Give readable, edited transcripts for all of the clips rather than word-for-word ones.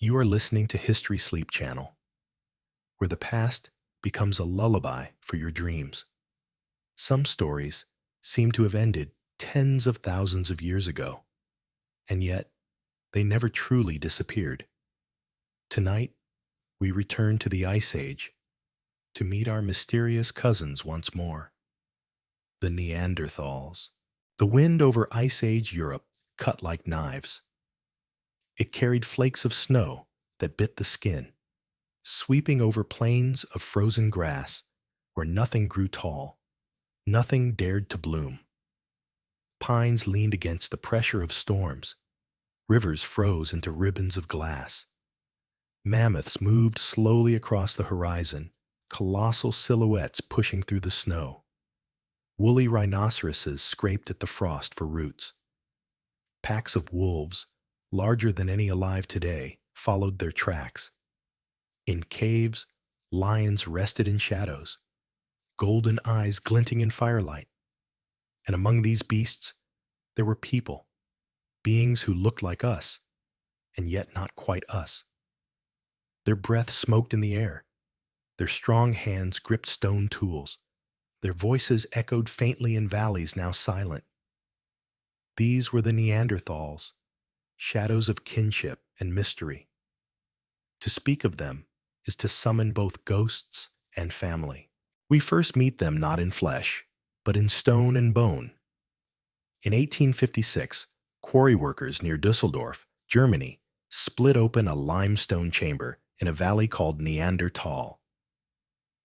You are listening to History Sleep Channel, where the past becomes a lullaby for your dreams. Some stories seem to have ended tens of thousands of years ago, and yet they never truly disappeared. Tonight, we return to the Ice Age to meet our mysterious cousins once more, the Neanderthals. The wind over Ice Age Europe cut like knives. It carried flakes of snow that bit the skin, sweeping over plains of frozen grass where nothing grew tall, nothing dared to bloom. Pines leaned against the pressure of storms. Rivers froze into ribbons of glass. Mammoths moved slowly across the horizon, colossal silhouettes pushing through the snow. Woolly rhinoceroses scraped at the frost for roots. Packs of wolves, larger than any alive today, followed their tracks. In caves, lions rested in shadows, golden eyes glinting in firelight. And among these beasts, there were people, beings who looked like us, and yet not quite us. Their breath smoked in the air. Their strong hands gripped stone tools. Their voices echoed faintly in valleys now silent. These were the Neanderthals, shadows of kinship and mystery. To speak of them is to summon both ghosts and family. We first meet them not in flesh, but in stone and bone. In 1856, quarry workers near Düsseldorf, Germany, split open a limestone chamber in a valley called Neanderthal.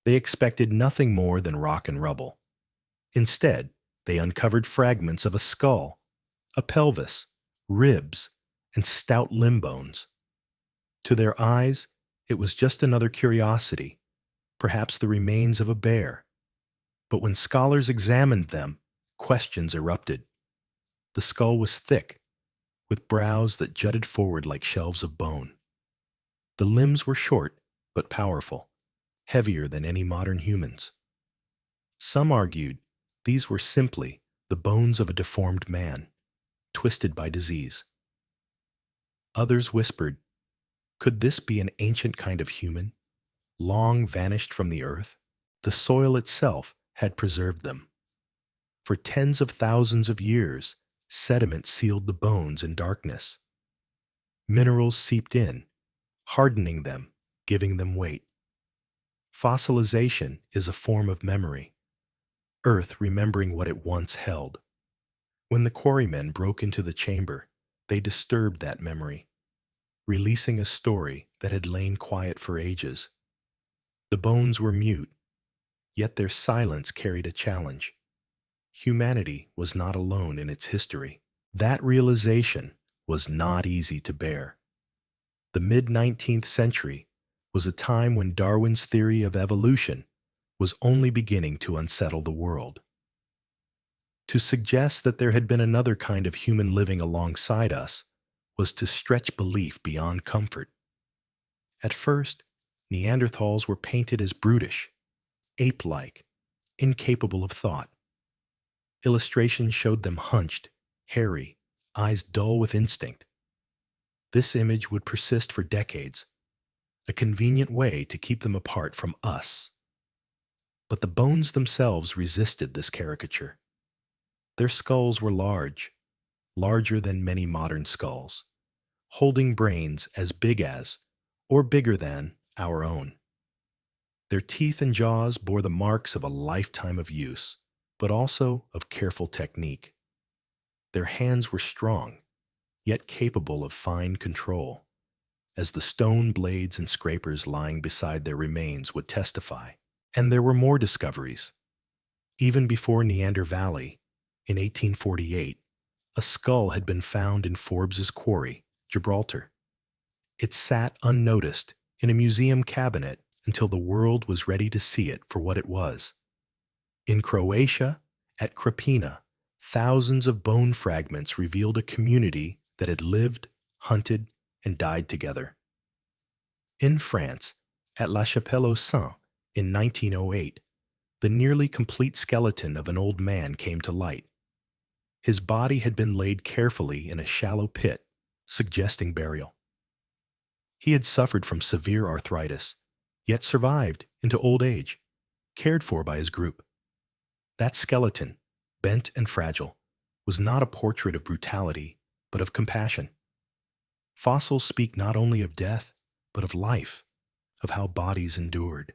They expected nothing more than rock and rubble. Instead, they uncovered fragments of a skull, a pelvis, ribs, and stout limb bones. To their eyes, it was just another curiosity, perhaps the remains of a bear. But when scholars examined them, questions erupted. The skull was thick, with brows that jutted forward like shelves of bone. The limbs were short, but powerful, heavier than any modern humans. Some argued these were simply the bones of a deformed man, twisted by disease. Others whispered, could this be an ancient kind of human, long vanished from the earth? The soil itself had preserved them. For tens of thousands of years, sediment sealed the bones in darkness. Minerals seeped in, hardening them, giving them weight. Fossilization is a form of memory, Earth remembering what it once held. When the quarrymen broke into the chamber, they disturbed that memory, releasing a story that had lain quiet for ages. The bones were mute, yet their silence carried a challenge. Humanity was not alone in its history. That realization was not easy to bear. The mid-19th century was a time when Darwin's theory of evolution was only beginning to unsettle the world. To suggest that there had been another kind of human living alongside us was to stretch belief beyond comfort. At first, Neanderthals were painted as brutish, ape-like, incapable of thought. Illustrations showed them hunched, hairy, eyes dull with instinct. This image would persist for decades, a convenient way to keep them apart from us. But the bones themselves resisted this caricature. Their skulls were large, larger than many modern skulls, holding brains as big as, or bigger than, our own. Their teeth and jaws bore the marks of a lifetime of use, but also of careful technique. Their hands were strong, yet capable of fine control, as the stone blades and scrapers lying beside their remains would testify. And there were more discoveries. Even before Neander Valley, in 1848, a skull had been found in Forbes's quarry, Gibraltar. It sat unnoticed in a museum cabinet until the world was ready to see it for what it was. In Croatia, at Krapina, thousands of bone fragments revealed a community that had lived, hunted, and died together. In France, at La Chapelle-aux-Saints, in 1908, the nearly complete skeleton of an old man came to light. His body had been laid carefully in a shallow pit, suggesting burial. He had suffered from severe arthritis, yet survived into old age, cared for by his group. That skeleton, bent and fragile, was not a portrait of brutality, but of compassion. Fossils speak not only of death, but of life, of how bodies endured,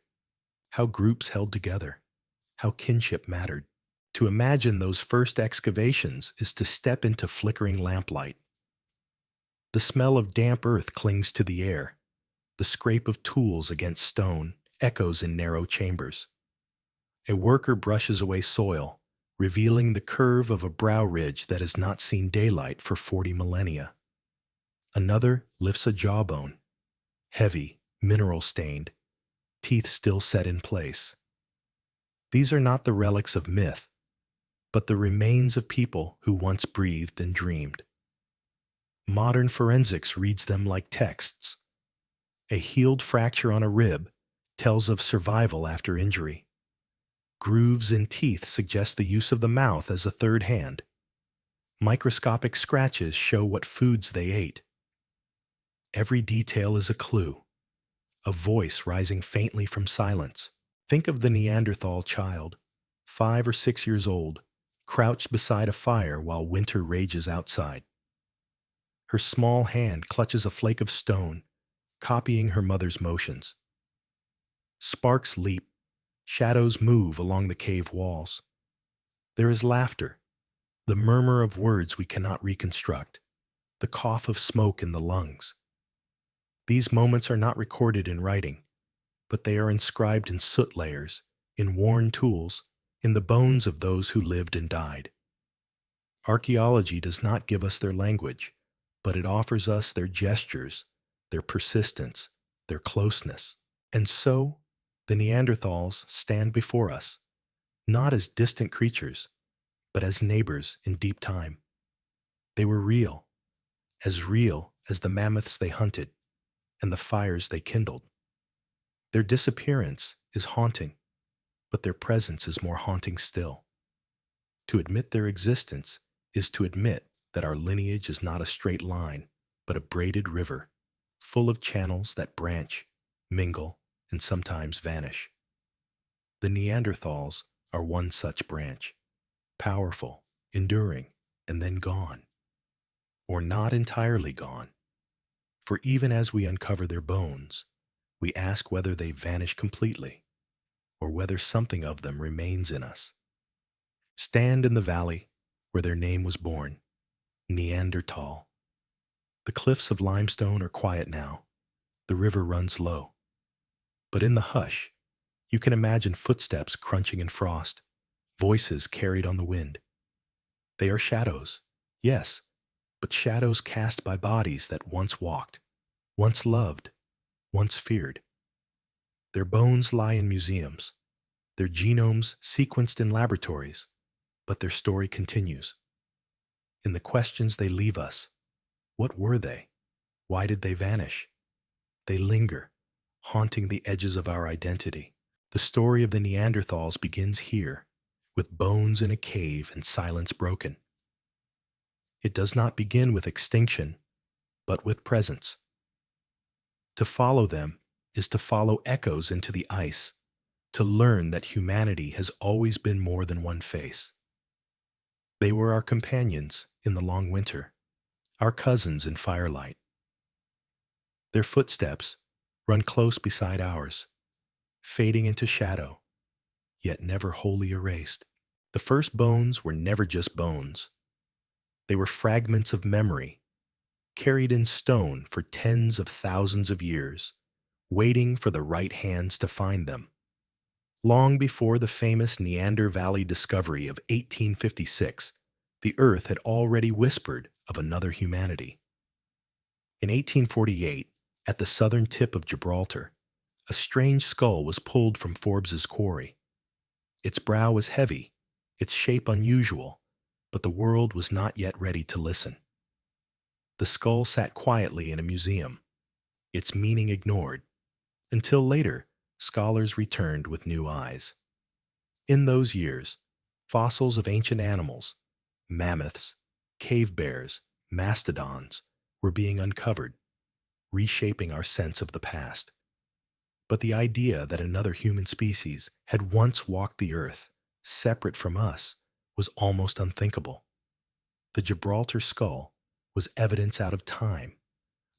how groups held together, how kinship mattered. To imagine those first excavations is to step into flickering lamplight. The smell of damp earth clings to the air. The scrape of tools against stone echoes in narrow chambers. A worker brushes away soil, revealing the curve of a brow ridge that has not seen daylight for 40 millennia. Another lifts a jawbone, heavy, mineral-stained, teeth still set in place. These are not the relics of myth, but the remains of people who once breathed and dreamed. Modern forensics reads them like texts. A healed fracture on a rib tells of survival after injury. Grooves in teeth suggest the use of the mouth as a third hand. Microscopic scratches show what foods they ate. Every detail is a clue, a voice rising faintly from silence. Think of the Neanderthal child, 5 or 6 years old, crouched beside a fire while winter rages outside. Her small hand clutches a flake of stone, copying her mother's motions. Sparks leap, shadows move along the cave walls. There is laughter, the murmur of words we cannot reconstruct, the cough of smoke in the lungs. These moments are not recorded in writing, but they are inscribed in soot layers, in worn tools, in the bones of those who lived and died. Archaeology does not give us their language, but it offers us their gestures, their persistence, their closeness. And so, the Neanderthals stand before us, not as distant creatures, but as neighbors in deep time. They were real as the mammoths they hunted and the fires they kindled. Their disappearance is haunting, but their presence is more haunting still. To admit their existence is to admit that our lineage is not a straight line, but a braided river, full of channels that branch, mingle, and sometimes vanish. The Neanderthals are one such branch, powerful, enduring, and then gone. Or not entirely gone. For even as we uncover their bones, we ask whether they vanish completely, or whether something of them remains in us. Stand in the valley where their name was born, Neanderthal. The cliffs of limestone are quiet now. The river runs low. But in the hush, you can imagine footsteps crunching in frost, voices carried on the wind. They are shadows, yes, but shadows cast by bodies that once walked, once loved, once feared. Their bones lie in museums, their genomes sequenced in laboratories, but their story continues. In the questions they leave us, what were they? Why did they vanish? They linger, haunting the edges of our identity. The story of the Neanderthals begins here, with bones in a cave and silence broken. It does not begin with extinction, but with presence. To follow them is to follow echoes into the ice, to learn that humanity has always been more than one face. They were our companions in the long winter, our cousins in firelight. Their footsteps run close beside ours, fading into shadow, yet never wholly erased. The first bones were never just bones. They were fragments of memory, carried in stone for tens of thousands of years, waiting for the right hands to find them. Long before the famous Neander Valley discovery of 1856, the Earth had already whispered of another humanity. In 1848, at the southern tip of Gibraltar, a strange skull was pulled from Forbes's quarry. Its brow was heavy, its shape unusual, but the world was not yet ready to listen. The skull sat quietly in a museum, its meaning ignored, until later scholars returned with new eyes. In those years, fossils of ancient animals, mammoths, cave bears, mastodons, were being uncovered, reshaping our sense of the past. But the idea that another human species had once walked the earth, separate from us, was almost unthinkable. The Gibraltar skull was evidence out of time,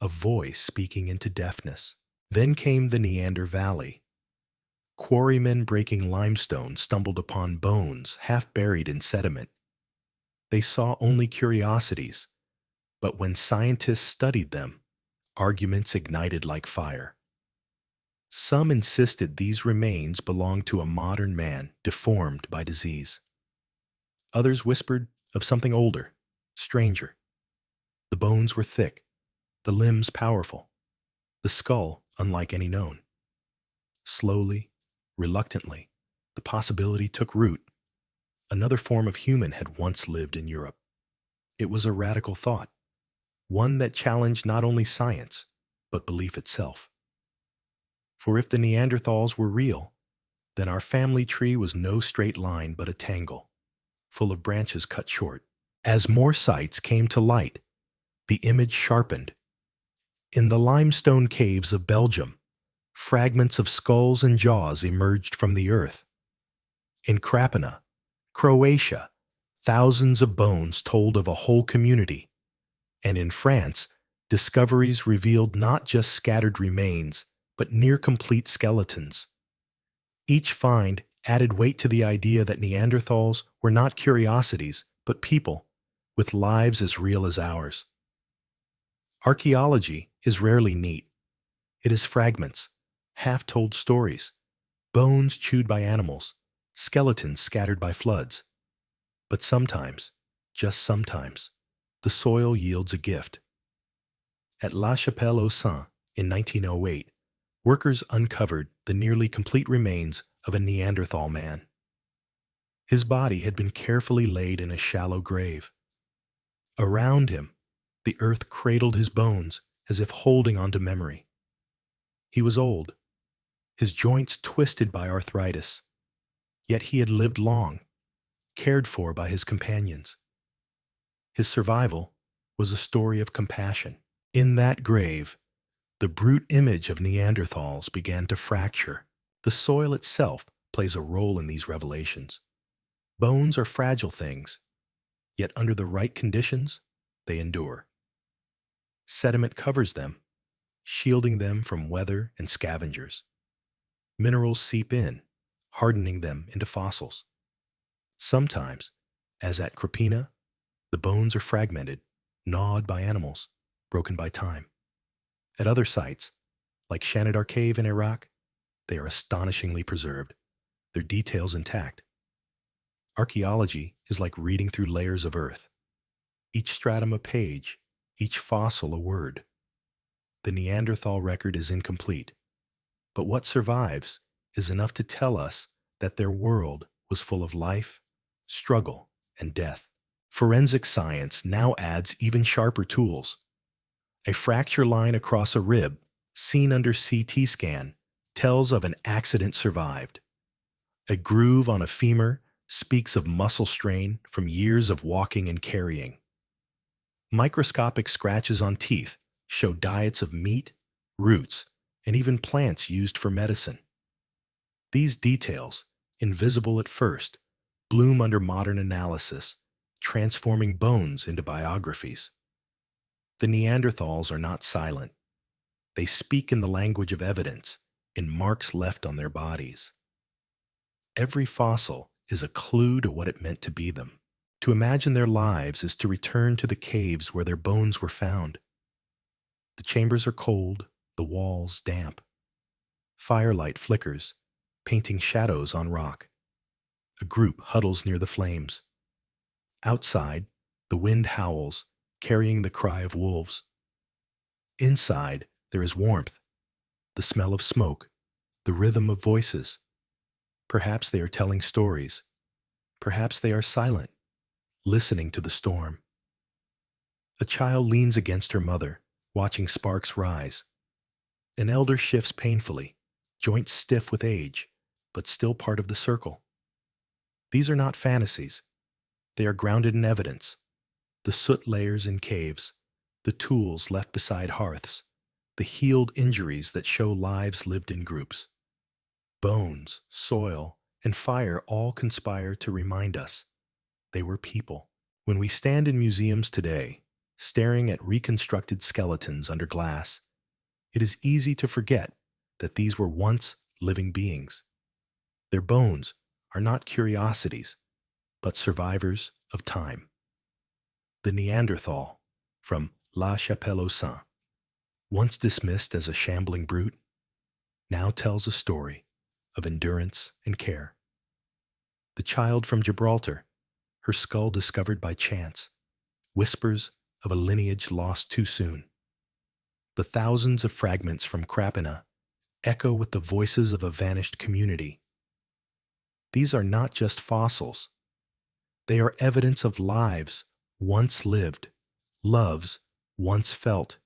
a voice speaking into deafness. Then came the Neander Valley. Quarrymen breaking limestone stumbled upon bones half buried in sediment. They saw only curiosities, but when scientists studied them, arguments ignited like fire. Some insisted these remains belonged to a modern man deformed by disease. Others whispered of something older, stranger. The bones were thick, the limbs powerful, the skull unlike any known. Slowly, reluctantly, the possibility took root. Another form of human had once lived in Europe. It was a radical thought, one that challenged not only science, but belief itself. For if the Neanderthals were real, then our family tree was no straight line but a tangle, full of branches cut short. As more sights came to light, the image sharpened. In the limestone caves of Belgium, fragments of skulls and jaws emerged from the earth. In Krapina, Croatia, thousands of bones told of a whole community. And in France, discoveries revealed not just scattered remains, but near-complete skeletons. Each find added weight to the idea that Neanderthals were not curiosities, but people, with lives as real as ours. Archaeology is rarely neat. It is fragments, half-told stories, bones chewed by animals, skeletons scattered by floods. But sometimes, just sometimes, the soil yields a gift. At La Chapelle-aux-Saints in 1908, workers uncovered the nearly complete remains of a Neanderthal man. His body had been carefully laid in a shallow grave. Around him, the earth cradled his bones as if holding onto memory. He was old, his joints twisted by arthritis, yet he had lived long, cared for by his companions. His survival was a story of compassion. In that grave, the brute image of Neanderthals began to fracture. The soil itself plays a role in these revelations. Bones are fragile things, yet under the right conditions, they endure. Sediment covers them, shielding them from weather and scavengers. Minerals seep in, hardening them into fossils. Sometimes, as at Krapina, the bones are fragmented, gnawed by animals, broken by time. At other sites, like Shanidar Cave in Iraq, they are astonishingly preserved, their details intact. Archaeology is like reading through layers of earth. Each stratum a page, each fossil a word. The Neanderthal record is incomplete, but what survives is enough to tell us that their world was full of life, struggle, and death. Forensic science now adds even sharper tools. A fracture line across a rib, seen under CT scan, tells of an accident survived. A groove on a femur speaks of muscle strain from years of walking and carrying. Microscopic scratches on teeth show diets of meat, roots, and even plants used for medicine. These details, invisible at first, bloom under modern analysis, transforming bones into biographies. The Neanderthals are not silent. They speak in the language of evidence, in marks left on their bodies. Every fossil is a clue to what it meant to be them. To imagine their lives is to return to the caves where their bones were found. The chambers are cold, the walls damp. Firelight flickers, painting shadows on rock. A group huddles near the flames. Outside, the wind howls, carrying the cry of wolves. Inside, there is warmth, the smell of smoke, the rhythm of voices. Perhaps they are telling stories. Perhaps they are silent, listening to the storm. A child leans against her mother, watching sparks rise. An elder shifts painfully, joints stiff with age, but still part of the circle. These are not fantasies. They are grounded in evidence. The soot layers in caves, the tools left beside hearths, the healed injuries that show lives lived in groups. Bones, soil, and fire all conspire to remind us they were people. When we stand in museums today, staring at reconstructed skeletons under glass, it is easy to forget that these were once living beings. Their bones are not curiosities, but survivors of time. The Neanderthal, from La Chapelle aux Saints, once dismissed as a shambling brute, now tells a story of endurance and care. The child from Gibraltar, her skull discovered by chance, whispers of a lineage lost too soon. The thousands of fragments from Krapina echo with the voices of a vanished community. These are not just fossils. They are evidence of lives once lived, loves once felt,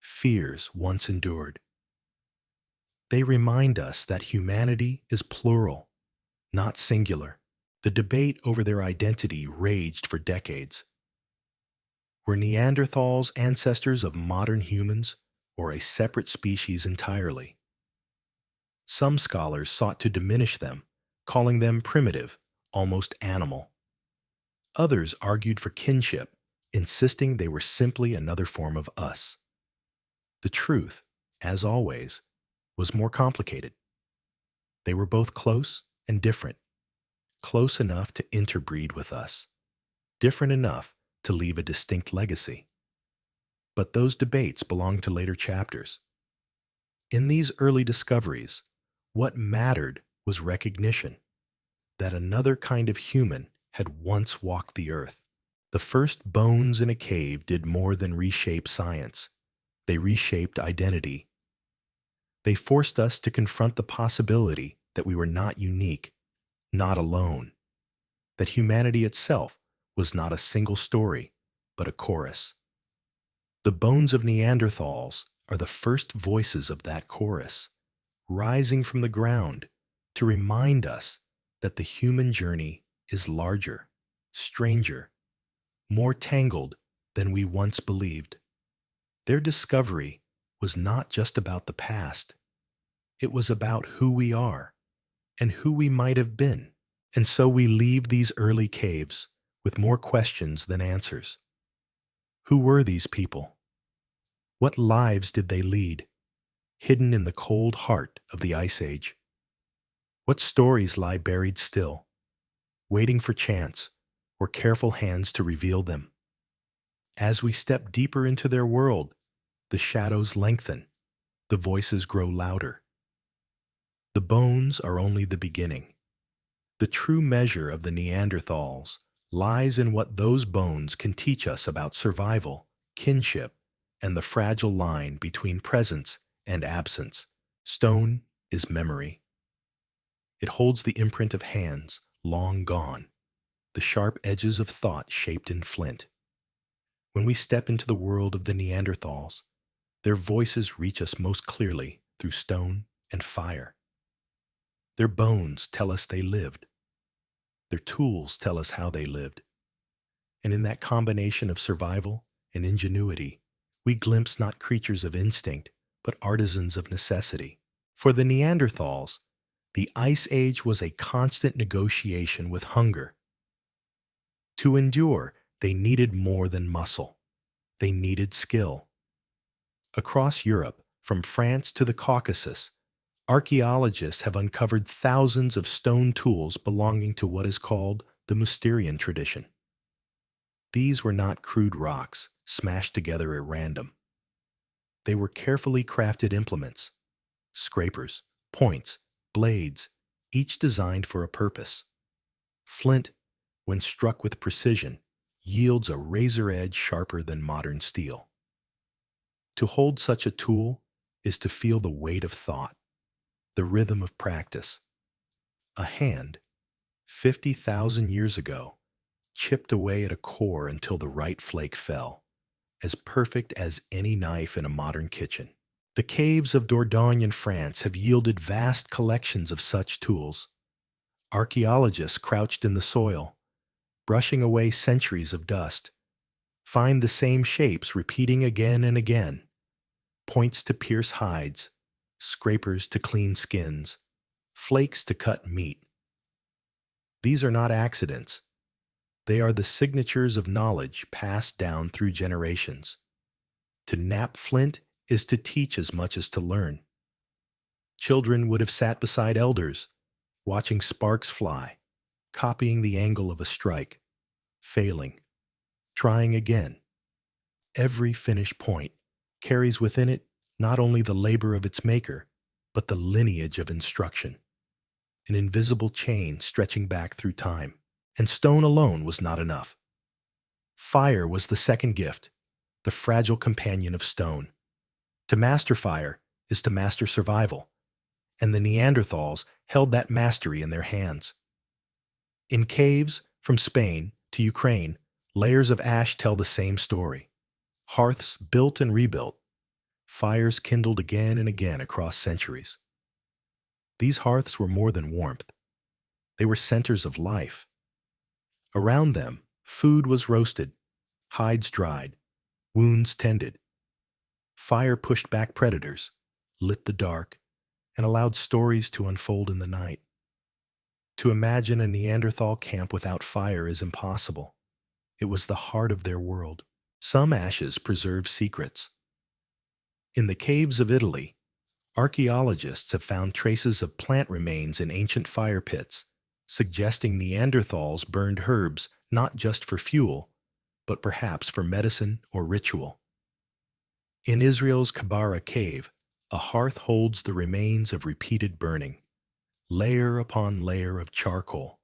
fears once endured. They remind us that humanity is plural, not singular. The debate over their identity raged for decades. Were Neanderthals ancestors of modern humans or a separate species entirely? Some scholars sought to diminish them, calling them primitive, almost animal. Others argued for kinship, insisting they were simply another form of us. The truth, as always, was more complicated. They were both close and different, close enough to interbreed with us, different enough to leave a distinct legacy. But those debates belong to later chapters. In these early discoveries, what mattered was recognition that another kind of human had once walked the earth. The first bones in a cave did more than reshape science. They reshaped identity. They forced us to confront the possibility that we were not unique, not alone, that humanity itself was not a single story, but a chorus. The bones of Neanderthals are the first voices of that chorus, rising from the ground to remind us that the human journey is larger, stranger, more tangled than we once believed. Their discovery was not just about the past. It was about who we are and who we might have been. And so we leave these early caves with more questions than answers. Who were these people? What lives did they lead, hidden in the cold heart of the Ice Age? What stories lie buried still, waiting for chance or careful hands to reveal them? As we step deeper into their world, the shadows lengthen, the voices grow louder. The bones are only the beginning. The true measure of the Neanderthals lies in what those bones can teach us about survival, kinship, and the fragile line between presence and absence. Stone is memory. It holds the imprint of hands long gone, the sharp edges of thought shaped in flint. When we step into the world of the Neanderthals, their voices reach us most clearly through stone and fire. Their bones tell us they lived. Their tools tell us how they lived. And in that combination of survival and ingenuity, we glimpse not creatures of instinct, but artisans of necessity. For the Neanderthals, the Ice Age was a constant negotiation with hunger. To endure, they needed more than muscle. They needed skill. Across Europe, from France to the Caucasus, archaeologists have uncovered thousands of stone tools belonging to what is called the Mousterian tradition. These were not crude rocks smashed together at random. They were carefully crafted implements, scrapers, points, blades, each designed for a purpose. Flint, when struck with precision, yields a razor edge sharper than modern steel. To hold such a tool is to feel the weight of thought, the rhythm of practice. A hand, 50,000 years ago, chipped away at a core until the right flake fell, as perfect as any knife in a modern kitchen. The caves of Dordogne in France have yielded vast collections of such tools. Archaeologists crouched in the soil, brushing away centuries of dust, find the same shapes repeating again and again. points to pierce hides, scrapers to clean skins, flakes to cut meat. These are not accidents. They are the signatures of knowledge passed down through generations. To knap flint is to teach as much as to learn. Children would have sat beside elders, watching sparks fly, copying the angle of a strike, failing, trying again. Every finished point carries within it not only the labor of its maker, but the lineage of instruction, an invisible chain stretching back through time. And stone alone was not enough. Fire was the second gift, the fragile companion of stone. To master fire is to master survival, and the Neanderthals held that mastery in their hands. In caves, from Spain to Ukraine, layers of ash tell the same story. Hearths built and rebuilt, fires kindled again and again across centuries. These hearths were more than warmth. They were centers of life. Around them, food was roasted, hides dried, wounds tended. Fire pushed back predators, lit the dark, and allowed stories to unfold in the night. To imagine a Neanderthal camp without fire is impossible. It was the heart of their world. Some ashes preserve secrets. In the caves of Italy, archaeologists have found traces of plant remains in ancient fire pits, suggesting Neanderthals burned herbs not just for fuel, but perhaps for medicine or ritual. In Israel's Kabara cave, a hearth holds the remains of repeated burning, layer upon layer of charcoal,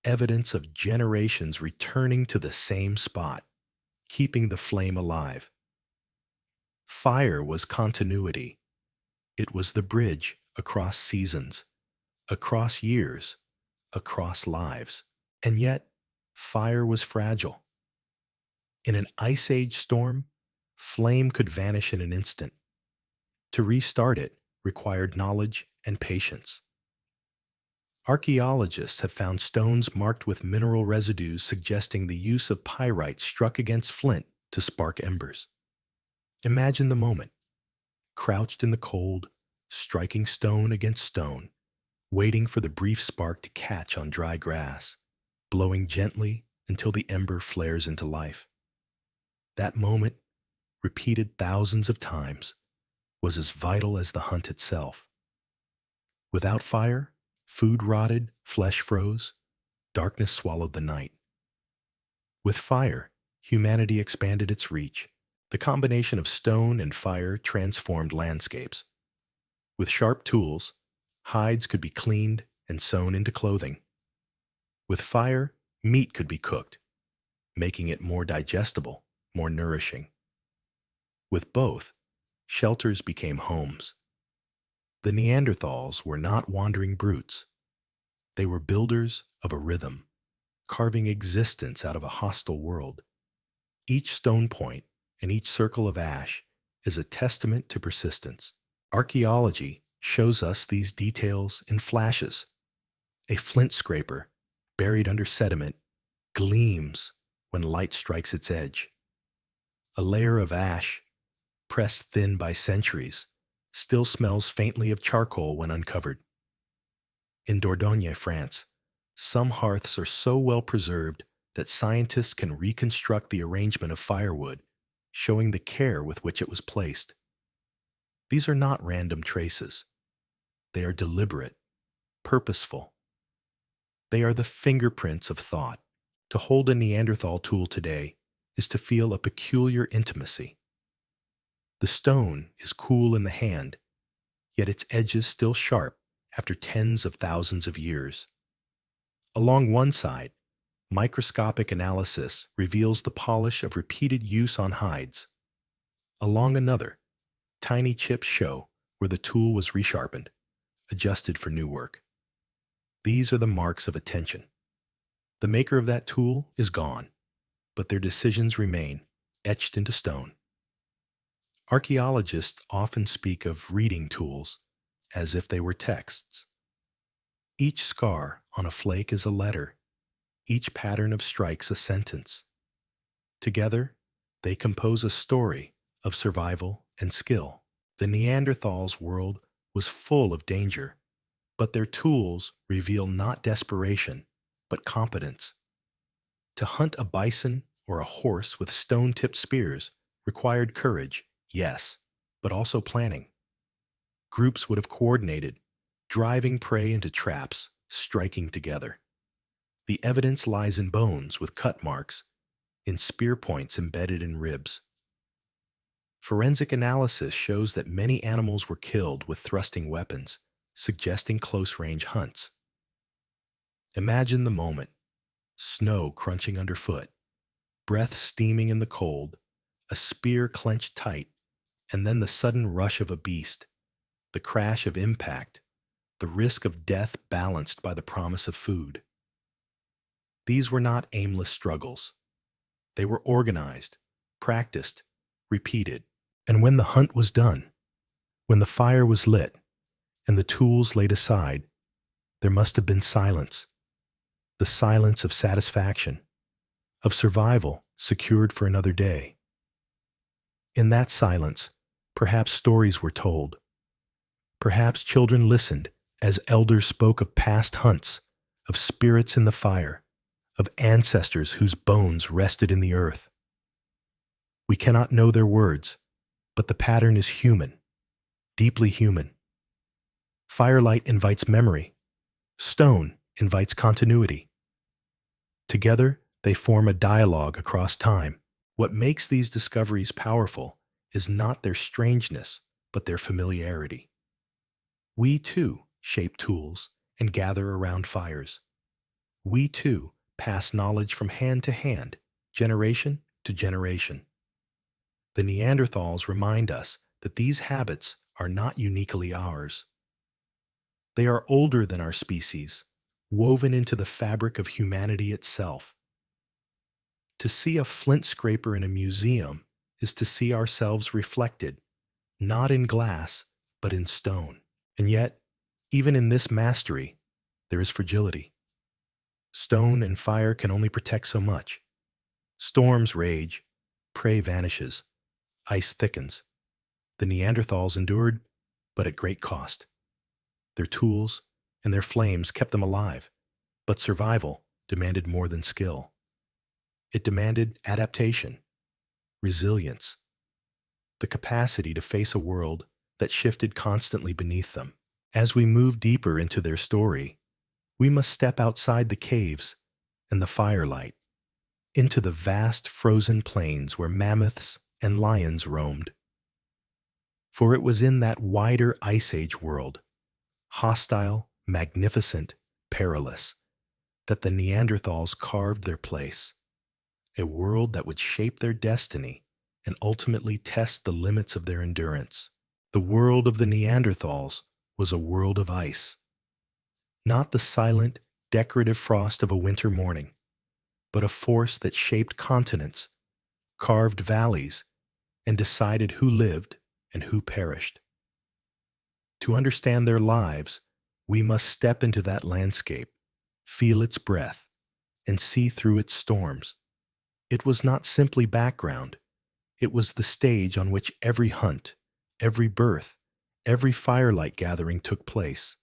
evidence of generations returning to the same spot, keeping the flame alive. Fire was continuity. It was the bridge across seasons, across years, across lives. And yet, fire was fragile. In an ice age storm, flame could vanish in an instant. To restart it required knowledge and patience. Archaeologists have found stones marked with mineral residues suggesting the use of pyrite struck against flint to spark embers. Imagine the moment, crouched in the cold, striking stone against stone, waiting for the brief spark to catch on dry grass, blowing gently until the ember flares into life. That moment, repeated thousands of times, was as vital as the hunt itself. Without fire, food rotted, flesh froze, darkness swallowed the night. With fire, humanity expanded its reach. The combination of stone and fire transformed landscapes. With sharp tools, hides could be cleaned and sewn into clothing. With fire, meat could be cooked, making it more digestible, more nourishing. With both, shelters became homes. The Neanderthals were not wandering brutes. They were builders of a rhythm, carving existence out of a hostile world. Each stone point and each circle of ash is a testament to persistence. Archaeology shows us these details in flashes. A flint scraper, buried under sediment, gleams when light strikes its edge. A layer of ash, pressed thin by centuries, still smells faintly of charcoal when uncovered. In Dordogne, France, some hearths are so well preserved that scientists can reconstruct the arrangement of firewood, showing the care with which it was placed. These are not random traces. They are deliberate, purposeful. They are the fingerprints of thought. To hold a Neanderthal tool today is to feel a peculiar intimacy. The stone is cool in the hand, yet its edges still sharp after tens of thousands of years. Along one side, microscopic analysis reveals the polish of repeated use on hides. Along another, tiny chips show where the tool was resharpened, adjusted for new work. These are the marks of attention. The maker of that tool is gone, but their decisions remain, etched into stone. Archaeologists often speak of reading tools as if they were texts. Each scar on a flake is a letter, each pattern of strikes a sentence. Together, they compose a story of survival and skill. The Neanderthals' world was full of danger, but their tools reveal not desperation, but competence. To hunt a bison or a horse with stone-tipped spears required courage, yes, but also planning. Groups would have coordinated, driving prey into traps, striking together. The evidence lies in bones with cut marks, in spear points embedded in ribs. Forensic analysis shows that many animals were killed with thrusting weapons, suggesting close-range hunts. Imagine the moment: snow crunching underfoot, breath steaming in the cold, a spear clenched tight, and then the sudden rush of a beast, the crash of impact, the risk of death balanced by the promise of food. These were not aimless struggles. They were organized, practiced, repeated. And when the hunt was done, when the fire was lit, and the tools laid aside, there must have been silence. The silence of satisfaction, of survival secured for another day. In that silence, perhaps stories were told. Perhaps children listened as elders spoke of past hunts, of spirits in the fire, of ancestors whose bones rested in the earth. We cannot know their words, but the pattern is human, deeply human. Firelight invites memory. Stone invites continuity. Together, they form a dialogue across time. What makes these discoveries powerful is not their strangeness, but their familiarity. We, too, shape tools and gather around fires. We, too, pass knowledge from hand to hand, generation to generation. The Neanderthals remind us that these habits are not uniquely ours. They are older than our species, woven into the fabric of humanity itself. To see a flint scraper in a museum is to see ourselves reflected, not in glass, but in stone. And yet, even in this mastery, there is fragility. Stone and fire can only protect so much. Storms rage, prey vanishes, ice thickens. The Neanderthals endured, but at great cost. Their tools and their flames kept them alive, but survival demanded more than skill. It demanded adaptation, resilience, the capacity to face a world that shifted constantly beneath them. As we move deeper into their story, we must step outside the caves and the firelight, into the vast frozen plains where mammoths and lions roamed. For it was in that wider Ice Age world, hostile, magnificent, perilous, that the Neanderthals carved their place, a world that would shape their destiny and ultimately test the limits of their endurance. The world of the Neanderthals was a world of ice, not the silent, decorative frost of a winter morning, but a force that shaped continents, carved valleys, and decided who lived and who perished. To understand their lives, we must step into that landscape, feel its breath, and see through its storms. It was not simply background. It was the stage on which every hunt, every birth, every firelight gathering took place.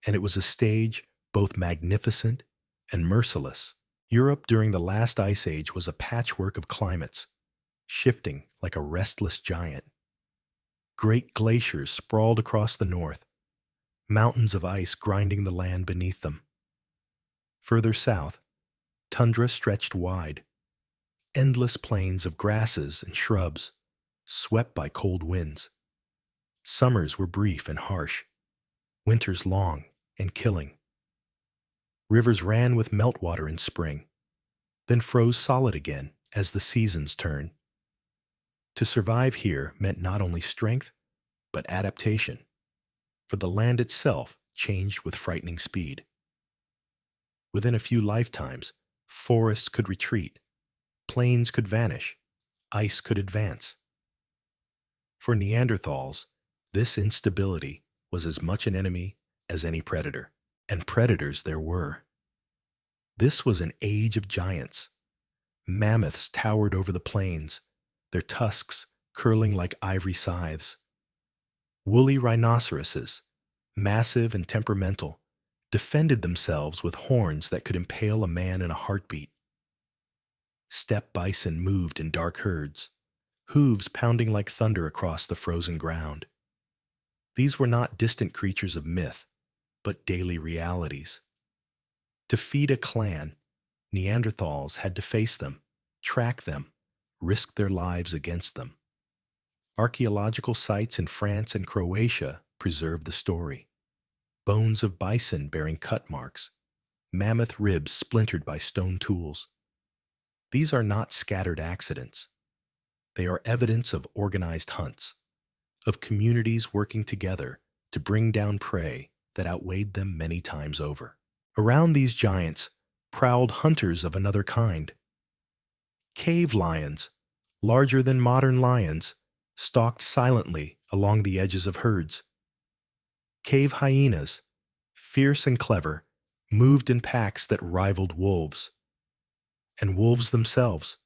And it was a stage both magnificent and merciless. Europe during the last ice age was a patchwork of climates, shifting like a restless giant. Great glaciers sprawled across the north, mountains of ice grinding the land beneath them. Further south, tundra stretched wide, endless plains of grasses and shrubs, swept by cold winds. Summers were brief and harsh, winters long and killing. Rivers ran with meltwater in spring, then froze solid again as the seasons turned. To survive here meant not only strength, but adaptation, for the land itself changed with frightening speed. Within a few lifetimes, forests could retreat, plains could vanish, ice could advance. For Neanderthals, this instability was as much an enemy as any predator, and predators there were. This was an age of giants. Mammoths towered over the plains, their tusks curling like ivory scythes. Woolly rhinoceroses, massive and temperamental, defended themselves with horns that could impale a man in a heartbeat. Steppe bison moved in dark herds, hooves pounding like thunder across the frozen ground. These were not distant creatures of myth, but daily realities. To feed a clan, Neanderthals had to face them, track them, risk their lives against them. Archaeological sites in France and Croatia preserve the story. Bones of bison bearing cut marks, mammoth ribs splintered by stone tools. These are not scattered accidents. They are evidence of organized hunts, of communities working together to bring down prey that outweighed them many times over. Around these giants prowled hunters of another kind. Cave lions, larger than modern lions, stalked silently along the edges of herds. Cave hyenas, fierce and clever, moved in packs that rivaled wolves. And wolves themselves,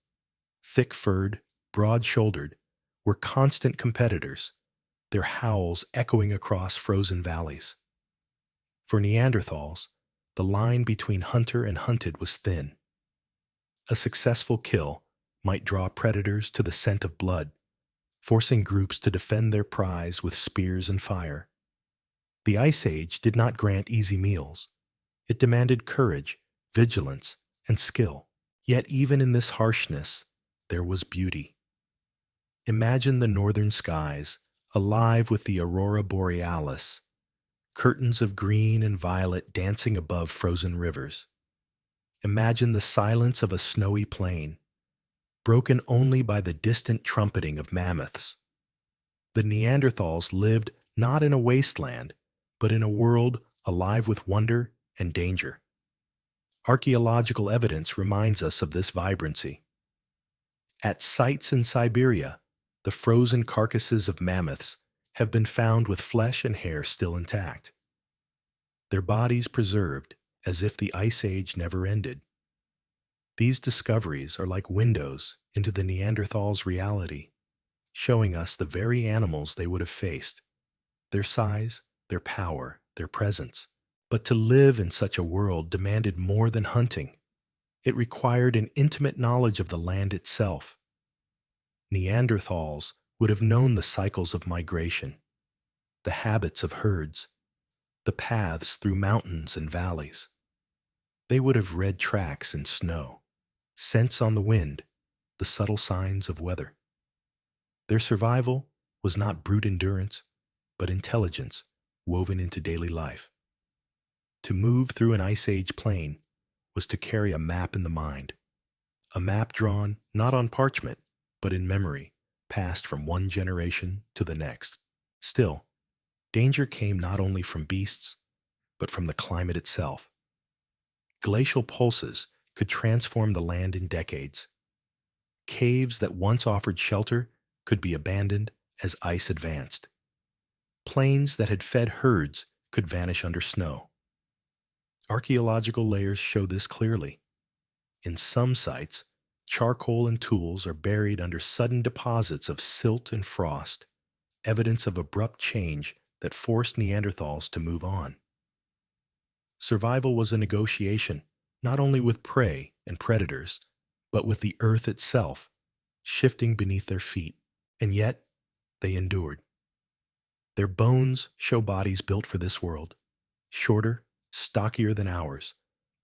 thick-furred, broad-shouldered, were constant competitors, their howls echoing across frozen valleys. For Neanderthals, the line between hunter and hunted was thin. A successful kill might draw predators to the scent of blood, forcing groups to defend their prize with spears and fire. The Ice Age did not grant easy meals. It demanded courage, vigilance, and skill. Yet even in this harshness, there was beauty. Imagine the northern skies, alive with the aurora borealis, curtains of green and violet dancing above frozen rivers. Imagine the silence of a snowy plain, broken only by the distant trumpeting of mammoths. The Neanderthals lived not in a wasteland, but in a world alive with wonder and danger. Archaeological evidence reminds us of this vibrancy. At sites in Siberia, the frozen carcasses of mammoths have been found with flesh and hair still intact, their bodies preserved as if the Ice Age never ended. These discoveries are like windows into the Neanderthals' reality, showing us the very animals they would have faced, their size, their power, their presence. But to live in such a world demanded more than hunting. It required an intimate knowledge of the land itself. Neanderthals would have known the cycles of migration, the habits of herds, the paths through mountains and valleys. They would have read tracks in snow, scents on the wind, the subtle signs of weather. Their survival was not brute endurance, but intelligence woven into daily life. To move through an Ice Age plain was to carry a map in the mind, a map drawn not on parchment, but in memory, passed from one generation to the next. Still, danger came not only from beasts, but from the climate itself. Glacial pulses could transform the land in decades. Caves that once offered shelter could be abandoned as ice advanced. Plains that had fed herds could vanish under snow. Archaeological layers show this clearly. In some sites, charcoal and tools are buried under sudden deposits of silt and frost, evidence of abrupt change that forced Neanderthals to move on. Survival was a negotiation, not only with prey and predators, but with the earth itself, shifting beneath their feet. And yet, they endured. Their bones show bodies built for this world, shorter, stockier than ours,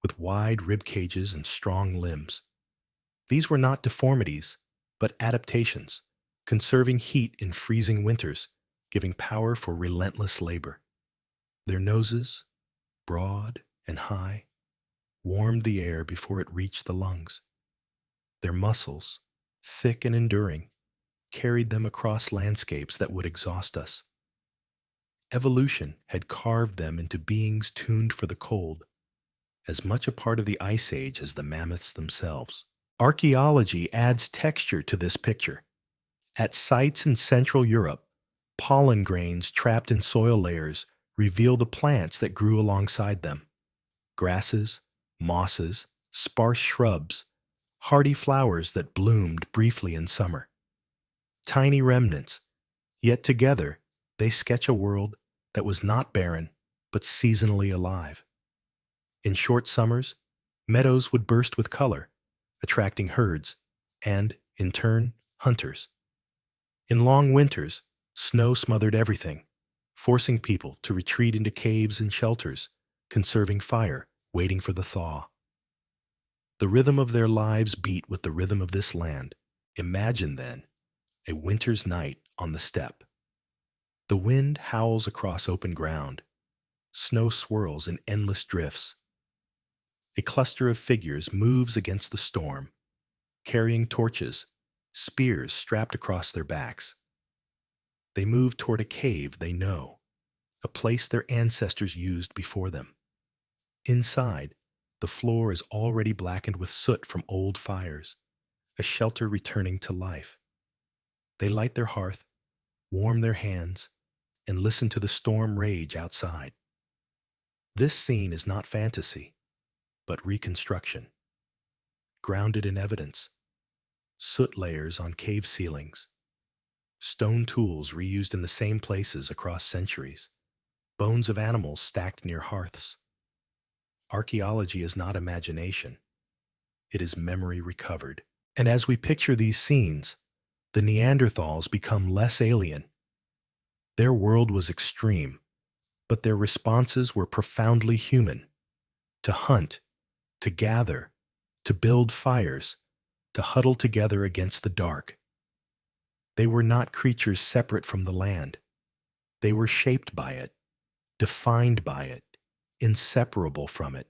with wide rib cages and strong limbs. These were not deformities, but adaptations, conserving heat in freezing winters, giving power for relentless labor. Their noses, broad and high, warmed the air before it reached the lungs. Their muscles, thick and enduring, carried them across landscapes that would exhaust us. Evolution had carved them into beings tuned for the cold, as much a part of the Ice Age as the mammoths themselves. Archaeology adds texture to this picture. At sites in Central Europe, pollen grains trapped in soil layers reveal the plants that grew alongside them. Grasses, mosses, sparse shrubs, hardy flowers that bloomed briefly in summer. Tiny remnants, yet together They sketch a world that was not barren, but seasonally alive. In short summers, meadows would burst with color, attracting herds, and, in turn, hunters. In long winters, snow smothered everything, forcing people to retreat into caves and shelters, conserving fire, waiting for the thaw. The rhythm of their lives beat with the rhythm of this land. Imagine, then, a winter's night on the steppe. The wind howls across open ground. Snow swirls in endless drifts. A cluster of figures moves against the storm, carrying torches, spears strapped across their backs. They move toward a cave they know, a place their ancestors used before them. Inside, the floor is already blackened with soot from old fires, a shelter returning to life. They light their hearth, warm their hands, and listen to the storm rage outside. This scene is not fantasy, but reconstruction, grounded in evidence. Soot layers on cave ceilings, stone tools reused in the same places across centuries, bones of animals stacked near hearths. Archaeology is not imagination. It is memory recovered. And as we picture these scenes, the Neanderthals become less alien. Their world was extreme, but their responses were profoundly human. To hunt, to gather, to build fires, to huddle together against the dark. They were not creatures separate from the land. They were shaped by it, defined by it, inseparable from it.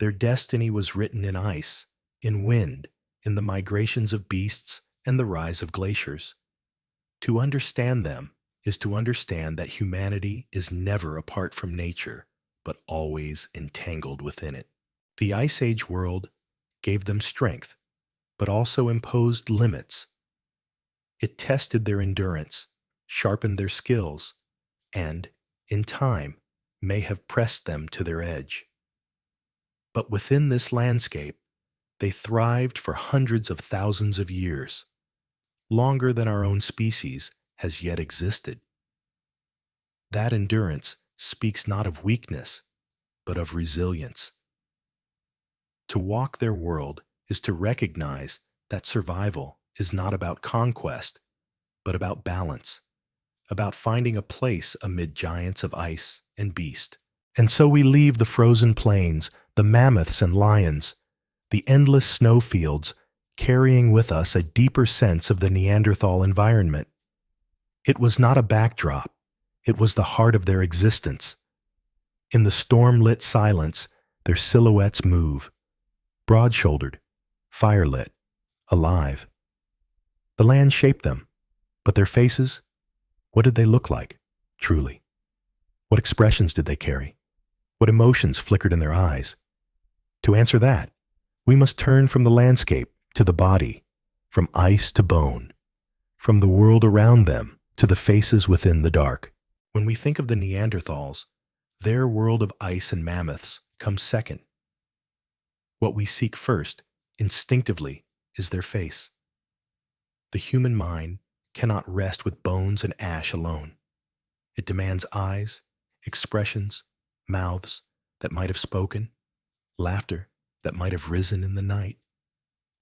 Their destiny was written in ice, in wind, in the migrations of beasts and the rise of glaciers. To understand them is to understand that humanity is never apart from nature, but always entangled within it. The Ice Age world gave them strength, but also imposed limits. It tested their endurance, sharpened their skills, and, in time, may have pressed them to their edge. But within this landscape, they thrived for hundreds of thousands of years, longer than our own species has yet existed. That endurance speaks not of weakness, but of resilience. To walk their world is to recognize that survival is not about conquest, but about balance, about finding a place amid giants of ice and beast. And so we leave the frozen plains, the mammoths and lions, the endless snowfields, carrying with us a deeper sense of the Neanderthal environment. It was not a backdrop, it was the heart of their existence. In the storm-lit silence, their silhouettes move, broad-shouldered, fire-lit, alive. The land shaped them, but their faces, what did they look like, truly? What expressions did they carry? What emotions flickered in their eyes? To answer that, we must turn from the landscape to the body, from ice to bone, from the world around them to the faces within the dark. When we think of the Neanderthals, their world of ice and mammoths comes second. What we seek first, instinctively, is their face. The human mind cannot rest with bones and ash alone. It demands eyes, expressions, mouths that might have spoken, laughter that might have risen in the night.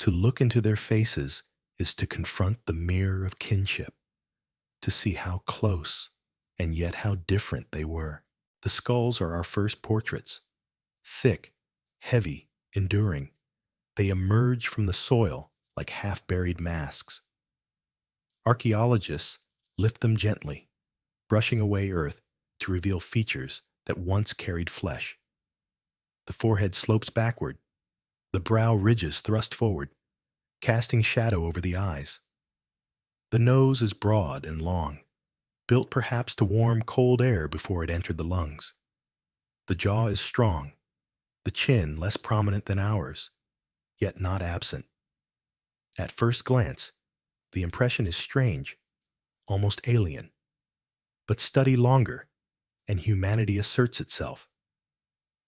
To look into their faces is to confront the mirror of kinship, to see how close and yet how different they were. The skulls are our first portraits. Thick, heavy, enduring, they emerge from the soil like half-buried masks. Archaeologists lift them gently, brushing away earth to reveal features that once carried flesh. The forehead slopes backward, the brow ridges thrust forward, casting shadow over the eyes. The nose is broad and long, built perhaps to warm cold air before it entered the lungs. The jaw is strong, the chin less prominent than ours, yet not absent. At first glance, the impression is strange, almost alien. But study longer, and humanity asserts itself.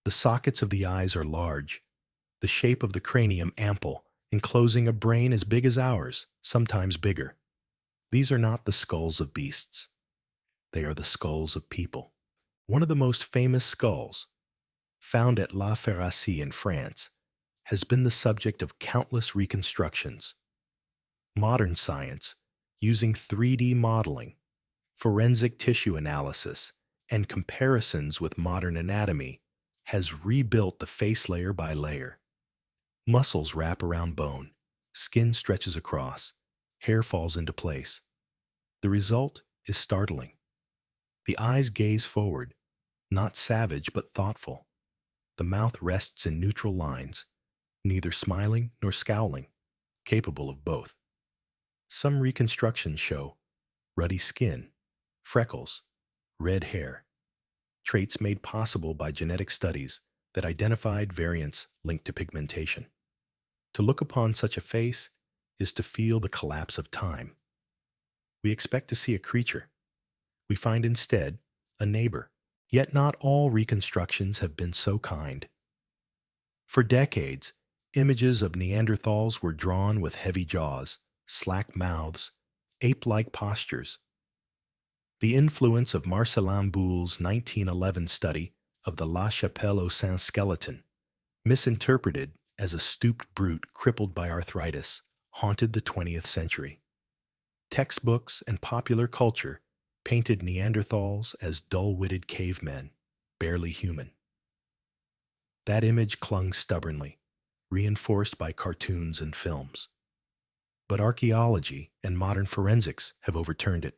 The sockets of the eyes are large, the shape of the cranium ample, enclosing a brain as big as ours, sometimes bigger. These are not the skulls of beasts. They are the skulls of people. One of the most famous skulls, found at La Ferracie in France, has been the subject of countless reconstructions. Modern science, using 3D modeling, forensic tissue analysis, and comparisons with modern anatomy, has rebuilt the face layer by layer. Muscles wrap around bone, skin stretches across, hair falls into place. The result is startling. The eyes gaze forward, not savage but thoughtful. The mouth rests in neutral lines, neither smiling nor scowling, capable of both. Some reconstructions show ruddy skin, freckles, red hair, traits made possible by genetic studies that identified variants linked to pigmentation. To look upon such a face is to feel the collapse of time. We expect to see a creature. We find instead a neighbor. Yet not all reconstructions have been so kind. For decades, images of Neanderthals were drawn with heavy jaws, slack mouths, ape-like postures. The influence of Marcelin Boule's 1911 study of the La Chapelle aux Saints skeleton, misinterpreted as a stooped brute crippled by arthritis, haunted the 20th century. Textbooks and popular culture painted Neanderthals as dull-witted cavemen, barely human. That image clung stubbornly, reinforced by cartoons and films. But archaeology and modern forensics have overturned it.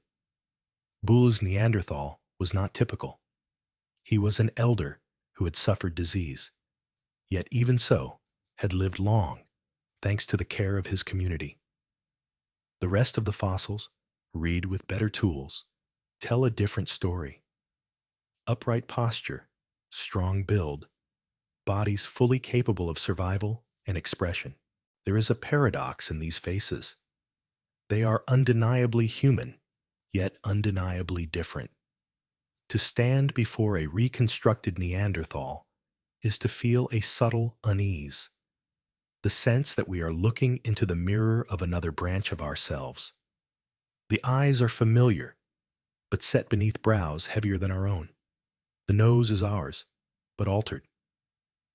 Boule's Neanderthal was not typical. He was an elder who had suffered disease, yet even so had lived long, thanks to the care of his community. The rest of the fossils, read with better tools, tell a different story. Upright posture, strong build, bodies fully capable of survival and expression. There is a paradox in these faces. They are undeniably human, yet undeniably different. To stand before a reconstructed Neanderthal is to feel a subtle unease, the sense that we are looking into the mirror of another branch of ourselves. The eyes are familiar, but set beneath brows heavier than our own. The nose is ours, but altered.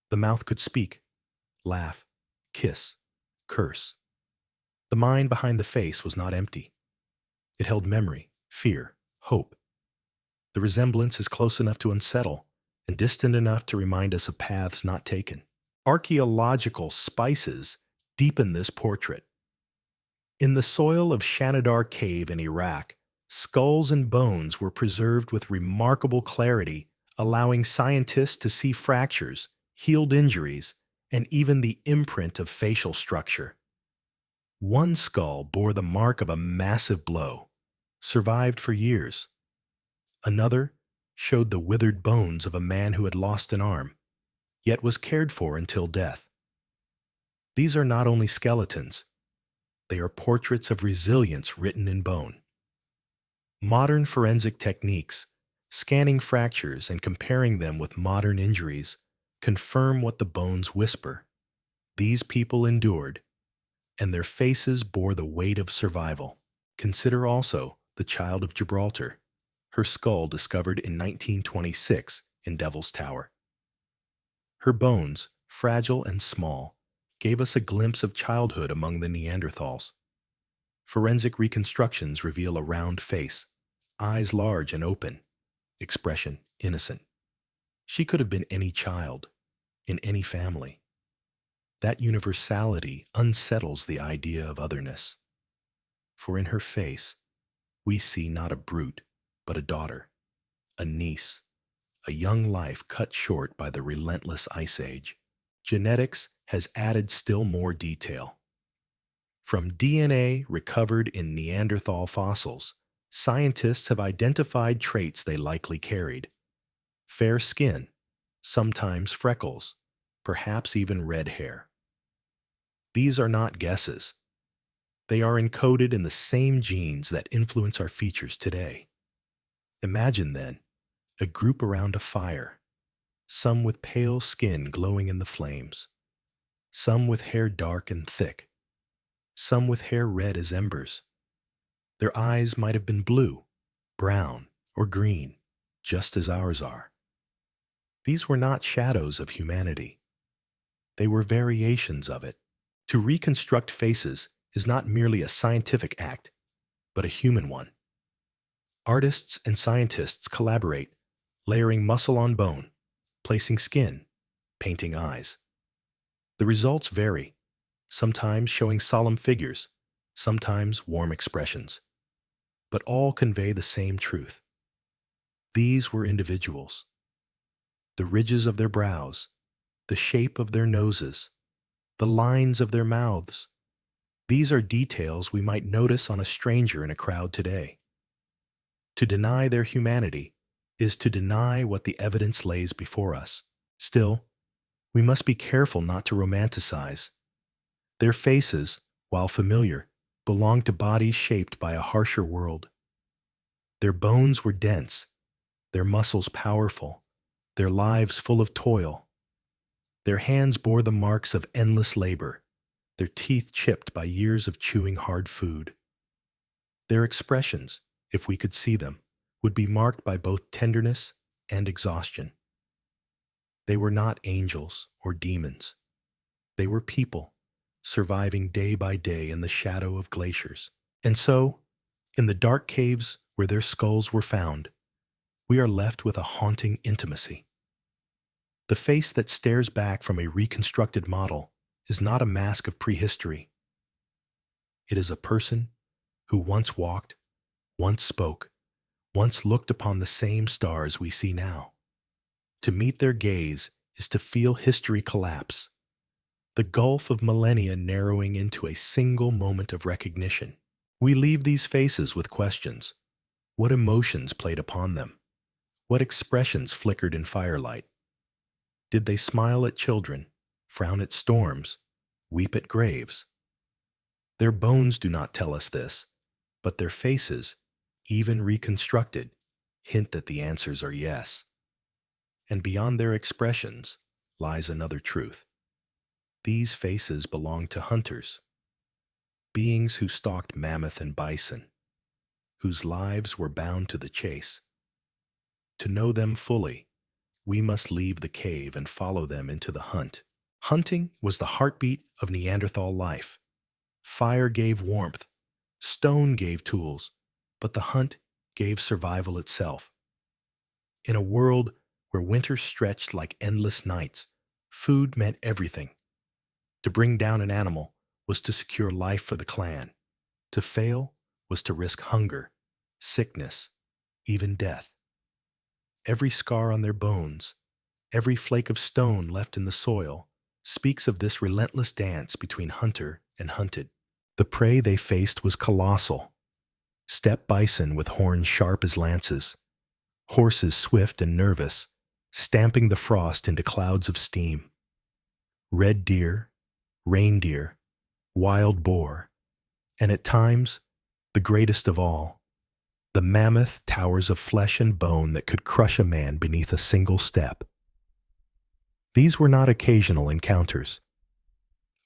The mouth could speak, laugh, kiss, curse. The mind behind the face was not empty. It held memory, fear, hope. The resemblance is close enough to unsettle and distant enough to remind us of paths not taken. Archaeological spices deepen this portrait. In the soil of Shanidar Cave in Iraq, skulls and bones were preserved with remarkable clarity, allowing scientists to see fractures, healed injuries, and even the imprint of facial structure. One skull bore the mark of a massive blow, survived for years. Another showed the withered bones of a man who had lost an arm, yet was cared for until death. These are not only skeletons, they are portraits of resilience written in bone. Modern forensic techniques, scanning fractures and comparing them with modern injuries, confirm what the bones whisper. These people endured, and their faces bore the weight of survival. Consider also the Child of Gibraltar, her skull discovered in 1926 in Devil's Tower. Her bones, fragile and small, gave us a glimpse of childhood among the Neanderthals. Forensic reconstructions reveal a round face, eyes large and open, expression innocent. She could have been any child, in any family. That universality unsettles the idea of otherness. For in her face, we see not a brute, but a daughter, a niece, a young life cut short by the relentless ice age. Genetics has added still more detail. From DNA recovered in Neanderthal fossils, scientists have identified traits they likely carried. Fair skin, sometimes freckles, perhaps even red hair. These are not guesses. They are encoded in the same genes that influence our features today. Imagine, then, a group around a fire, some with pale skin glowing in the flames, some with hair dark and thick, some with hair red as embers. Their eyes might have been blue, brown, or green, just as ours are. These were not shadows of humanity. They were variations of it. To reconstruct faces is not merely a scientific act, but a human one. Artists and scientists collaborate, layering muscle on bone, placing skin, painting eyes. The results vary, sometimes showing solemn figures, sometimes warm expressions, but all convey the same truth. These were individuals. The ridges of their brows, the shape of their noses, the lines of their mouths. These are details we might notice on a stranger in a crowd today. To deny their humanity is to deny what the evidence lays before us. Still, we must be careful not to romanticize. Their faces, while familiar, belonged to bodies shaped by a harsher world. Their bones were dense, their muscles powerful, their lives full of toil. Their hands bore the marks of endless labor, their teeth chipped by years of chewing hard food. Their expressions, if we could see them, would be marked by both tenderness and exhaustion. They were not angels or demons. They were people, surviving day by day in the shadow of glaciers. And so, in the dark caves where their skulls were found, we are left with a haunting intimacy. The face that stares back from a reconstructed model is not a mask of prehistory. It is a person who once walked, once spoke, once looked upon the same stars we see now. To meet their gaze is to feel history collapse, the gulf of millennia narrowing into a single moment of recognition. We leave these faces with questions. What emotions played upon them? What expressions flickered in firelight? Did they smile at children, frown at storms, weep at graves? Their bones do not tell us this, but their faces, even reconstructed, hint that the answers are yes. And beyond their expressions lies another truth. These faces belong to hunters, beings who stalked mammoth and bison, whose lives were bound to the chase. To know them fully, we must leave the cave and follow them into the hunt. Hunting was the heartbeat of Neanderthal life. Fire gave warmth, stone gave tools, but the hunt gave survival itself. In a world where winter stretched like endless nights, food meant everything. To bring down an animal was to secure life for the clan. To fail was to risk hunger, sickness, even death. Every scar on their bones, every flake of stone left in the soil, speaks of this relentless dance between hunter and hunted. The prey they faced was colossal. Steppe bison with horns sharp as lances, horses swift and nervous, stamping the frost into clouds of steam. Red deer, reindeer, wild boar, and at times, the greatest of all, the mammoth towers of flesh and bone that could crush a man beneath a single step. These were not occasional encounters.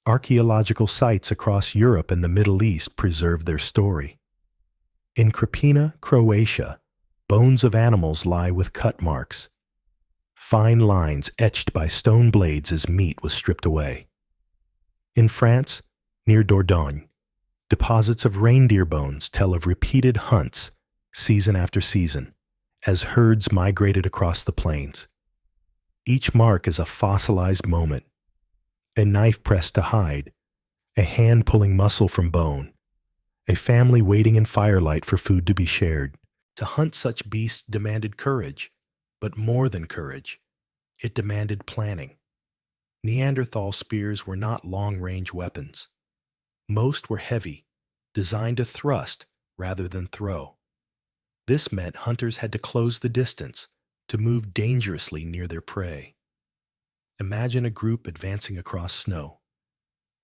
Archaeological sites across Europe and the Middle East preserve their story. In Krapina, Croatia, bones of animals lie with cut marks, fine lines etched by stone blades as meat was stripped away. In France, near Dordogne, deposits of reindeer bones tell of repeated hunts, season after season, as herds migrated across the plains. Each mark is a fossilized moment, a knife pressed to hide, a hand pulling muscle from bone, a family waiting in firelight for food to be shared. To hunt such beasts demanded courage, but more than courage, it demanded planning. Neanderthal spears were not long-range weapons. Most were heavy, designed to thrust rather than throw. This meant hunters had to close the distance, to move dangerously near their prey. Imagine a group advancing across snow,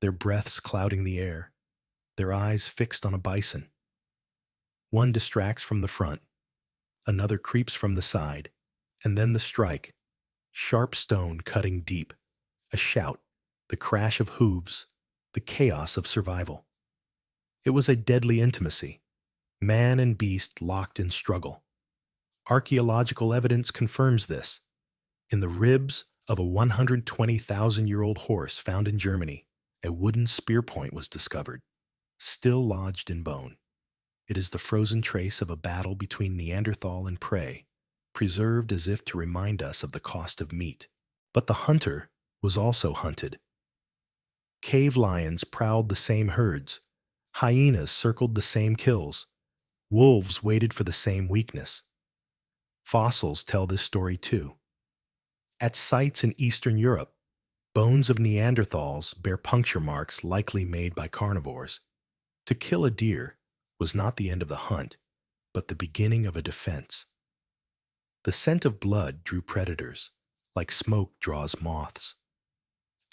their breaths clouding the air, their eyes fixed on a bison. One distracts from the front, another creeps from the side, and then the strike, sharp stone cutting deep, a shout, the crash of hooves, the chaos of survival. It was a deadly intimacy, man and beast locked in struggle. Archaeological evidence confirms this. In the ribs of a 120,000-year-old horse found in Germany, a wooden spear point was discovered, still lodged in bone. It is the frozen trace of a battle between Neanderthal and prey, preserved as if to remind us of the cost of meat. But the hunter was also hunted. Cave lions prowled the same herds. Hyenas circled the same kills. Wolves waited for the same weakness. Fossils tell this story too. At sites in Eastern Europe, bones of Neanderthals bear puncture marks likely made by carnivores. To kill a deer was not the end of the hunt, but the beginning of a defense. The scent of blood drew predators, like smoke draws moths.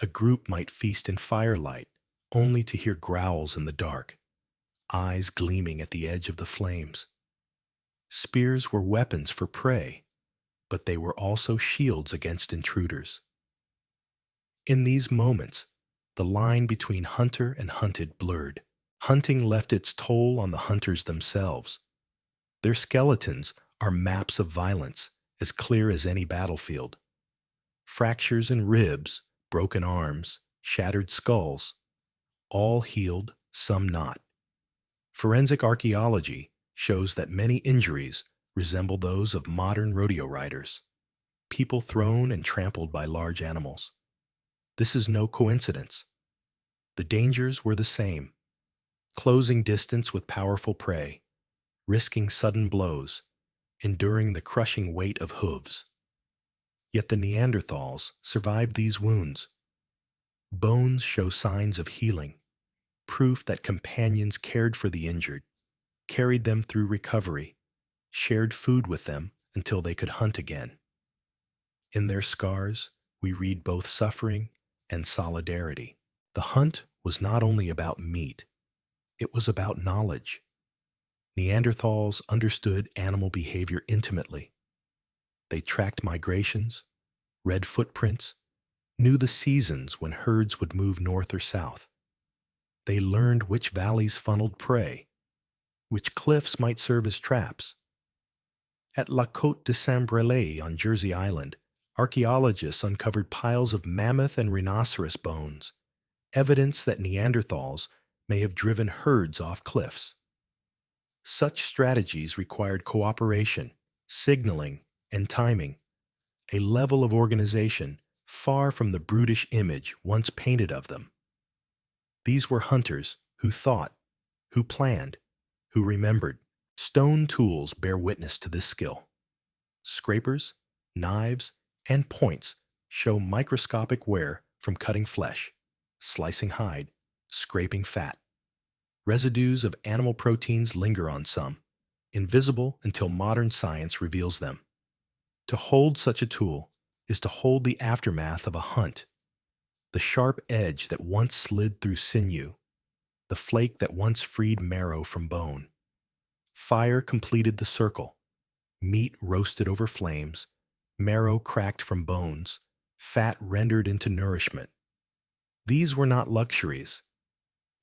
A group might feast in firelight, only to hear growls in the dark, eyes gleaming at the edge of the flames. Spears were weapons for prey, but they were also shields against intruders. In these moments, the line between hunter and hunted blurred. Hunting left its toll on the hunters themselves. Their skeletons are maps of violence, as clear as any battlefield. Fractures in ribs, broken arms, shattered skulls, all healed, some not. Forensic archaeology shows that many injuries resemble those of modern rodeo riders, people thrown and trampled by large animals. This is no coincidence. The dangers were the same: closing distance with powerful prey, risking sudden blows, enduring the crushing weight of hooves. Yet the Neanderthals survived these wounds. Bones show signs of healing, proof that companions cared for the injured, carried them through recovery, shared food with them until they could hunt again. In their scars, we read both suffering and solidarity. The hunt was not only about meat, it was about knowledge. Neanderthals understood animal behavior intimately. They tracked migrations, read footprints, knew the seasons when herds would move north or south. They learned which valleys funneled prey, which cliffs might serve as traps. At La Côte de Saint-Brelé on Jersey Island, archaeologists uncovered piles of mammoth and rhinoceros bones, evidence that Neanderthals may have driven herds off cliffs. Such strategies required cooperation, signaling, and timing, a level of organization far from the brutish image once painted of them. These were hunters who thought, who planned, who remembered. Stone tools bear witness to this skill. Scrapers, knives, and points show microscopic wear from cutting flesh, slicing hide, scraping fat. Residues of animal proteins linger on some, invisible until modern science reveals them. To hold such a tool is to hold the aftermath of a hunt, the sharp edge that once slid through sinew, the flake that once freed marrow from bone. Fire completed the circle, meat roasted over flames, marrow cracked from bones, fat rendered into nourishment. These were not luxuries,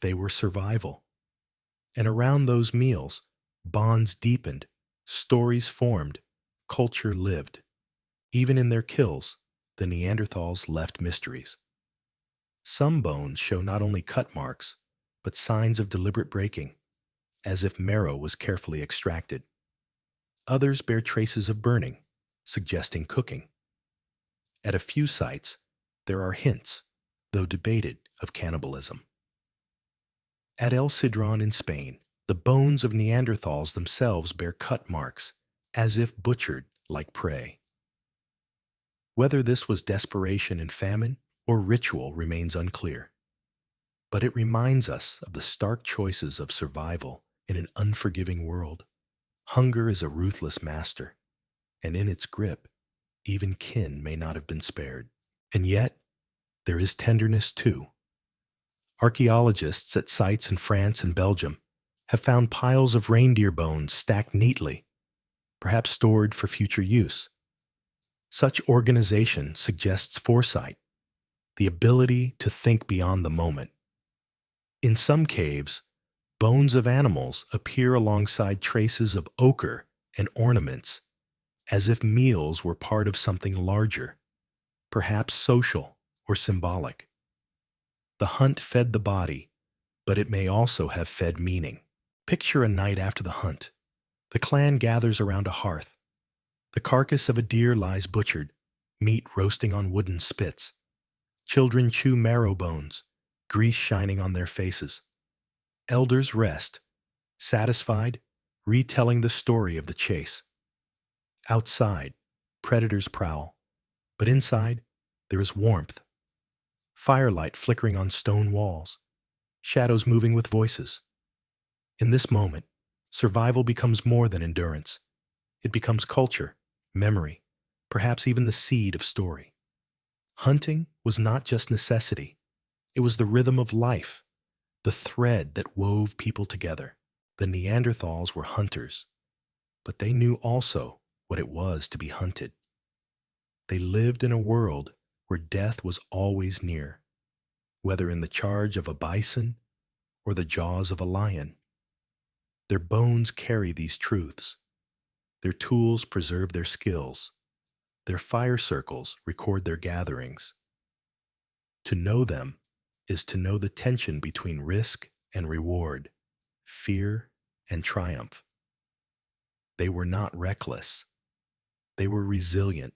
they were survival. And around those meals, bonds deepened, stories formed, culture lived. Even in their kills, the Neanderthals left mysteries. Some bones show not only cut marks, but signs of deliberate breaking, as if marrow was carefully extracted. Others bear traces of burning, suggesting cooking. At a few sites, there are hints, though debated, of cannibalism. At El Sidrón in Spain, the bones of Neanderthals themselves bear cut marks, as if butchered like prey. Whether this was desperation in famine or ritual remains unclear. But it reminds us of the stark choices of survival in an unforgiving world. Hunger is a ruthless master, and in its grip, even kin may not have been spared. And yet, there is tenderness too. Archaeologists at sites in France and Belgium have found piles of reindeer bones stacked neatly, perhaps stored for future use. Such organization suggests foresight, the ability to think beyond the moment. In some caves, bones of animals appear alongside traces of ochre and ornaments, as if meals were part of something larger, perhaps social or symbolic. The hunt fed the body, but it may also have fed meaning. Picture a night after the hunt. The clan gathers around a hearth. The carcass of a deer lies butchered, meat roasting on wooden spits. Children chew marrow bones, grease shining on their faces. Elders rest, satisfied, retelling the story of the chase. Outside, predators prowl, but inside, there is warmth. Firelight flickering on stone walls, shadows moving with voices. In this moment, survival becomes more than endurance. It becomes culture, memory, perhaps even the seed of story. Hunting was not just necessity. It was the rhythm of life, the thread that wove people together. The Neanderthals were hunters, but they knew also what it was to be hunted. They lived in a world where death was always near, whether in the charge of a bison or the jaws of a lion. Their bones carry these truths. Their tools preserve their skills. Their fire circles record their gatherings. To know them is to know the tension between risk and reward, fear and triumph. They were not reckless. They were resilient,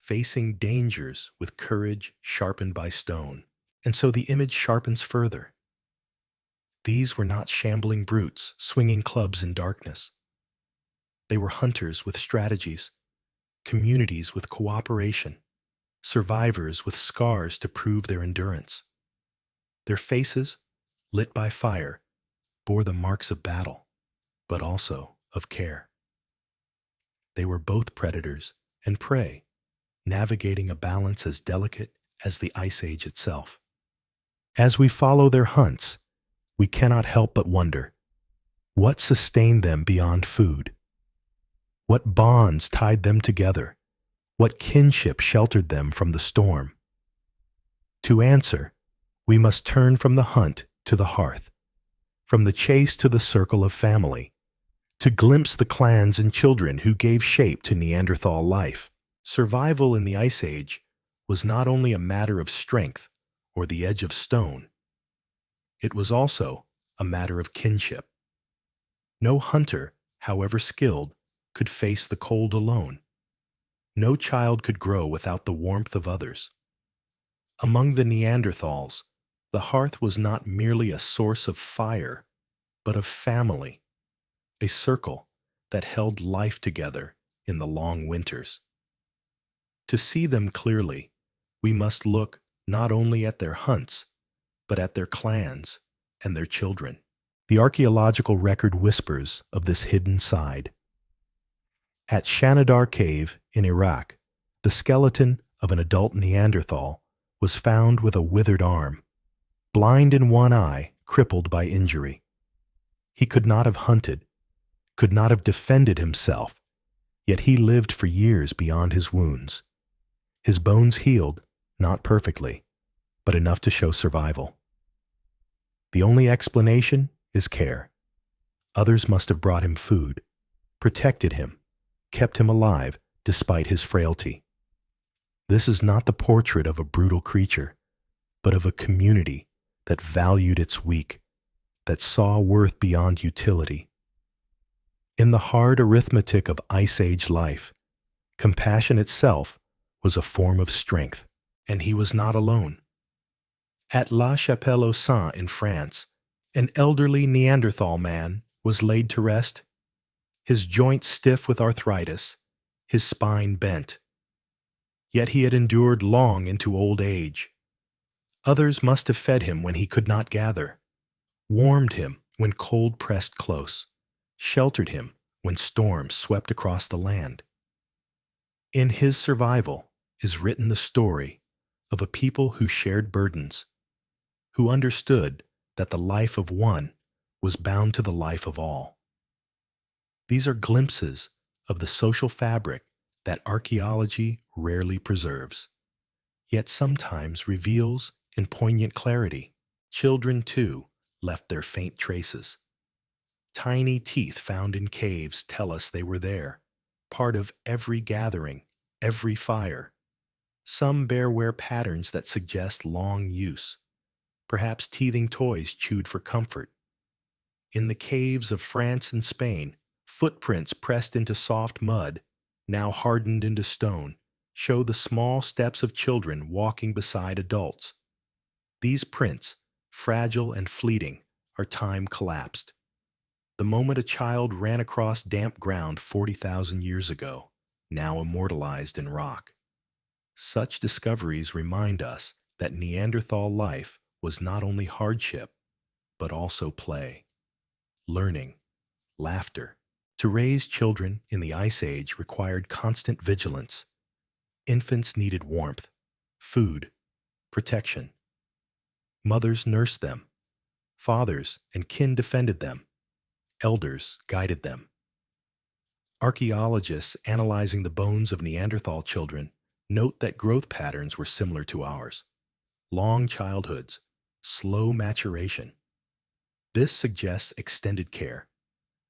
facing dangers with courage sharpened by stone. And so the image sharpens further. These were not shambling brutes swinging clubs in darkness. They were hunters with strategies, communities with cooperation, survivors with scars to prove their endurance. Their faces, lit by fire, bore the marks of battle, but also of care. They were both predators and prey, navigating a balance as delicate as the Ice Age itself. As we follow their hunts, we cannot help but wonder, what sustained them beyond food? What bonds tied them together? What kinship sheltered them from the storm? To answer, we must turn from the hunt to the hearth, from the chase to the circle of family, to glimpse the clans and children who gave shape to Neanderthal life. Survival in the Ice Age was not only a matter of strength or the edge of stone, it was also a matter of kinship. No hunter, however skilled, could face the cold alone. No child could grow without the warmth of others. Among the Neanderthals, the hearth was not merely a source of fire, but of family, a circle that held life together in the long winters. To see them clearly, we must look not only at their hunts, but at their clans and their children. The archaeological record whispers of this hidden side. At Shanidar Cave in Iraq, the skeleton of an adult Neanderthal was found with a withered arm, blind in one eye, crippled by injury. He could not have hunted, could not have defended himself, yet he lived for years beyond his wounds. His bones healed, not perfectly, but enough to show survival. The only explanation is care. Others must have brought him food, protected him, kept him alive despite his frailty. This is not the portrait of a brutal creature, but of a community that valued its weak, that saw worth beyond utility. In the hard arithmetic of Ice Age life, compassion itself was a form of strength, and he was not alone. At La Chapelle-aux-Saints in France, an elderly Neanderthal man was laid to rest, his joints stiff with arthritis, his spine bent. Yet he had endured long into old age. Others must have fed him when he could not gather, warmed him when cold pressed close, sheltered him when storms swept across the land. In his survival is written the story of a people who shared burdens, who understood that the life of one was bound to the life of all. These are glimpses of the social fabric that archaeology rarely preserves, yet sometimes reveals in poignant clarity. Children, too, left their faint traces. Tiny teeth found in caves tell us they were there, part of every gathering, every fire. Some bear wear patterns that suggest long use, perhaps teething toys chewed for comfort. In the caves of France and Spain, footprints pressed into soft mud, now hardened into stone, show the small steps of children walking beside adults. These prints, fragile and fleeting, are time collapsed. The moment a child ran across damp ground 40,000 years ago, now immortalized in rock. Such discoveries remind us that Neanderthal life was not only hardship, but also play, learning, laughter. To raise children in the Ice Age required constant vigilance. Infants needed warmth, food, protection. Mothers nursed them. Fathers and kin defended them. Elders guided them. Archaeologists analyzing the bones of Neanderthal children note that growth patterns were similar to ours. Long childhoods, slow maturation. This suggests extended care,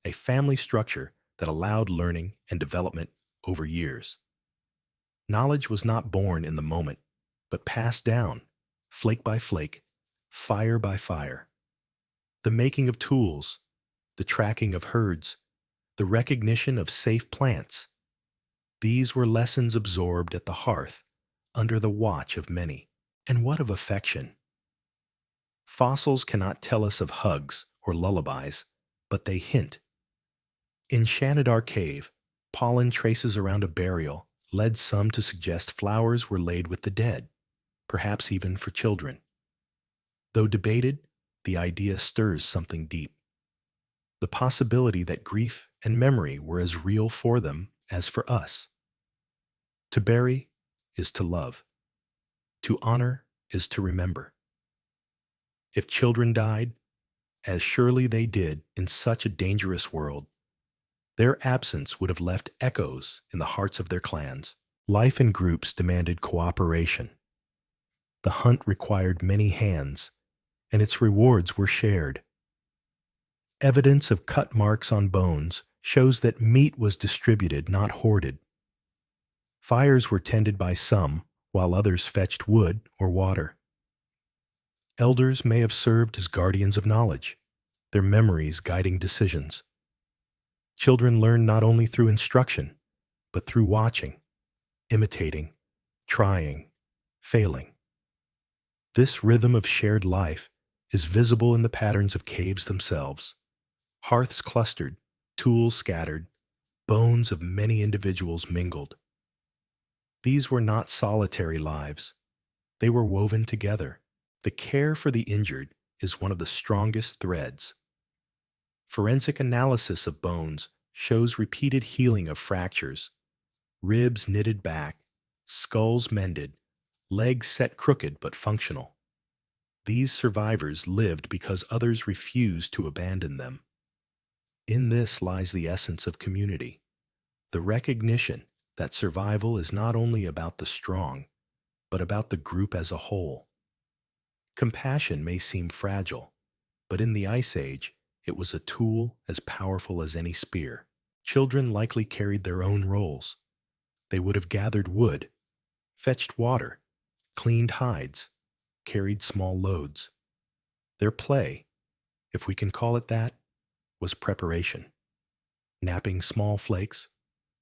a family structure that allowed learning and development over years. Knowledge was not born in the moment, but passed down, flake by flake, fire by fire. The making of tools, the tracking of herds, the recognition of safe plants. These were lessons absorbed at the hearth, under the watch of many. And what of affection? Fossils cannot tell us of hugs or lullabies, but they hint. In Shanidar Cave, pollen traces around a burial led some to suggest flowers were laid with the dead, perhaps even for children. Though debated, the idea stirs something deep. The possibility that grief and memory were as real for them as for us. To bury is to love. To honor is to remember. If children died, as surely they did in such a dangerous world, their absence would have left echoes in the hearts of their clans. Life in groups demanded cooperation. The hunt required many hands, and its rewards were shared. Evidence of cut marks on bones shows that meat was distributed, not hoarded. Fires were tended by some, while others fetched wood or water. Elders may have served as guardians of knowledge, their memories guiding decisions. Children learn not only through instruction, but through watching, imitating, trying, failing. This rhythm of shared life is visible in the patterns of caves themselves. Hearths clustered, tools scattered, bones of many individuals mingled. These were not solitary lives. They were woven together. The care for the injured is one of the strongest threads. Forensic analysis of bones shows repeated healing of fractures, ribs knitted back, skulls mended, legs set crooked but functional. These survivors lived because others refused to abandon them. In this lies the essence of community, the recognition that survival is not only about the strong, but about the group as a whole. Compassion may seem fragile, but in the Ice Age, it was a tool as powerful as any spear. Children likely carried their own roles. They would have gathered wood, fetched water, cleaned hides, carried small loads. Their play, if we can call it that, was preparation. Napping small flakes,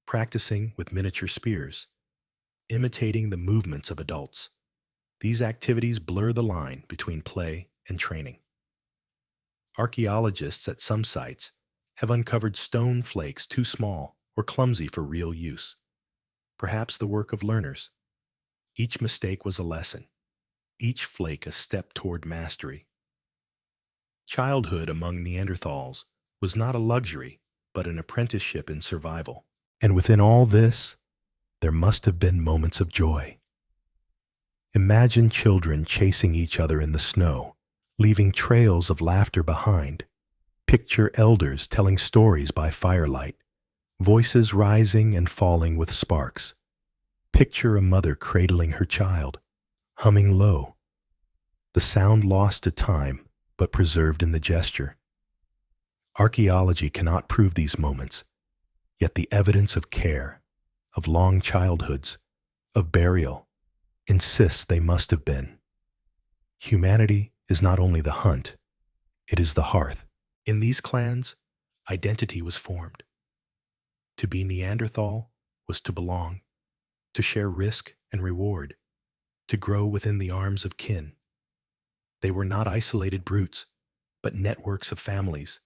practicing with miniature spears, imitating the movements of adults. These activities blur the line between play and training. Archaeologists at some sites have uncovered stone flakes too small or clumsy for real use, perhaps the work of learners. Each mistake was a lesson, each flake a step toward mastery. Childhood among Neanderthals was not a luxury, but an apprenticeship in survival. And within all this, there must have been moments of joy. Imagine children chasing each other in the snow, leaving trails of laughter behind. Picture elders telling stories by firelight, voices rising and falling with sparks. Picture a mother cradling her child, humming low, the sound lost to time but preserved in the gesture. Archaeology cannot prove these moments, Yet the evidence of care, of long childhoods, of burial, insists they must have been. Humanity is not only the hunt, it is the hearth. In these clans, identity was formed. To be Neanderthal was to belong, to share risk and reward, to grow within the arms of kin. They were not isolated brutes, but networks of families,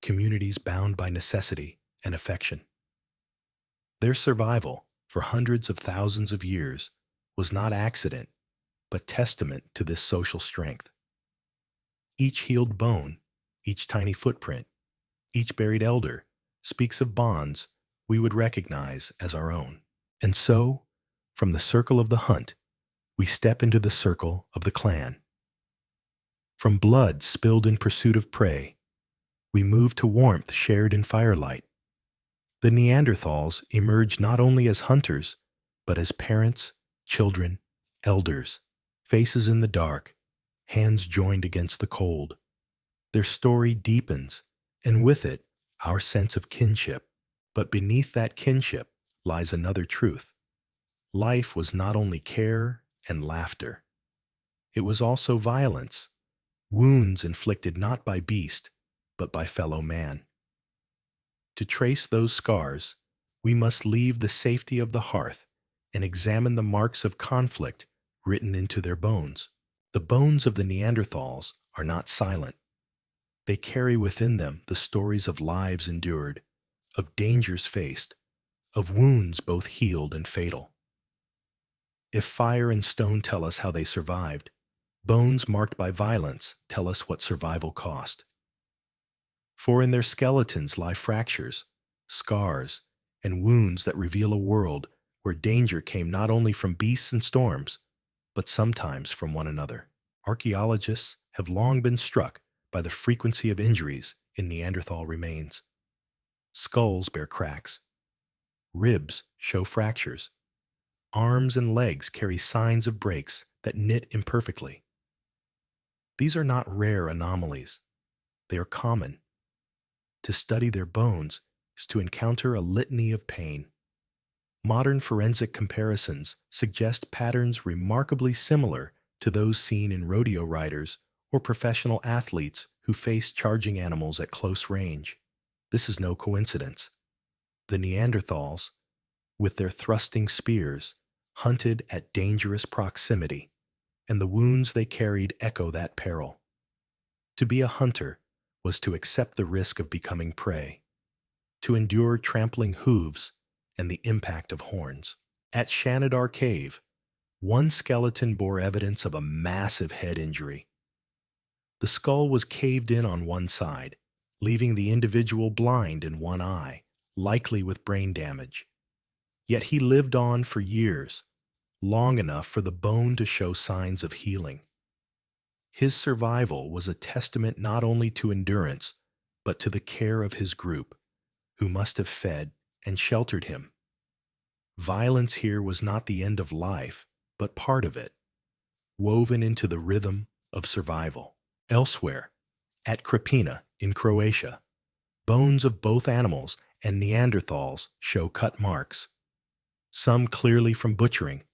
communities bound by necessity and affection. Their survival for hundreds of thousands of years was not accident, but testament to this social strength. Each healed bone, each tiny footprint, each buried elder speaks of bonds we would recognize as our own. And so, from the circle of the hunt, we step into the circle of the clan. From blood spilled in pursuit of prey, we move to warmth shared in firelight. The Neanderthals emerge not only as hunters, but as parents, children, elders, faces in the dark, hands joined against the cold. Their story deepens, and with it, our sense of kinship. But beneath that kinship lies another truth. Life was not only care and laughter. It was also violence, wounds inflicted not by beast, but by fellow man. To trace those scars, we must leave the safety of the hearth and examine the marks of conflict written into their bones. The bones of the Neanderthals are not silent. They carry within them the stories of lives endured, of dangers faced, of wounds both healed and fatal. If fire and stone tell us how they survived, bones marked by violence tell us what survival cost. For in their skeletons lie fractures, scars, and wounds that reveal a world where danger came not only from beasts and storms, but sometimes from one another. Archaeologists have long been struck by the frequency of injuries in Neanderthal remains. Skulls bear cracks. Ribs show fractures. Arms and legs carry signs of breaks that knit imperfectly. These are not rare anomalies. They are common. To study their bones is to encounter a litany of pain. Modern forensic comparisons suggest patterns remarkably similar to those seen in rodeo riders or professional athletes who face charging animals at close range. This is no coincidence. The Neanderthals, with their thrusting spears, hunted at dangerous proximity, and the wounds they carried echo that peril. To be a hunter was to accept the risk of becoming prey, to endure trampling hooves and the impact of horns. At Shanidar Cave, one skeleton bore evidence of a massive head injury. The skull was caved in on one side, leaving the individual blind in one eye, likely with brain damage. Yet he lived on for years, long enough for the bone to show signs of healing. His survival was a testament not only to endurance, but to the care of his group, who must have fed and sheltered him. Violence here was not the end of life, but part of it, woven into the rhythm of survival. Elsewhere, at Krapina in Croatia, bones of both animals and Neanderthals show cut marks, some clearly from butchering,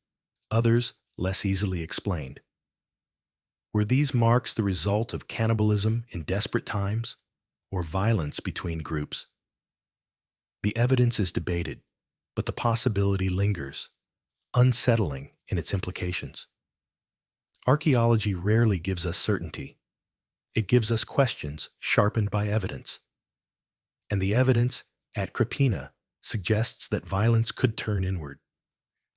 others less easily explained. Were these marks the result of cannibalism in desperate times, or violence between groups? The evidence is debated, but the possibility lingers, unsettling in its implications. Archaeology rarely gives us certainty. It gives us questions sharpened by evidence. And the evidence at Krapina suggests that violence could turn inward,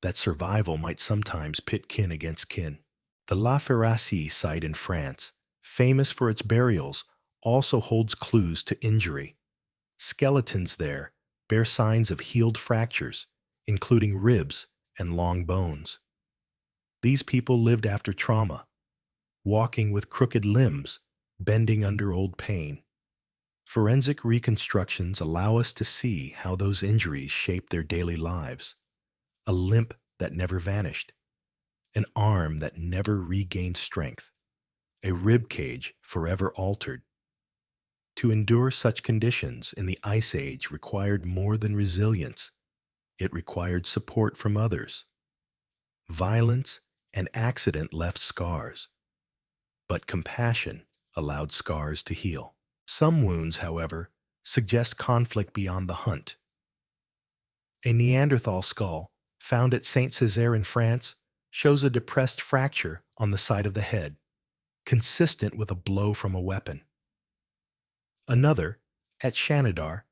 that survival might sometimes pit kin against kin. The La Ferracie site in France, famous for its burials, also holds clues to injury. Skeletons there bear signs of healed fractures, including ribs and long bones. These people lived after trauma, walking with crooked limbs, bending under old pain. Forensic reconstructions allow us to see how those injuries shaped their daily lives. A limp that never vanished, an arm that never regained strength, a rib cage forever altered. To endure such conditions in the Ice Age required more than resilience. It required support from others. Violence and accident left scars, but compassion allowed scars to heal. Some wounds, however, suggest conflict beyond the hunt. A Neanderthal skull found at Saint-Césaire in France shows a depressed fracture on the side of the head, consistent with a blow from a weapon. Another, at Shanidar,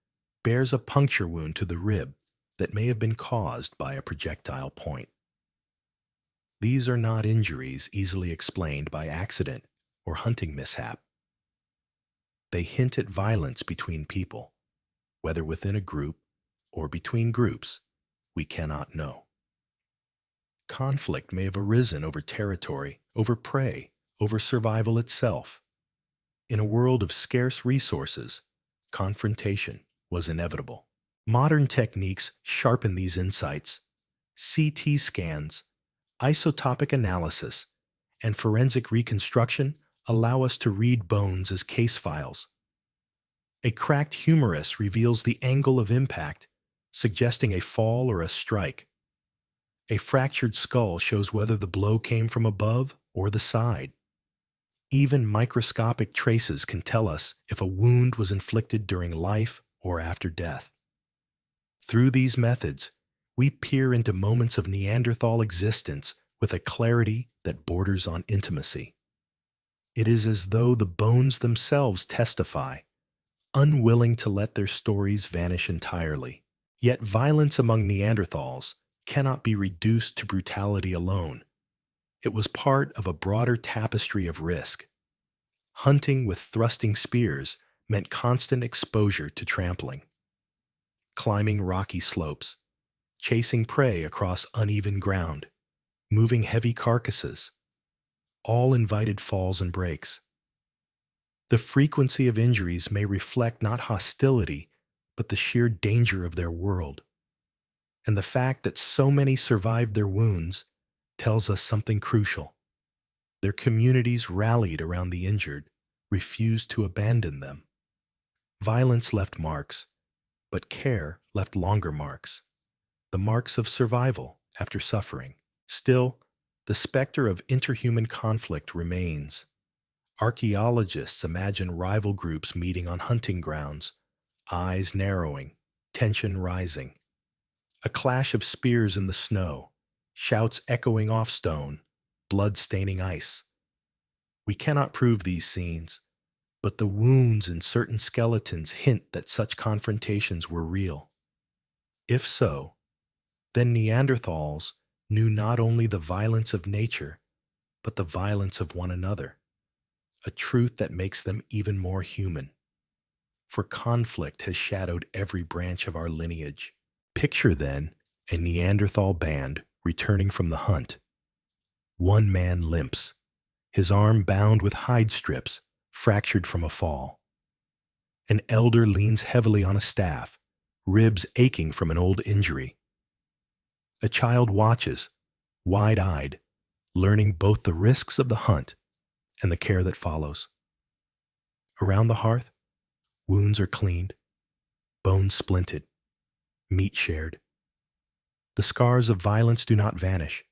bears a puncture wound to the rib that may have been caused by a projectile point. These are not injuries easily explained by accident or hunting mishap. They hint at violence between people, whether within a group or between groups, we cannot know. Conflict may have arisen over territory, over prey, over survival itself. In a world of scarce resources, confrontation was inevitable. Modern techniques sharpen these insights. CT scans, isotopic analysis, and forensic reconstruction allow us to read bones as case files. A cracked humerus reveals the angle of impact, suggesting a fall or a strike. A fractured skull shows whether the blow came from above or the side. Even microscopic traces can tell us if a wound was inflicted during life or after death. Through these methods, we peer into moments of Neanderthal existence with a clarity that borders on intimacy. It is as though the bones themselves testify, unwilling to let their stories vanish entirely. Yet violence among Neanderthals cannot be reduced to brutality alone. It was part of a broader tapestry of risk. Hunting with thrusting spears meant constant exposure to trampling. Climbing rocky slopes, chasing prey across uneven ground, moving heavy carcasses, all invited falls and breaks. The frequency of injuries may reflect not hostility, but the sheer danger of their world. And the fact that so many survived their wounds tells us something crucial. Their communities rallied around the injured, refused to abandon them. Violence left marks, but care left longer marks, the marks of survival after suffering. Still, the specter of interhuman conflict remains. Archaeologists imagine rival groups meeting on hunting grounds, eyes narrowing, tension rising. A clash of spears in the snow, shouts echoing off stone, blood staining ice. We cannot prove these scenes, but the wounds in certain skeletons hint that such confrontations were real. If so, then Neanderthals knew not only the violence of nature, but the violence of one another, a truth that makes them even more human. For conflict has shadowed every branch of our lineage. Picture, then, a Neanderthal band returning from the hunt. One man limps, his arm bound with hide strips, fractured from a fall. An elder leans heavily on a staff, ribs aching from an old injury. A child watches, wide-eyed, learning both the risks of the hunt and the care that follows. Around the hearth, wounds are cleaned, bones splinted, meat shared. The scars of violence do not vanish,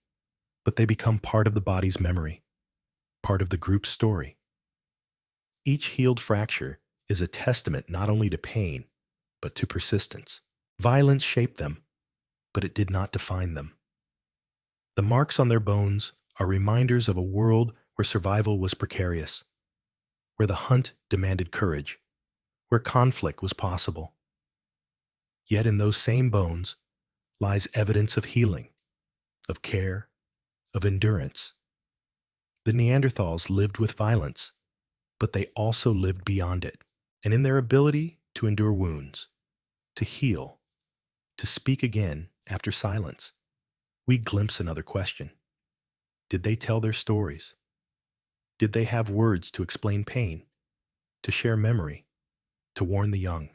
but they become part of the body's memory, part of the group's story. Each healed fracture is a testament not only to pain, but to persistence. Violence shaped them, but it did not define them. The marks on their bones are reminders of a world where survival was precarious, where the hunt demanded courage, where conflict was possible. Yet in those same bones lies evidence of healing, of care, of endurance. The Neanderthals lived with violence, but they also lived beyond it, and in their ability to endure wounds, to heal, to speak again after silence, we glimpse another question. Did they tell their stories? Did they have words to explain pain, to share memory, to warn the young?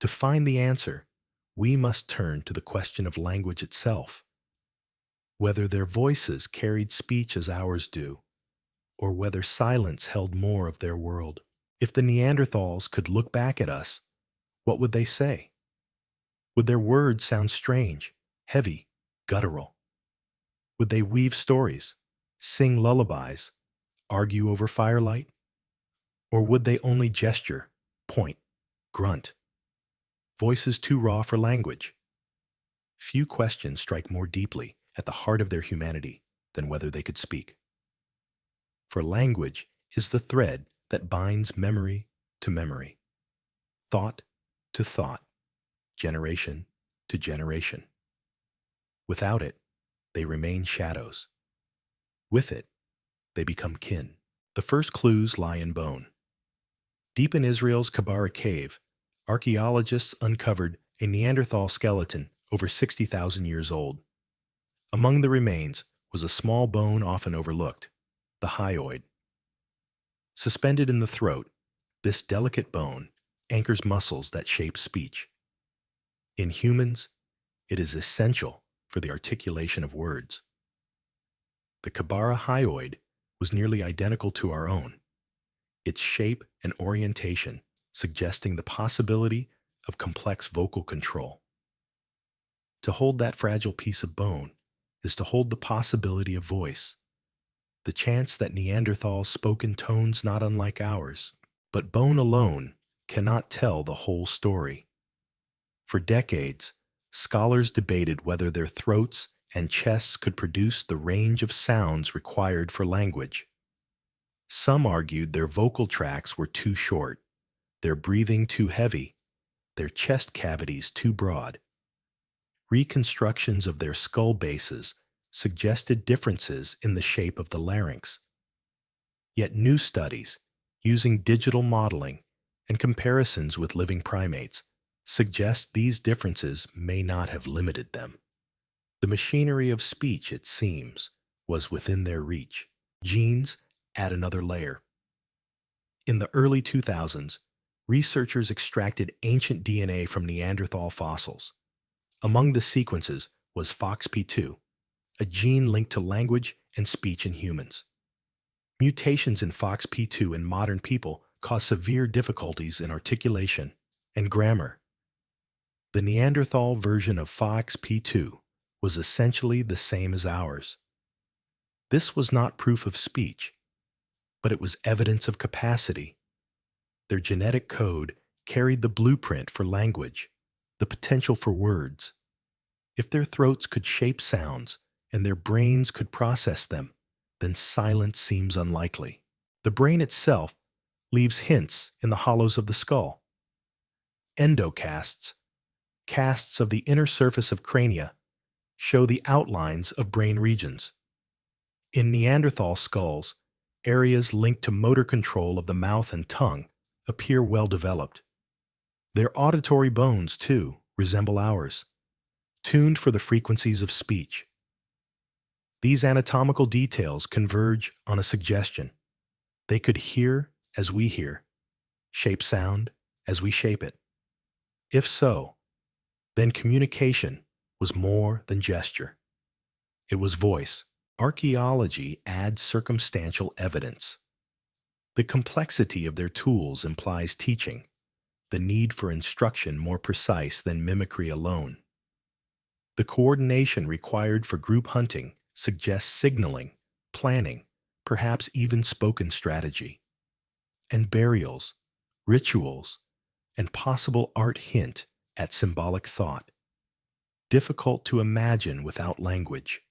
To find the answer, we must turn to the question of language itself. Whether their voices carried speech as ours do, or whether silence held more of their world. If the Neanderthals could look back at us, what would they say? Would their words sound strange, heavy, guttural? Would they weave stories, sing lullabies, argue over firelight? Or would they only gesture, point, grunt? Voices too raw for language. Few questions strike more deeply at the heart of their humanity than whether they could speak. For language is the thread that binds memory to memory, thought to thought, generation to generation. Without it, they remain shadows. With it, they become kin. The first clues lie in bone. Deep in Israel's Kabara cave, archaeologists uncovered a Neanderthal skeleton over 60,000 years old. Among the remains was a small bone often overlooked, the hyoid. Suspended in the throat, this delicate bone anchors muscles that shape speech. In humans, it is essential for the articulation of words. The Kabara hyoid was nearly identical to our own, its shape and orientation suggesting the possibility of complex vocal control. To hold that fragile piece of bone is to hold the possibility of voice, the chance that Neanderthals spoke in tones not unlike ours. But bone alone cannot tell the whole story. For decades, scholars debated whether their throats and chests could produce the range of sounds required for language. Some argued their vocal tracts were too short, their breathing too heavy, their chest cavities too broad. Reconstructions of their skull bases suggested differences in the shape of the larynx. Yet new studies, using digital modeling and comparisons with living primates, suggest these differences may not have limited them. The machinery of speech, it seems, was within their reach. Genes add another layer. In the early 2000s, researchers extracted ancient DNA from Neanderthal fossils. Among the sequences was FOXP2, a gene linked to language and speech in humans. Mutations in FOXP2 in modern people cause severe difficulties in articulation and grammar. The Neanderthal version of FOXP2 was essentially the same as ours. This was not proof of speech, but it was evidence of capacity. Their genetic code carried the blueprint for language, the potential for words. If their throats could shape sounds and their brains could process them, then silence seems unlikely. The brain itself leaves hints in the hollows of the skull. Endocasts, casts of the inner surface of crania, show the outlines of brain regions. In Neanderthal skulls, areas linked to motor control of the mouth and tongue appear well developed. Their auditory bones, too, resemble ours, tuned for the frequencies of speech. These anatomical details converge on a suggestion. They could hear as we hear, shape sound as we shape it. If so, then communication was more than gesture. It was voice. Archaeology adds circumstantial evidence. The complexity of their tools implies teaching, the need for instruction more precise than mimicry alone. The coordination required for group hunting suggests signaling, planning, perhaps even spoken strategy. And burials, rituals, and possible art hint at symbolic thought, difficult to imagine without language.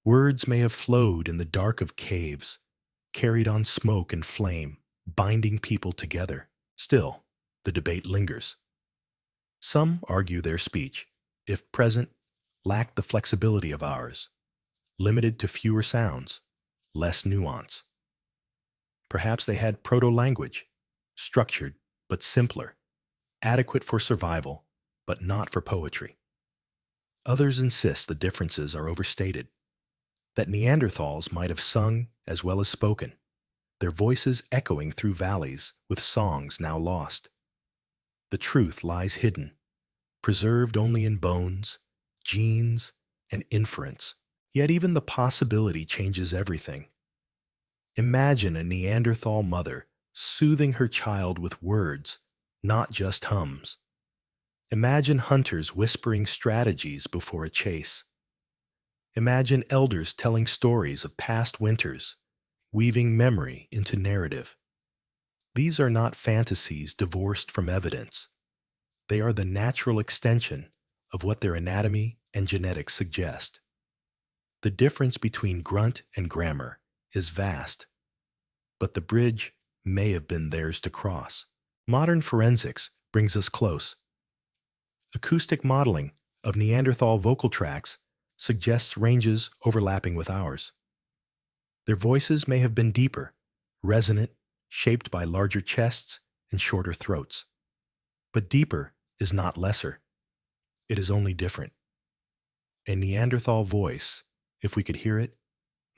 Words may have flowed in the dark of caves, carried on smoke and flame, binding people together. Still, the debate lingers. Some argue their speech, if present, lacked the flexibility of ours, limited to fewer sounds, less nuance. Perhaps they had proto-language, structured but simpler, adequate for survival but not for poetry. Others insist the differences are overstated, that Neanderthals might have sung as well as spoken, their voices echoing through valleys with songs now lost. The truth lies hidden, preserved only in bones, genes, and inference. Yet even the possibility changes everything. Imagine a Neanderthal mother soothing her child with words, not just hums. Imagine hunters whispering strategies before a chase. Imagine elders telling stories of past winters, weaving memory into narrative. These are not fantasies divorced from evidence. They are the natural extension of what their anatomy and genetics suggest. The difference between grunt and grammar is vast, but the bridge may have been theirs to cross. Modern forensics brings us close. Acoustic modeling of Neanderthal vocal tracts suggests ranges overlapping with ours. Their voices may have been deeper, resonant, shaped by larger chests and shorter throats. But deeper is not lesser. It is only different. A Neanderthal voice, if we could hear it,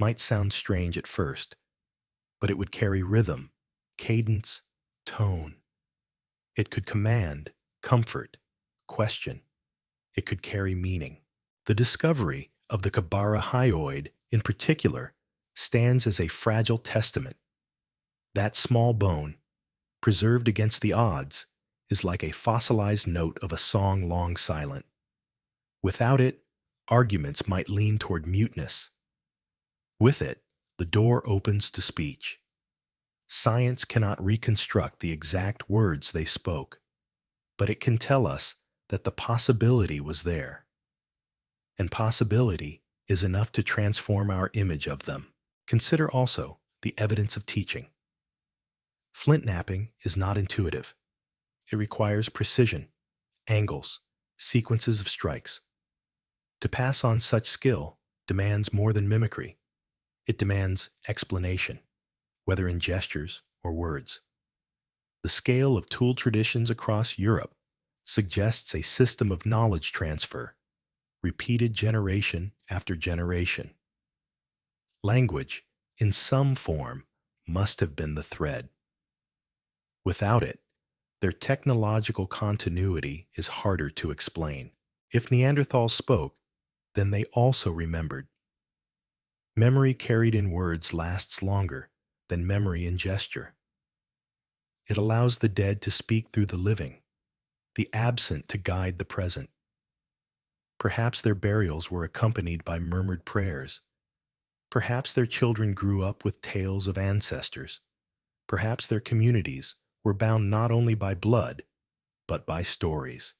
might sound strange at first, but it would carry rhythm, cadence, tone. It could command, comfort, question. It could carry meaning. The discovery of the Kabara hyoid, in particular, stands as a fragile testament. That small bone, preserved against the odds, is like a fossilized note of a song long silent. Without it, arguments might lean toward muteness. With it, the door opens to speech. Science cannot reconstruct the exact words they spoke, but it can tell us that the possibility was there. And possibility is enough to transform our image of them. Consider also the evidence of teaching. Flint knapping is not intuitive. It requires precision, angles, sequences of strikes. To pass on such skill demands more than mimicry. It demands explanation, whether in gestures or words. The scale of tool traditions across Europe suggests a system of knowledge transfer, repeated generation after generation. Language, in some form, must have been the thread. Without it, their technological continuity is harder to explain. If Neanderthals spoke, then they also remembered. Memory carried in words lasts longer than memory in gesture. It allows the dead to speak through the living, the absent to guide the present. Perhaps their burials were accompanied by murmured prayers. Perhaps their children grew up with tales of ancestors. Perhaps their communities were bound not only by blood, but by stories.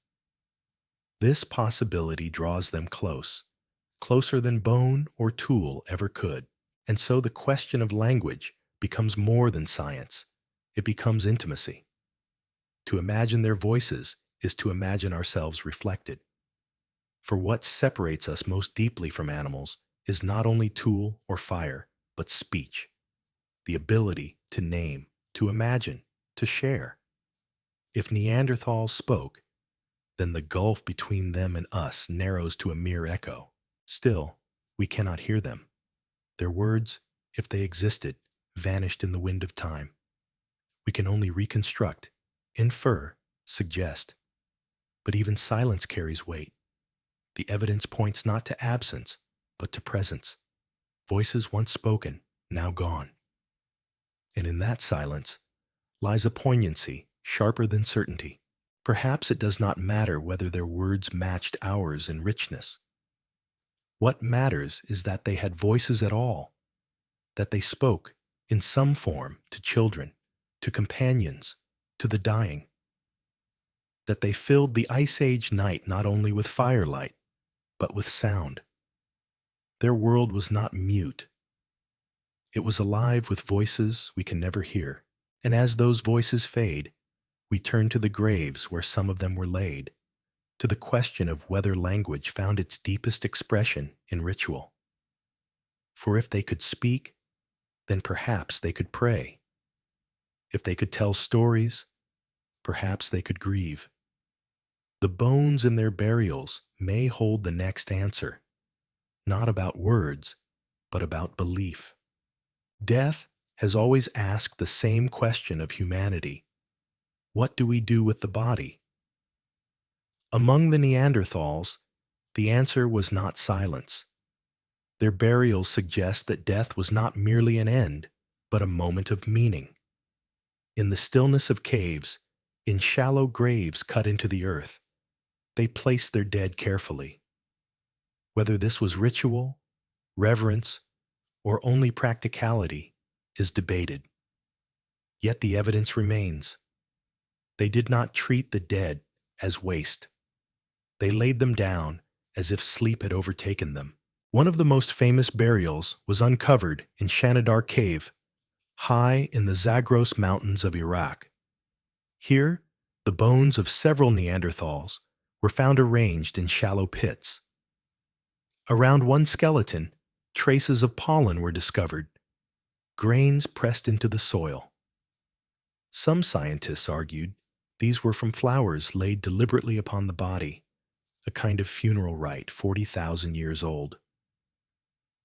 This possibility draws them close, closer than bone or tool ever could. And so the question of language becomes more than science. It becomes intimacy. To imagine their voices is to imagine ourselves reflected. For what separates us most deeply from animals is not only tool or fire, but speech, the ability to name, to imagine, to share. If Neanderthals spoke, then the gulf between them and us narrows to a mere echo. Still, we cannot hear them. Their words, if they existed, vanished in the wind of time. We can only reconstruct, infer, suggest. But even silence carries weight. The evidence points not to absence, but to presence. Voices once spoken, now gone. And in that silence lies a poignancy sharper than certainty. Perhaps it does not matter whether their words matched ours in richness. What matters is that they had voices at all, that they spoke in some form to children, to companions, to the dying, that they filled the Ice Age night not only with firelight, but with sound. Their world was not mute. It was alive with voices we can never hear. And as those voices fade, we turn to the graves where some of them were laid, to the question of whether language found its deepest expression in ritual. For if they could speak, then perhaps they could pray. If they could tell stories, perhaps they could grieve. The bones in their burials may hold the next answer, not about words, but about belief. Death has always asked the same question of humanity. What do we do with the body? Among the Neanderthals, the answer was not silence. Their burials suggest that death was not merely an end, but a moment of meaning. In the stillness of caves, in shallow graves cut into the earth, they placed their dead carefully. Whether this was ritual, reverence, or only practicality is debated. Yet the evidence remains. They did not treat the dead as waste. They laid them down as if sleep had overtaken them. One of the most famous burials was uncovered in Shanidar Cave, high in the Zagros Mountains of Iraq. Here, the bones of several Neanderthals were found arranged in shallow pits. Around one skeleton, traces of pollen were discovered, grains pressed into the soil. Some scientists argued these were from flowers laid deliberately upon the body, a kind of funeral rite 40,000 years old.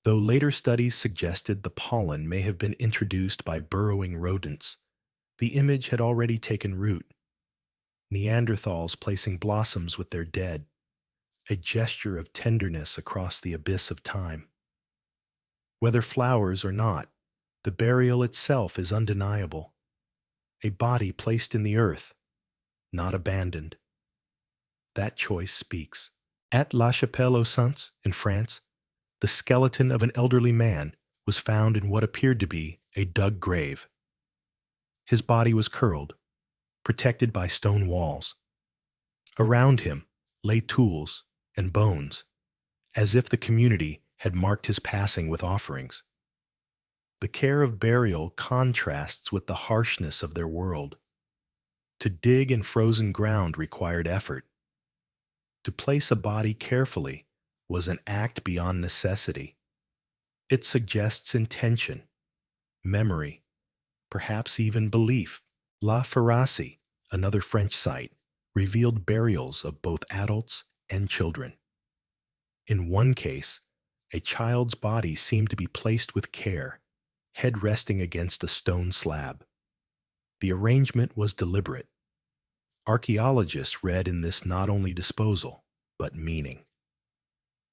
Though later studies suggested the pollen may have been introduced by burrowing rodents, the image had already taken root. Neanderthals placing blossoms with their dead, a gesture of tenderness across the abyss of time. Whether flowers or not, the burial itself is undeniable. A body placed in the earth, not abandoned. That choice speaks. At La Chapelle-aux-Saints in France, the skeleton of an elderly man was found in what appeared to be a dug grave. His body was curled, protected by stone walls. Around him lay tools and bones, as if the community had marked his passing with offerings. The care of burial contrasts with the harshness of their world. To dig in frozen ground required effort. To place a body carefully was an act beyond necessity. It suggests intention, memory, perhaps even belief. La Ferracie, another French site, revealed burials of both adults and children. In one case, a child's body seemed to be placed with care, head resting against a stone slab. The arrangement was deliberate. Archaeologists read in this not only disposal, but meaning.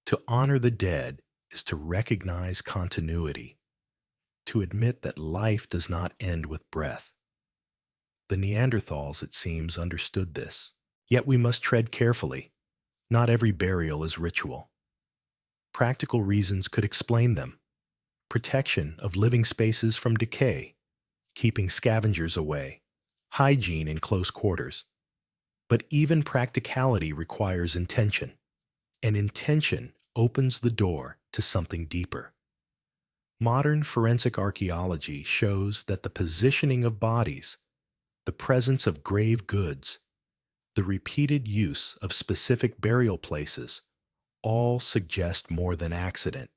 To honor the dead is to recognize continuity, to admit that life does not end with breath. The Neanderthals, it seems, understood this. Yet we must tread carefully. Not every burial is ritual. Practical reasons could explain them. Protection of living spaces from decay, keeping scavengers away, hygiene in close quarters. But even practicality requires intention, and intention opens the door to something deeper. Modern forensic archaeology shows that the positioning of bodies, the presence of grave goods, the repeated use of specific burial places all suggest more than accident.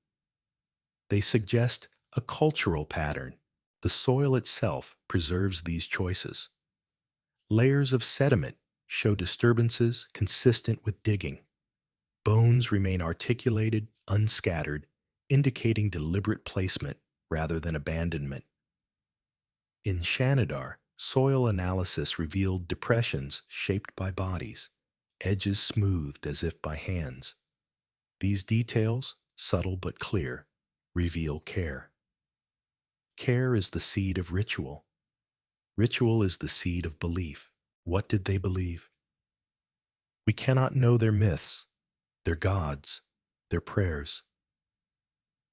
They suggest a cultural pattern. The soil itself preserves these choices. Layers of sediment show disturbances consistent with digging. Bones remain articulated, unscattered, indicating deliberate placement rather than abandonment. In Shanidar, soil analysis revealed depressions shaped by bodies, edges smoothed as if by hands. These details, subtle but clear, reveal care. Care is the seed of ritual. Ritual is the seed of belief. What did they believe? We cannot know their myths, their gods, their prayers.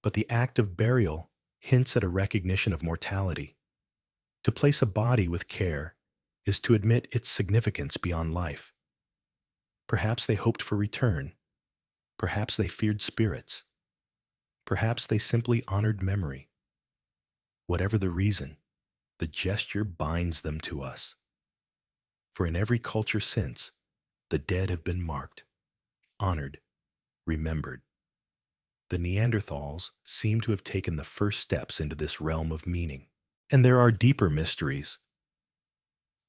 But the act of burial hints at a recognition of mortality. To place a body with care is to admit its significance beyond life. Perhaps they hoped for return. Perhaps they feared spirits. Perhaps they simply honored memory. Whatever the reason, the gesture binds them to us. For in every culture since, the dead have been marked, honored, remembered. The Neanderthals seem to have taken the first steps into this realm of meaning. And there are deeper mysteries.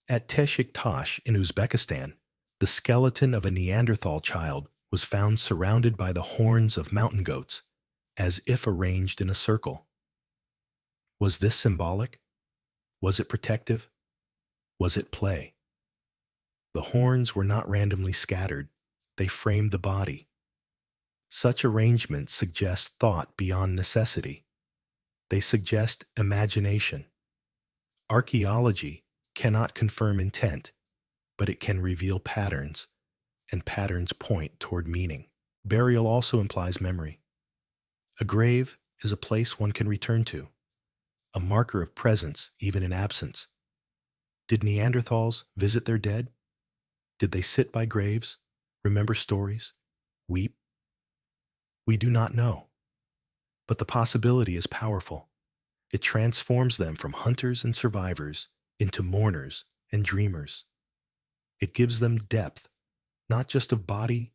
At Teshiktosh in Uzbekistan, the skeleton of a Neanderthal child was found surrounded by the horns of mountain goats, as if arranged in a circle. Was this symbolic? Was it protective? Was it play? The horns were not randomly scattered. They framed the body. Such arrangements suggest thought beyond necessity. They suggest imagination. Archaeology cannot confirm intent, but it can reveal patterns, and patterns point toward meaning. Burial also implies memory. A grave is a place one can return to, a marker of presence even in absence. Did Neanderthals visit their dead? Did they sit by graves, remember stories, weep? We do not know. But the possibility is powerful. It transforms them from hunters and survivors into mourners and dreamers. It gives them depth, not just of body,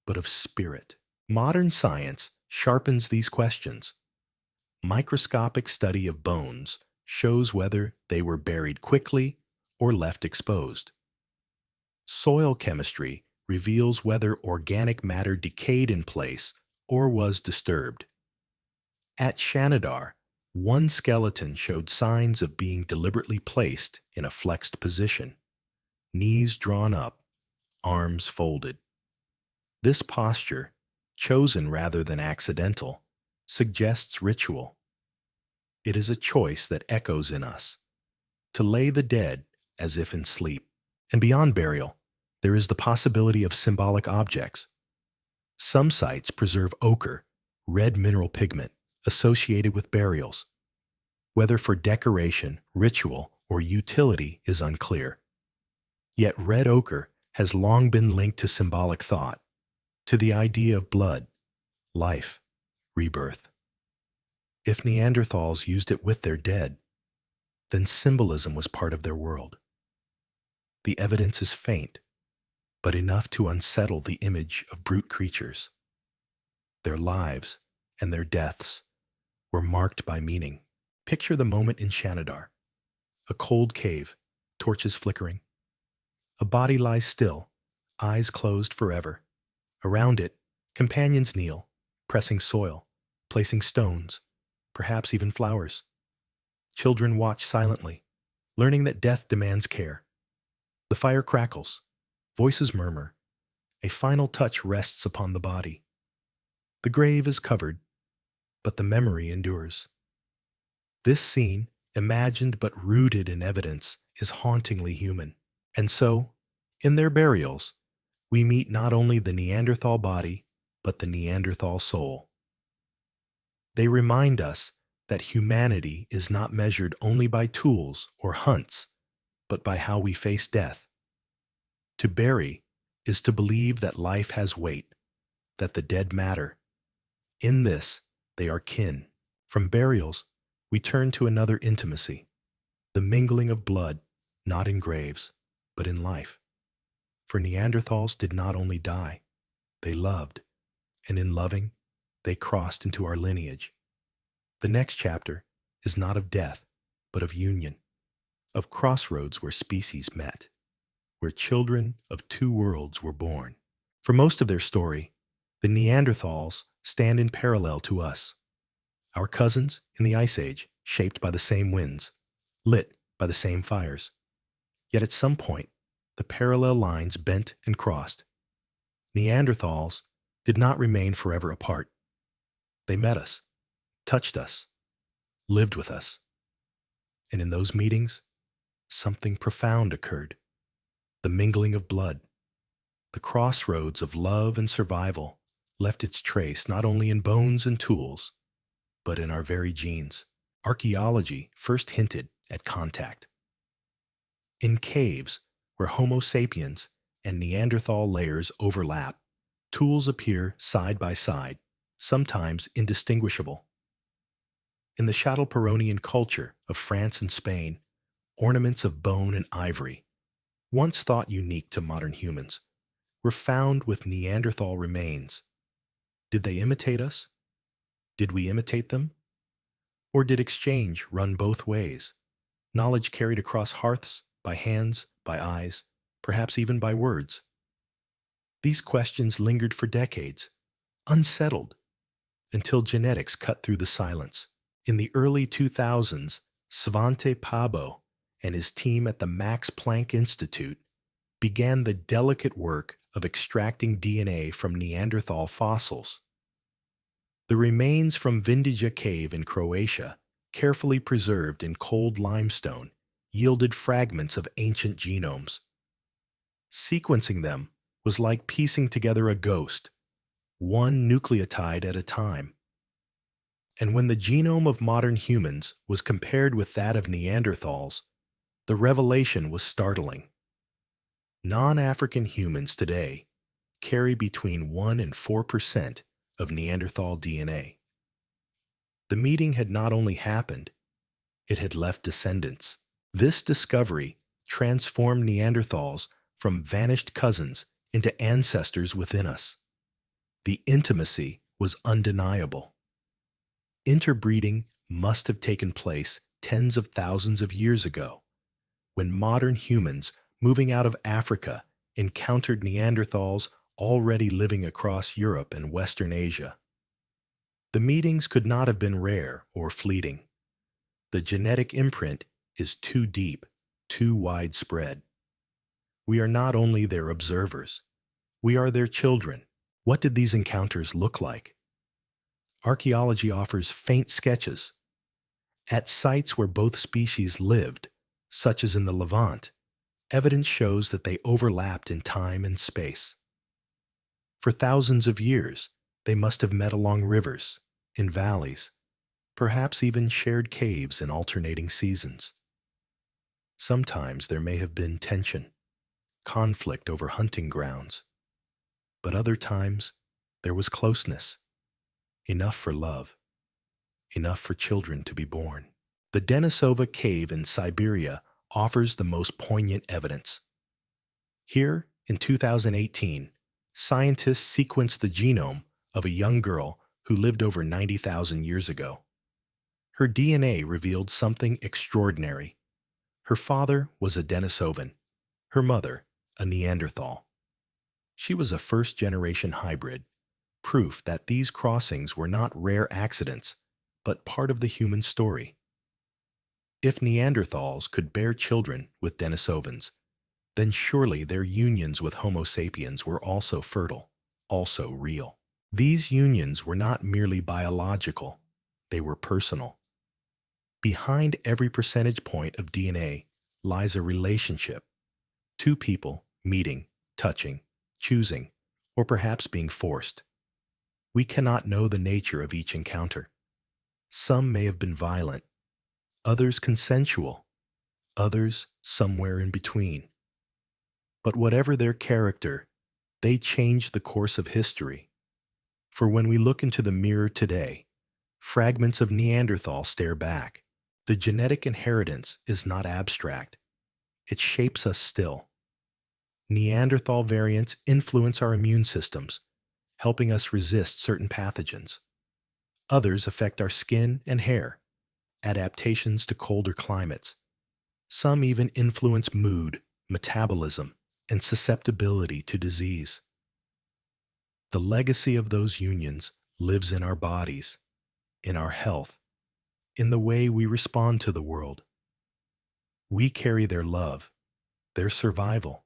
but of spirit. Modern science sharpens these questions. Microscopic study of bones shows whether they were buried quickly or left exposed. Soil chemistry reveals whether organic matter decayed in place or was disturbed. At Shanidar, one skeleton showed signs of being deliberately placed in a flexed position, knees drawn up, arms folded. This posture, chosen rather than accidental, suggests ritual. It is a choice that echoes in us, to lay the dead as if in sleep. And beyond burial, there is the possibility of symbolic objects. Some sites preserve ochre, red mineral pigment, associated with burials. Whether for decoration, ritual, or utility is unclear. Yet red ochre has long been linked to symbolic thought, to the idea of blood, life, rebirth. If Neanderthals used it with their dead, then symbolism was part of their world. The evidence is faint, but enough to unsettle the image of brute creatures. Their lives and their deaths were marked by meaning. Picture the moment in Shanidar. A cold cave, torches flickering. A body lies still, eyes closed forever. Around it, companions kneel, pressing soil, placing stones, perhaps even flowers. Children watch silently, learning that death demands care. The fire crackles, voices murmur. A final touch rests upon the body. The grave is covered, but the memory endures. This scene, imagined but rooted in evidence, is hauntingly human. And so, in their burials, we meet not only the Neanderthal body, but the Neanderthal soul. They remind us that humanity is not measured only by tools or hunts, but by how we face death. To bury is to believe that life has weight, that the dead matter. In this, they are kin. From burials, we turn to another intimacy, the mingling of blood, not in graves, but in life. For Neanderthals did not only die, they loved, and in loving, they crossed into our lineage. The next chapter is not of death, but of union, of crossroads where species met, where children of two worlds were born. For most of their story, the Neanderthals stand in parallel to us, our cousins in the Ice Age, shaped by the same winds, lit by the same fires. Yet at some point, the parallel lines bent and crossed. Neanderthals did not remain forever apart. They met us, touched us, lived with us. And in those meetings, something profound occurred. The mingling of blood, the crossroads of love and survival left its trace not only in bones and tools, but in our very genes. Archaeology first hinted at contact. In caves where Homo sapiens and Neanderthal layers overlap, tools appear side by side, sometimes indistinguishable. In the Châtelperronian culture of France and Spain, ornaments of bone and ivory, once thought unique to modern humans, were found with Neanderthal remains. Did they imitate us? Did we imitate them? Or did exchange run both ways? Knowledge carried across hearths, by hands, by eyes, perhaps even by words. These questions lingered for decades, unsettled, until genetics cut through the silence. In the early 2000s, Svante Pääbo and his team at the Max Planck Institute began the delicate work of extracting DNA from Neanderthal fossils. The remains from Vindija Cave in Croatia, carefully preserved in cold limestone, yielded fragments of ancient genomes. Sequencing them was like piecing together a ghost, one nucleotide at a time. And when the genome of modern humans was compared with that of Neanderthals, the revelation was startling. Non-African humans today carry between 1 and 4% of Neanderthal DNA. The meeting had not only happened, it had left descendants. This discovery transformed Neanderthals from vanished cousins into ancestors within us. The intimacy was undeniable. Interbreeding must have taken place tens of thousands of years ago, when modern humans moving out of Africa encountered Neanderthals already living across Europe and Western Asia. The meetings could not have been rare or fleeting. The genetic imprint is too deep, too widespread. We are not only their observers, we are their children. What did these encounters look like? Archaeology offers faint sketches. At sites where both species lived, such as in the Levant, evidence shows that they overlapped in time and space. For thousands of years, they must have met along rivers, in valleys, perhaps even shared caves in alternating seasons. Sometimes there may have been tension, conflict over hunting grounds, but other times there was closeness, enough for love, enough for children to be born. The Denisova cave in Siberia offers the most poignant evidence. Here, in 2018, scientists sequenced the genome of a young girl who lived over 90,000 years ago. Her DNA revealed something extraordinary. Her father was a Denisovan, her mother a Neanderthal. She was a first-generation hybrid, proof that these crossings were not rare accidents, but part of the human story. If Neanderthals could bear children with Denisovans, then surely their unions with Homo sapiens were also fertile, also real. These unions were not merely biological, they were personal. Behind every percentage point of DNA lies a relationship. Two people meeting, touching, choosing, or perhaps being forced. We cannot know the nature of each encounter. Some may have been violent, others consensual, others somewhere in between. But whatever their character, they changed the course of history. For when we look into the mirror today, fragments of Neanderthal stare back. The genetic inheritance is not abstract. It shapes us still. Neanderthal variants influence our immune systems, helping us resist certain pathogens. Others affect our skin and hair, adaptations to colder climates. Some even influence mood, metabolism, and susceptibility to disease. The legacy of those unions lives in our bodies, in our health, in the way we respond to the world. We carry their love, their survival,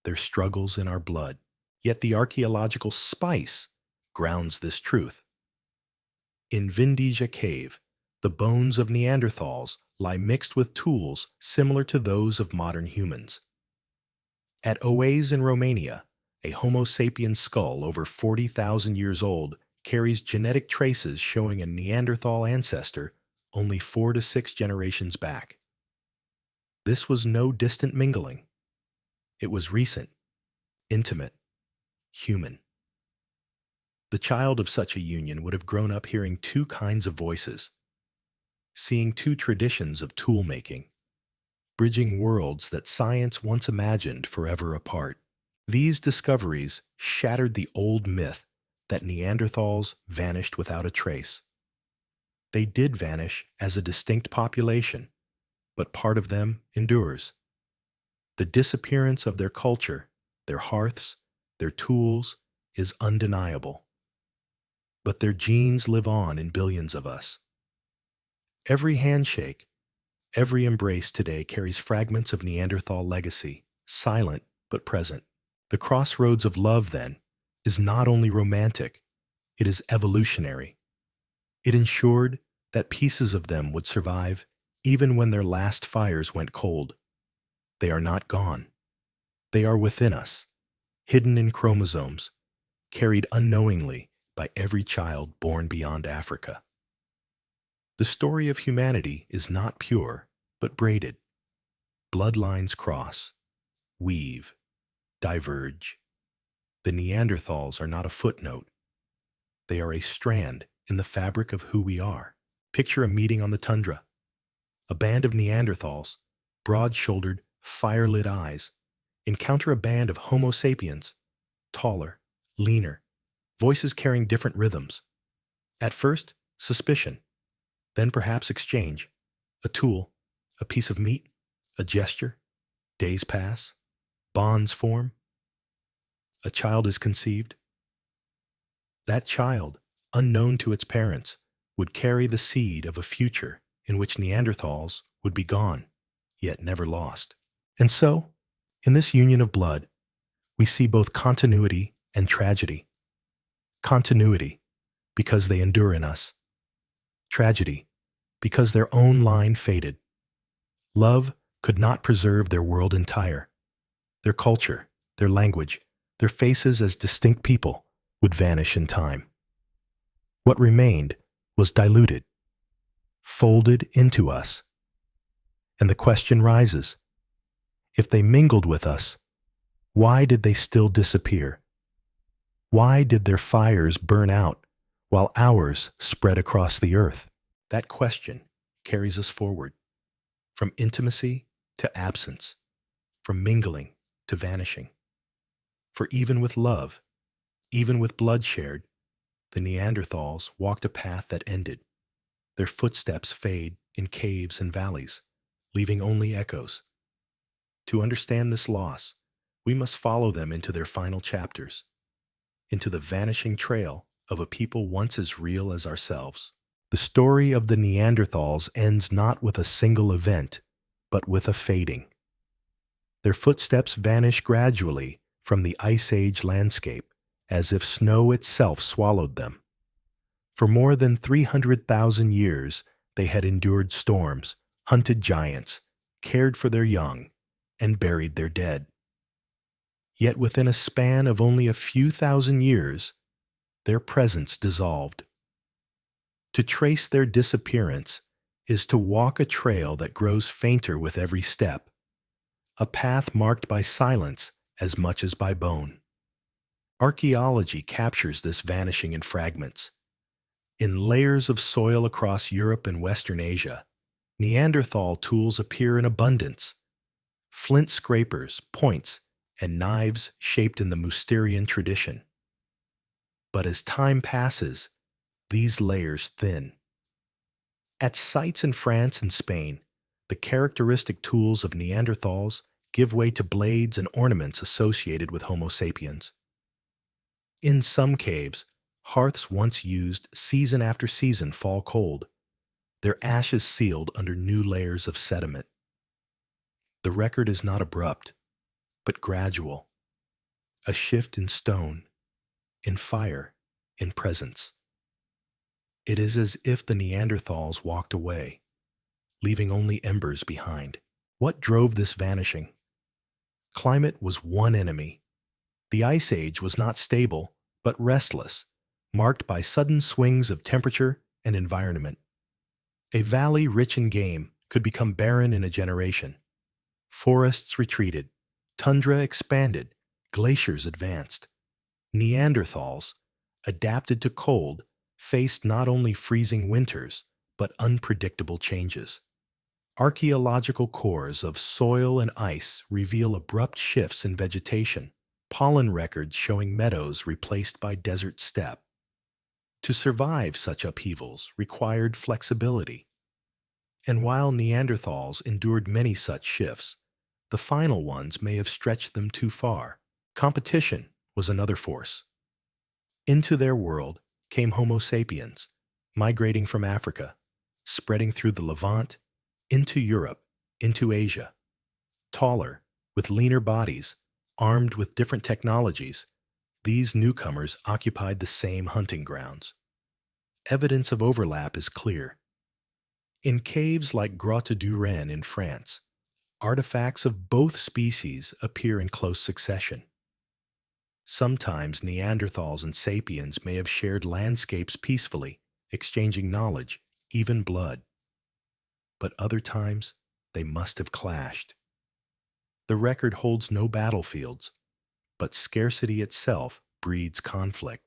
their struggles in our blood. Yet the archaeological spice grounds this truth. In Vindija Cave, the bones of Neanderthals lie mixed with tools similar to those of modern humans. At Oaze in Romania, a Homo sapiens skull over 40,000 years old carries genetic traces showing a Neanderthal ancestor only 4 to 6 generations back. This was no distant mingling. It was recent, intimate, human. The child of such a union would have grown up hearing two kinds of voices, seeing two traditions of tool-making, bridging worlds that science once imagined forever apart. These discoveries shattered the old myth that Neanderthals vanished without a trace. They did vanish as a distinct population, but part of them endures. The disappearance of their culture, their hearths, their tools, is undeniable. But their genes live on in billions of us. Every handshake, every embrace today carries fragments of Neanderthal legacy, silent but present. The crossroads of love, then, is not only romantic, it is evolutionary. It ensured that pieces of them would survive Even when their last fires went cold, they are not gone. They are within us, hidden in chromosomes, carried unknowingly by every child born beyond Africa. The story of humanity is not pure, but braided. Bloodlines cross, weave, diverge. The Neanderthals are not a footnote. They are a strand in the fabric of who we are. Picture a meeting on the tundra. A band of Neanderthals, broad-shouldered, fire-lit eyes, encounter a band of Homo sapiens, taller, leaner, voices carrying different rhythms. At first, suspicion, then perhaps exchange. A tool, a piece of meat, a gesture. Days pass, bonds form. A child is conceived. That child, unknown to its parents, would carry the seed of a future in which Neanderthals would be gone, yet never lost. And so, in this union of blood, we see both continuity and tragedy. Continuity, because they endure in us. Tragedy, because their own line faded. Love could not preserve their world entire. Their culture, their language, their faces as distinct people would vanish in time. What remained was diluted, folded into us. And the question rises, if they mingled with us, why did they still disappear? Why did their fires burn out while ours spread across the earth? That question carries us forward, from intimacy to absence, from mingling to vanishing. For even with love, even with blood shared, the Neanderthals walked a path that ended. Their footsteps fade in caves and valleys, leaving only echoes. To understand this loss, we must follow them into their final chapters, into the vanishing trail of a people once as real as ourselves. The story of the Neanderthals ends not with a single event, but with a fading. Their footsteps vanish gradually from the Ice Age landscape, as if snow itself swallowed them. For more than 300,000 years, they had endured storms, hunted giants, cared for their young, and buried their dead. Yet within a span of only a few thousand years, their presence dissolved. To trace their disappearance is to walk a trail that grows fainter with every step, a path marked by silence as much as by bone. Archaeology captures this vanishing in fragments. In layers of soil across Europe and Western Asia, Neanderthal tools appear in abundance. Flint scrapers, points, and knives shaped in the Mousterian tradition. But as time passes, these layers thin. At sites in France and Spain, the characteristic tools of Neanderthals give way to blades and ornaments associated with Homo sapiens. In some caves, hearths once used season after season fall cold, their ashes sealed under new layers of sediment. The record is not abrupt, but gradual, a shift in stone, in fire, in presence. It is as if the Neanderthals walked away, leaving only embers behind. What drove this vanishing? Climate was one enemy. The Ice Age was not stable, but restless, marked by sudden swings of temperature and environment. A valley rich in game could become barren in a generation. Forests retreated, tundra expanded, glaciers advanced. Neanderthals, adapted to cold, faced not only freezing winters, but unpredictable changes. Archaeological cores of soil and ice reveal abrupt shifts in vegetation, pollen records showing meadows replaced by desert steppe. To survive such upheavals required flexibility. And while Neanderthals endured many such shifts, the final ones may have stretched them too far. Competition was another force. Into their world came Homo sapiens, migrating from Africa, spreading through the Levant, into Europe, into Asia. Taller, with leaner bodies, armed with different technologies, these newcomers occupied the same hunting grounds. Evidence of overlap is clear. In caves like Grotte du Renne in France, artifacts of both species appear in close succession. Sometimes Neanderthals and sapiens may have shared landscapes peacefully, exchanging knowledge, even blood. But other times, they must have clashed. The record holds no battlefields, but scarcity itself breeds conflict.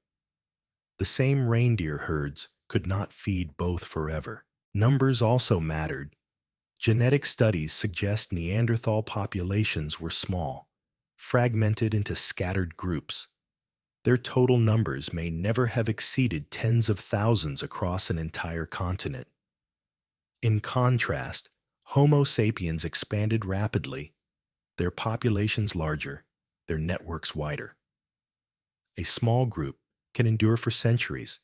The same reindeer herds could not feed both forever. Numbers also mattered. Genetic studies suggest Neanderthal populations were small, fragmented into scattered groups. Their total numbers may never have exceeded tens of thousands across an entire continent. In contrast, Homo sapiens expanded rapidly, their populations larger, their networks wider. A small group can endure for centuries,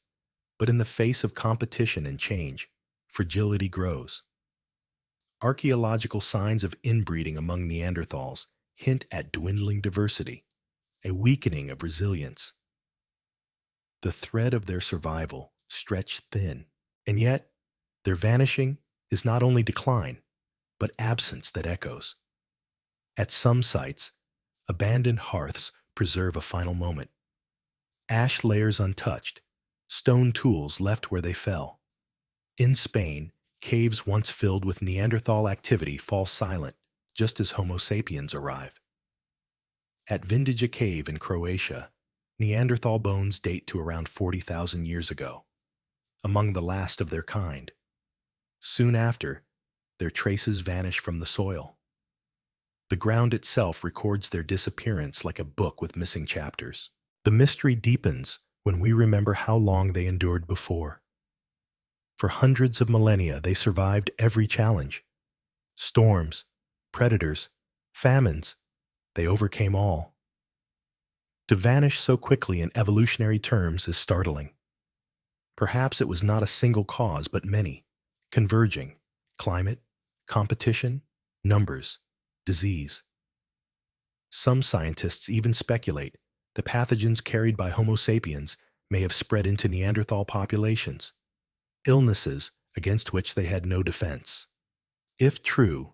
but in the face of competition and change, fragility grows. Archaeological signs of inbreeding among Neanderthals hint at dwindling diversity, a weakening of resilience. The thread of their survival stretched thin, and yet their vanishing is not only decline, but absence that echoes. At some sites, abandoned hearths preserve a final moment. Ash layers untouched, stone tools left where they fell. In Spain, caves once filled with Neanderthal activity fall silent just as Homo sapiens arrive. At Vindiga Cave in Croatia, Neanderthal bones date to around 40,000 years ago, among the last of their kind. Soon after, their traces vanish from the soil. The ground itself records their disappearance like a book with missing chapters. The mystery deepens when we remember how long they endured before. For hundreds of millennia, they survived every challenge. Storms, predators, famines, they overcame all. To vanish so quickly in evolutionary terms is startling. Perhaps it was not a single cause, but many, converging: climate, competition, numbers, disease. Some scientists even speculate the pathogens carried by Homo sapiens may have spread into Neanderthal populations, illnesses against which they had no defense. If true,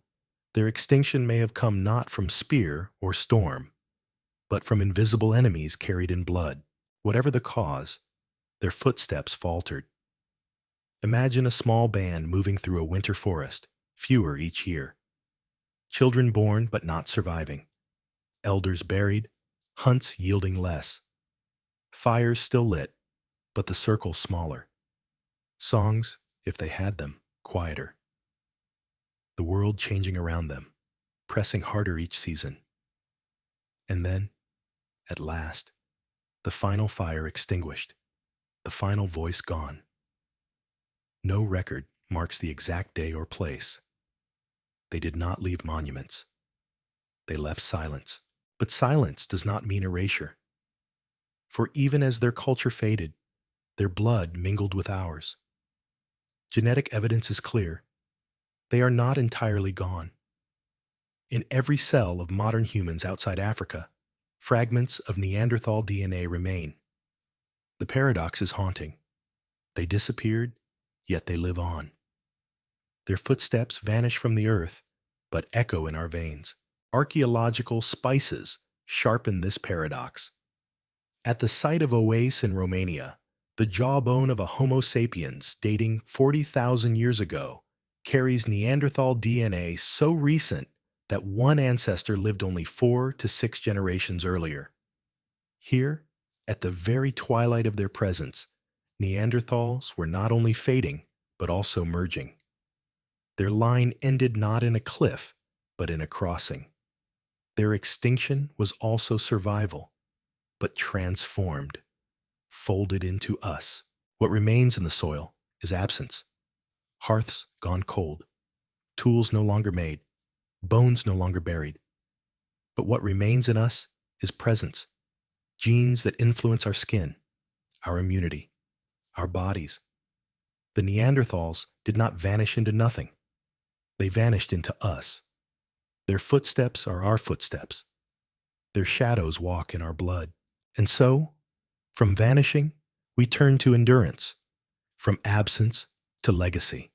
their extinction may have come not from spear or storm, but from invisible enemies carried in blood. Whatever the cause, their footsteps faltered. Imagine a small band moving through a winter forest, fewer each year. Children born but not surviving. Elders buried, hunts yielding less. Fires still lit, but the circle smaller. Songs, if they had them, quieter. The world changing around them, pressing harder each season. And then, at last, the final fire extinguished, the final voice gone. No record marks the exact day or place. They did not leave monuments. They left silence. But silence does not mean erasure. For even as their culture faded, their blood mingled with ours. Genetic evidence is clear. They are not entirely gone. In every cell of modern humans outside Africa, fragments of Neanderthal DNA remain. The paradox is haunting. They disappeared, yet they live on. Their footsteps vanish from the earth, but echo in our veins. Archaeological spices sharpen this paradox. At the site of Oase in Romania, the jawbone of a Homo sapiens dating 40,000 years ago carries Neanderthal DNA so recent that one ancestor lived only 4 to 6 generations earlier. Here, at the very twilight of their presence, Neanderthals were not only fading, but also merging. Their line ended not in a cliff, but in a crossing. Their extinction was also survival, but transformed, folded into us. What remains in the soil is absence. Hearths gone cold, tools no longer made, bones no longer buried. But what remains in us is presence, genes that influence our skin, our immunity, our bodies. The Neanderthals did not vanish into nothing. They vanished into us. Their footsteps are our footsteps. Their shadows walk in our blood. And so, from vanishing, we turn to endurance, from absence to legacy.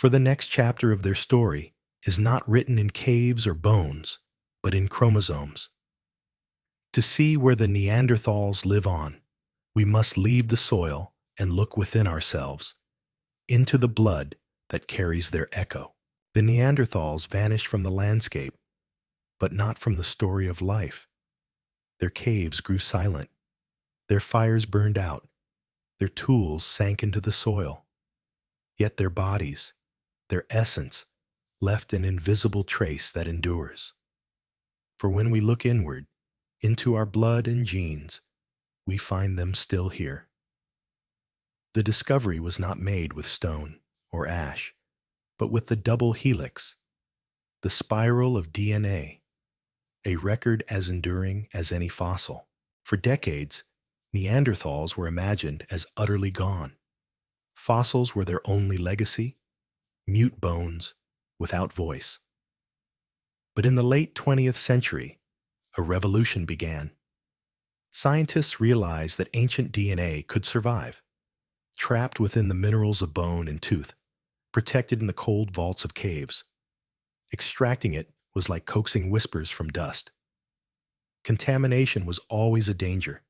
For the next chapter of their story is not written in caves or bones, but in chromosomes. To see where the Neanderthals live on, we must leave the soil and look within ourselves, into the blood that carries their echo. The Neanderthals vanished from the landscape, but not from the story of life. Their caves grew silent, their fires burned out, their tools sank into the soil. Yet their bodies, their essence, left an invisible trace that endures. For when we look inward, into our blood and genes, we find them still here. The discovery was not made with stone or ash, but with the double helix, the spiral of DNA, a record as enduring as any fossil. For decades, Neanderthals were imagined as utterly gone. Fossils were their only legacy, mute bones without voice. But in the late 20th century, a revolution began. Scientists realized that ancient DNA could survive, trapped within the minerals of bone and tooth, protected in the cold vaults of caves. Extracting it was like coaxing whispers from dust. Contamination was always a danger,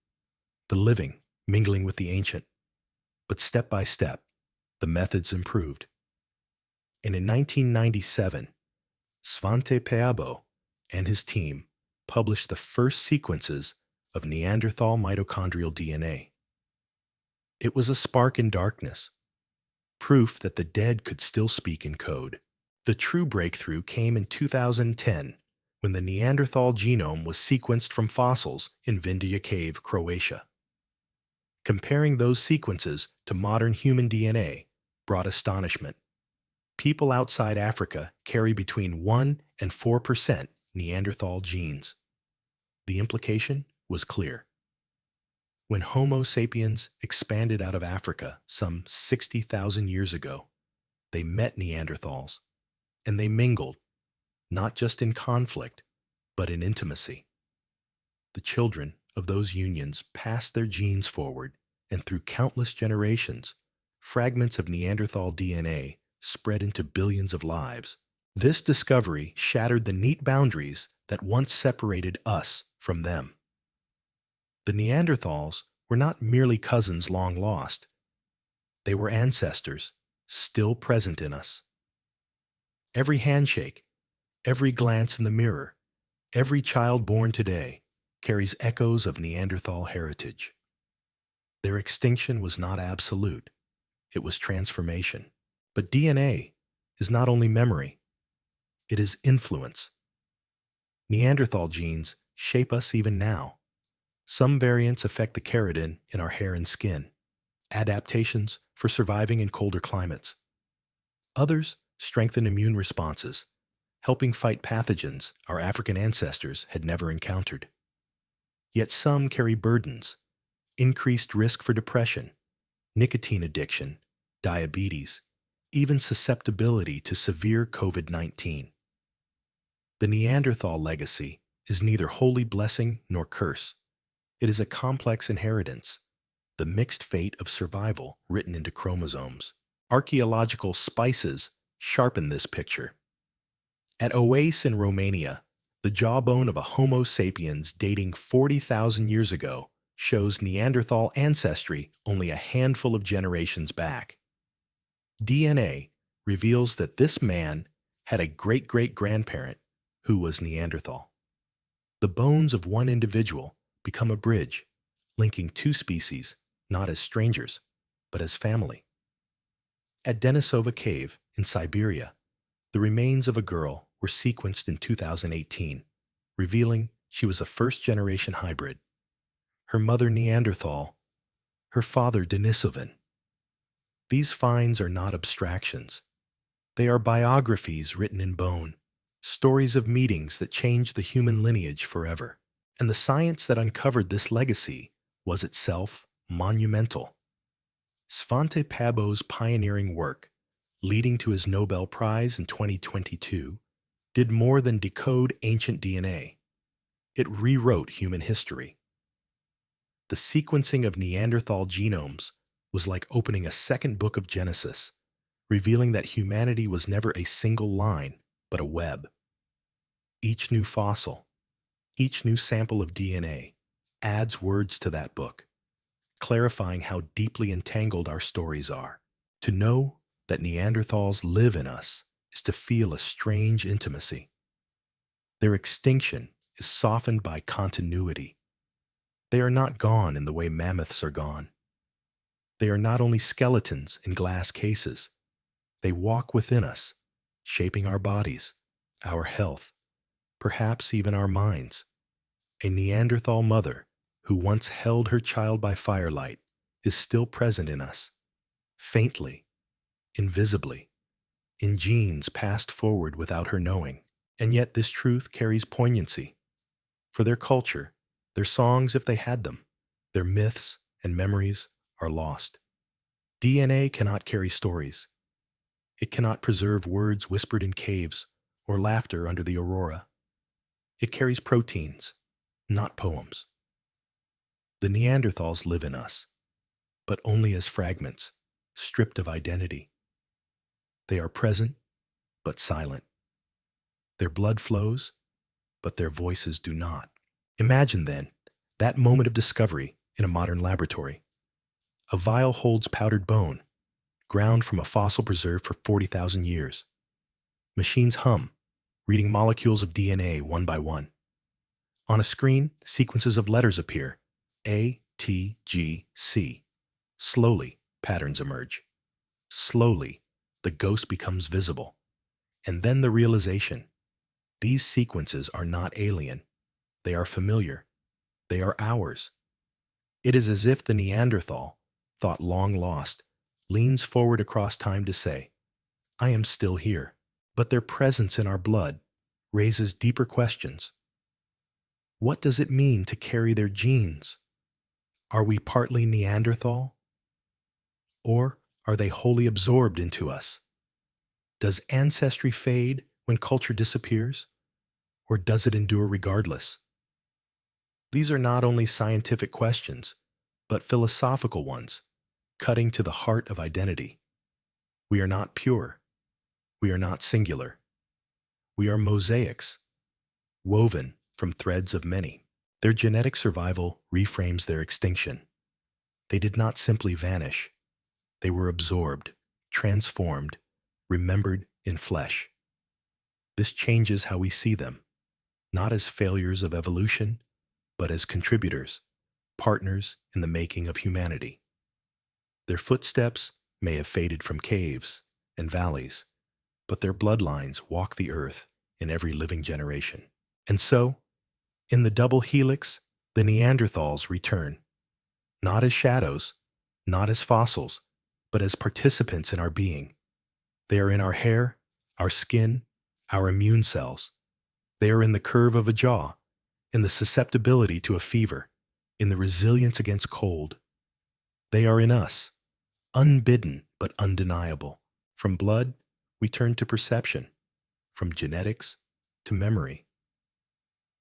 the living mingling with the ancient. But step by step, the methods improved. And in 1997, Svante Pääbo and his team published the first sequences of Neanderthal mitochondrial DNA. It was a spark in darkness, proof that the dead could still speak in code. The true breakthrough came in 2010 when the Neanderthal genome was sequenced from fossils in Vindija Cave, Croatia. Comparing those sequences to modern human DNA brought astonishment. People outside Africa carry between 1% and 4% Neanderthal genes. The implication was clear. When Homo sapiens expanded out of Africa some 60,000 years ago, they met Neanderthals, and they mingled, not just in conflict, but in intimacy. The children of those unions passed their genes forward, and through countless generations, fragments of Neanderthal DNA spread into billions of lives. This discovery shattered the neat boundaries that once separated us from them. The Neanderthals were not merely cousins long lost. They were ancestors, still present in us. Every handshake, every glance in the mirror, every child born today carries echoes of Neanderthal heritage. Their extinction was not absolute. It was transformation. But DNA is not only memory. It is influence. Neanderthal genes shape us even now. Some variants affect the keratin in our hair and skin, adaptations for surviving in colder climates. Others strengthen immune responses, helping fight pathogens our African ancestors had never encountered. Yet some carry burdens, increased risk for depression, nicotine addiction, diabetes, even susceptibility to severe COVID-19. The Neanderthal legacy is neither holy blessing nor curse. It is a complex inheritance, the mixed fate of survival written into chromosomes. Archaeological spices sharpen this picture. At Oase in Romania, the jawbone of a Homo sapiens dating 40,000 years ago shows Neanderthal ancestry only a handful of generations back. DNA reveals that this man had a great-great-grandparent who was Neanderthal. The bones of one individual become a bridge, linking two species not as strangers, but as family. At Denisova Cave in Siberia, the remains of a girl were sequenced in 2018, revealing she was a first-generation hybrid. Her mother Neanderthal, her father Denisovan. These finds are not abstractions. They are biographies written in bone, stories of meetings that changed the human lineage forever. And the science that uncovered this legacy was itself monumental. Svante Pääbo's pioneering work, leading to his Nobel Prize in 2022, did more than decode ancient DNA. It rewrote human history. The sequencing of Neanderthal genomes was like opening a second book of Genesis, revealing that humanity was never a single line, but a web. Each new fossil, each new sample of DNA adds words to that book, clarifying how deeply entangled our stories are. To know that Neanderthals live in us is to feel a strange intimacy. Their extinction is softened by continuity. They are not gone in the way mammoths are gone. They are not only skeletons in glass cases. They walk within us, shaping our bodies, our health, perhaps even our minds. A Neanderthal mother who once held her child by firelight is still present in us, faintly, invisibly, in genes passed forward without her knowing. And yet this truth carries poignancy. For their culture, their songs if they had them, their myths and memories are lost. DNA cannot carry stories. It cannot preserve words whispered in caves or laughter under the aurora. It carries proteins, not poems. The Neanderthals live in us, but only as fragments, stripped of identity. They are present, but silent. Their blood flows, but their voices do not. Imagine, then, that moment of discovery in a modern laboratory. A vial holds powdered bone, ground from a fossil preserved for 40,000 years. Machines hum, reading molecules of DNA one by one. On a screen, sequences of letters appear, A, T, G, C. Slowly, patterns emerge. Slowly, the ghost becomes visible. And then the realization. These sequences are not alien. They are familiar. They are ours. It is as if the Neanderthal, thought long lost, leans forward across time to say, I am still here. But their presence in our blood raises deeper questions. What does it mean to carry their genes? Are we partly Neanderthal? Or are they wholly absorbed into us? Does ancestry fade when culture disappears? Or does it endure regardless? These are not only scientific questions, but philosophical ones, cutting to the heart of identity. We are not pure. We are not singular. We are mosaics, woven from threads of many. Their genetic survival reframes their extinction. They did not simply vanish. They were absorbed, transformed, remembered in flesh. This changes how we see them, not as failures of evolution, but as contributors, partners in the making of humanity. Their footsteps may have faded from caves and valleys, but their bloodlines walk the earth in every living generation. And so, in the double helix, the Neanderthals return, not as shadows, not as fossils, but as participants in our being. They are in our hair, our skin, our immune cells. They are in the curve of a jaw, in the susceptibility to a fever, in the resilience against cold. They are in us, unbidden but undeniable. From blood, we turn to perception, from genetics to memory.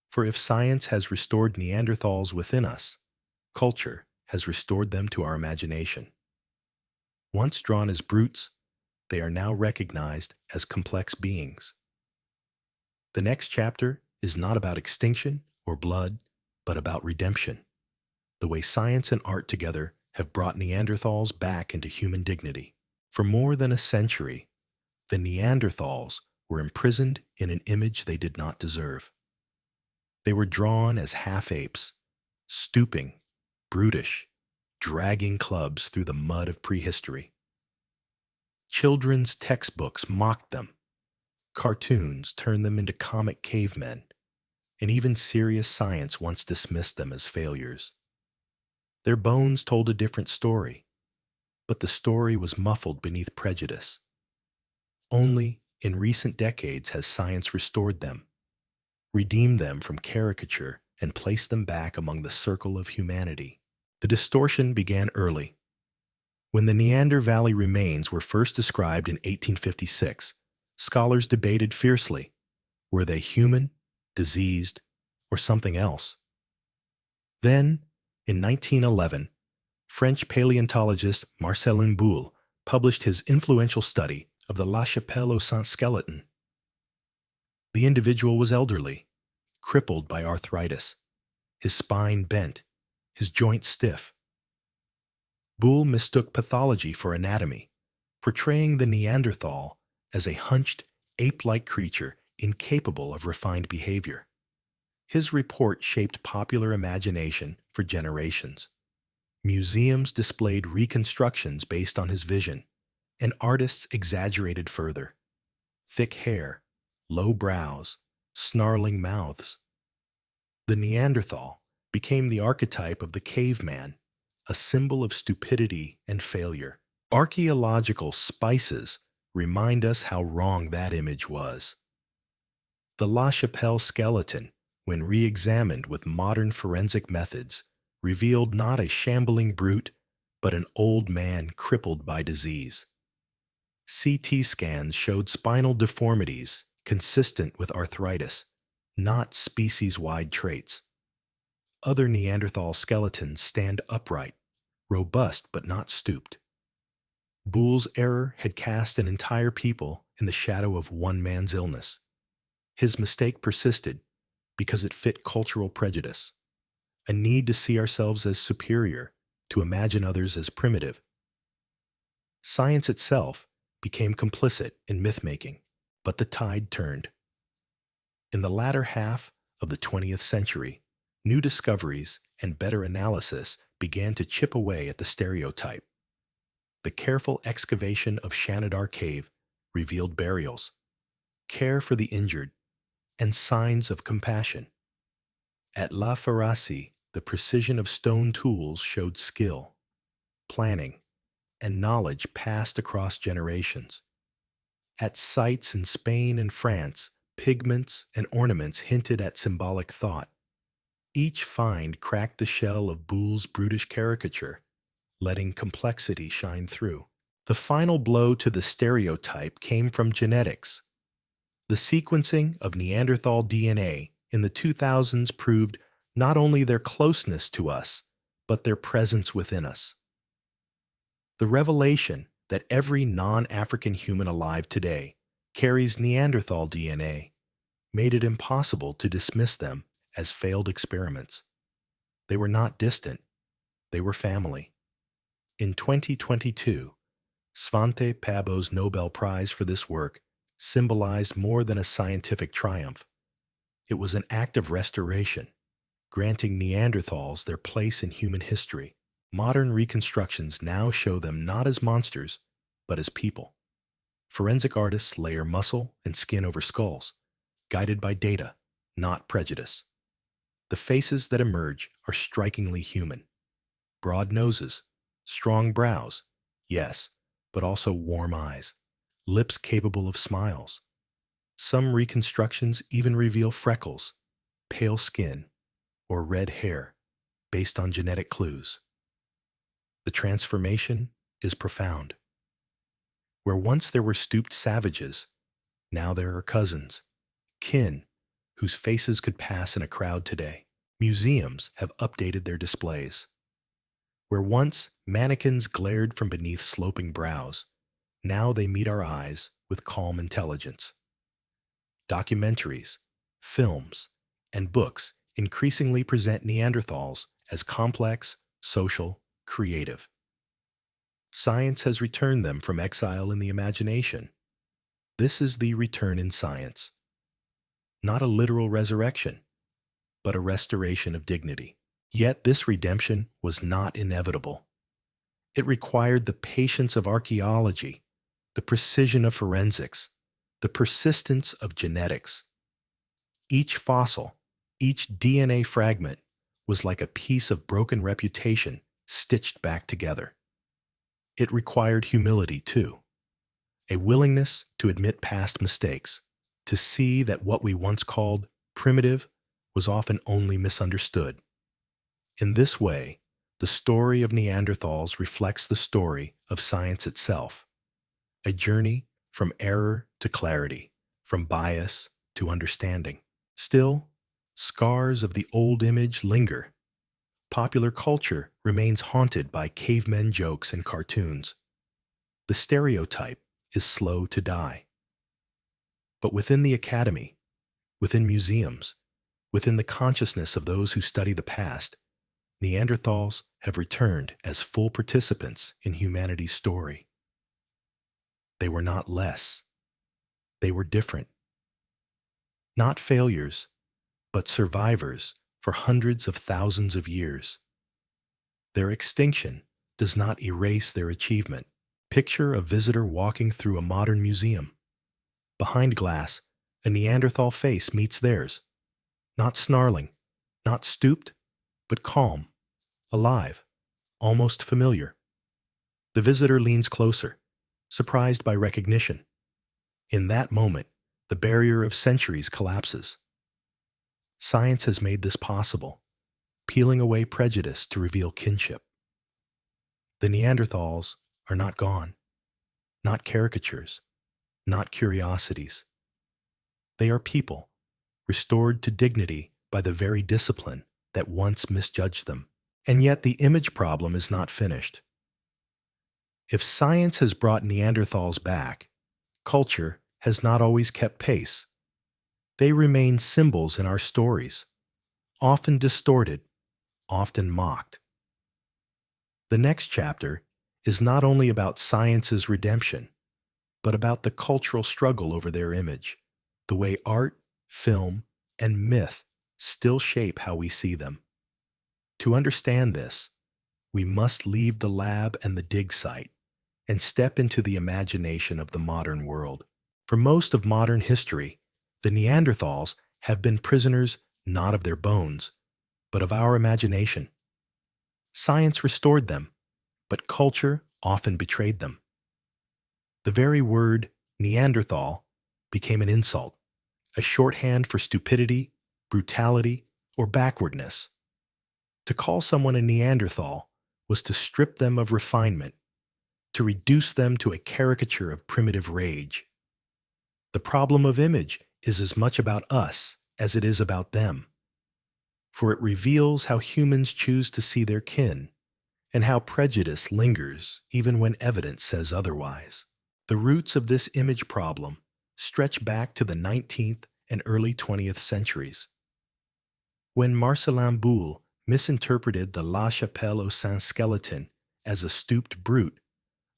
For if science has restored Neanderthals within us, culture has restored them to our imagination. Once drawn as brutes, they are now recognized as complex beings. The next chapter is not about extinction or blood, but about redemption, the way science and art together have brought Neanderthals back into human dignity. For more than a century, the Neanderthals were imprisoned in an image they did not deserve. They were drawn as half-apes, stooping, brutish, dragging clubs through the mud of prehistory. Children's textbooks mocked them. Cartoons turned them into comic cavemen, and even serious science once dismissed them as failures. Their bones told a different story, but the story was muffled beneath prejudice. Only in recent decades has science restored them, redeemed them from caricature, and placed them back among the circle of humanity. The distortion began early. When the Neander Valley remains were first described in 1856, scholars debated fiercely. Were they human, diseased, or something else? Then, in 1911, French paleontologist Marcelin Boule published his influential study of the La Chapelle aux Saints skeleton. The individual was elderly, crippled by arthritis, his spine bent, his joints stiff. Boole mistook pathology for anatomy, portraying the Neanderthal as a hunched, ape-like creature incapable of refined behavior. His report shaped popular imagination for generations. Museums displayed reconstructions based on his vision, and artists exaggerated further. Thick hair, low brows, snarling mouths. The Neanderthal became the archetype of the caveman, a symbol of stupidity and failure. Archaeological spices remind us how wrong that image was. The La Chapelle skeleton, when re-examined with modern forensic methods, revealed not a shambling brute, but an old man crippled by disease. CT scans showed spinal deformities consistent with arthritis, not species-wide traits. Other Neanderthal skeletons stand upright, robust but not stooped. Boole's error had cast an entire people in the shadow of one man's illness. His mistake persisted because it fit cultural prejudice, a need to see ourselves as superior, to imagine others as primitive. Science itself became complicit in myth-making, but the tide turned. In the latter half of the 20th century, new discoveries and better analysis began to chip away at the stereotype. The careful excavation of Shanidar Cave revealed burials, care for the injured, and signs of compassion. At La Ferracie, the precision of stone tools showed skill, planning, and knowledge passed across generations. At sites in Spain and France, pigments and ornaments hinted at symbolic thought. Each find cracked the shell of Boole's brutish caricature, letting complexity shine through. The final blow to the stereotype came from genetics. The sequencing of Neanderthal DNA in the 2000s proved not only their closeness to us, but their presence within us. The revelation that every non-African human alive today carries Neanderthal DNA made it impossible to dismiss them as failed experiments. They were not distant, they were family. In 2022, Svante Pääbo's Nobel Prize for this work symbolized more than a scientific triumph. It was an act of restoration, granting Neanderthals their place in human history. Modern reconstructions now show them not as monsters, but as people. Forensic artists layer muscle and skin over skulls, guided by data, not prejudice. The faces that emerge are strikingly human. Broad noses, strong brows, yes, but also warm eyes, lips capable of smiles. Some reconstructions even reveal freckles, pale skin, or red hair, based on genetic clues. The transformation is profound. Where once there were stooped savages, now there are cousins, kin, whose faces could pass in a crowd today. Museums have updated their displays. Where once mannequins glared from beneath sloping brows, now they meet our eyes with calm intelligence. Documentaries, films, and books increasingly present Neanderthals as complex, social, creative. Science has returned them from exile in the imagination. This is the return in science. Not a literal resurrection, but a restoration of dignity. Yet this redemption was not inevitable. It required the patience of archaeology, the precision of forensics, the persistence of genetics. Each fossil, each DNA fragment was like a piece of broken reputation stitched back together. It required humility too, a willingness to admit past mistakes, to see that what we once called primitive was often only misunderstood. In this way, the story of Neanderthals reflects the story of science itself, a journey from error to clarity, from bias to understanding. Still, scars of the old image linger. Popular culture remains haunted by cavemen jokes and cartoons. The stereotype is slow to die. But within the academy, within museums, within the consciousness of those who study the past, Neanderthals have returned as full participants in humanity's story. They were not less. They were different. Not failures, but survivors for hundreds of thousands of years. Their extinction does not erase their achievement. Picture a visitor walking through a modern museum. Behind glass, a Neanderthal face meets theirs. Not snarling, not stooped, but calm, alive, almost familiar. The visitor leans closer, surprised by recognition. In that moment, the barrier of centuries collapses. Science has made this possible, peeling away prejudice to reveal kinship. The Neanderthals are not gone, not caricatures, not curiosities. They are people, restored to dignity by the very discipline that once misjudged them. And yet the image problem is not finished. If science has brought Neanderthals back, culture has not always kept pace. They remain symbols in our stories, often distorted, often mocked. The next chapter is not only about science's redemption, but about the cultural struggle over their image, the way art, film, and myth still shape how we see them. To understand this, we must leave the lab and the dig site and step into the imagination of the modern world. For most of modern history, the Neanderthals have been prisoners not of their bones, but of our imagination. Science restored them, but culture often betrayed them. The very word Neanderthal became an insult, a shorthand for stupidity, brutality, or backwardness. To call someone a Neanderthal was to strip them of refinement, to reduce them to a caricature of primitive rage. The problem of image is as much about us as it is about them, for it reveals how humans choose to see their kin and how prejudice lingers even when evidence says otherwise. The roots of this image problem stretch back to the 19th and early 20th centuries. When Marcelin Boule misinterpreted the La Chapelle aux Saints skeleton as a stooped brute,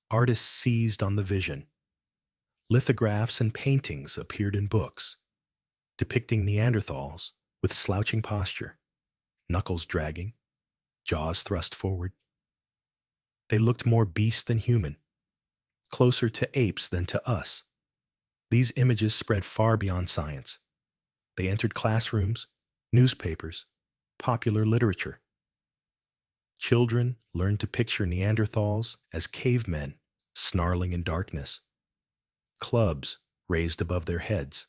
artists seized on the vision. Lithographs and paintings appeared in books, depicting Neanderthals with slouching posture, knuckles dragging, jaws thrust forward. They looked more beast than human, closer to apes than to us. These images spread far beyond science. They entered classrooms, newspapers, popular literature. Children learned to picture Neanderthals as cavemen, snarling in darkness. Clubs raised above their heads.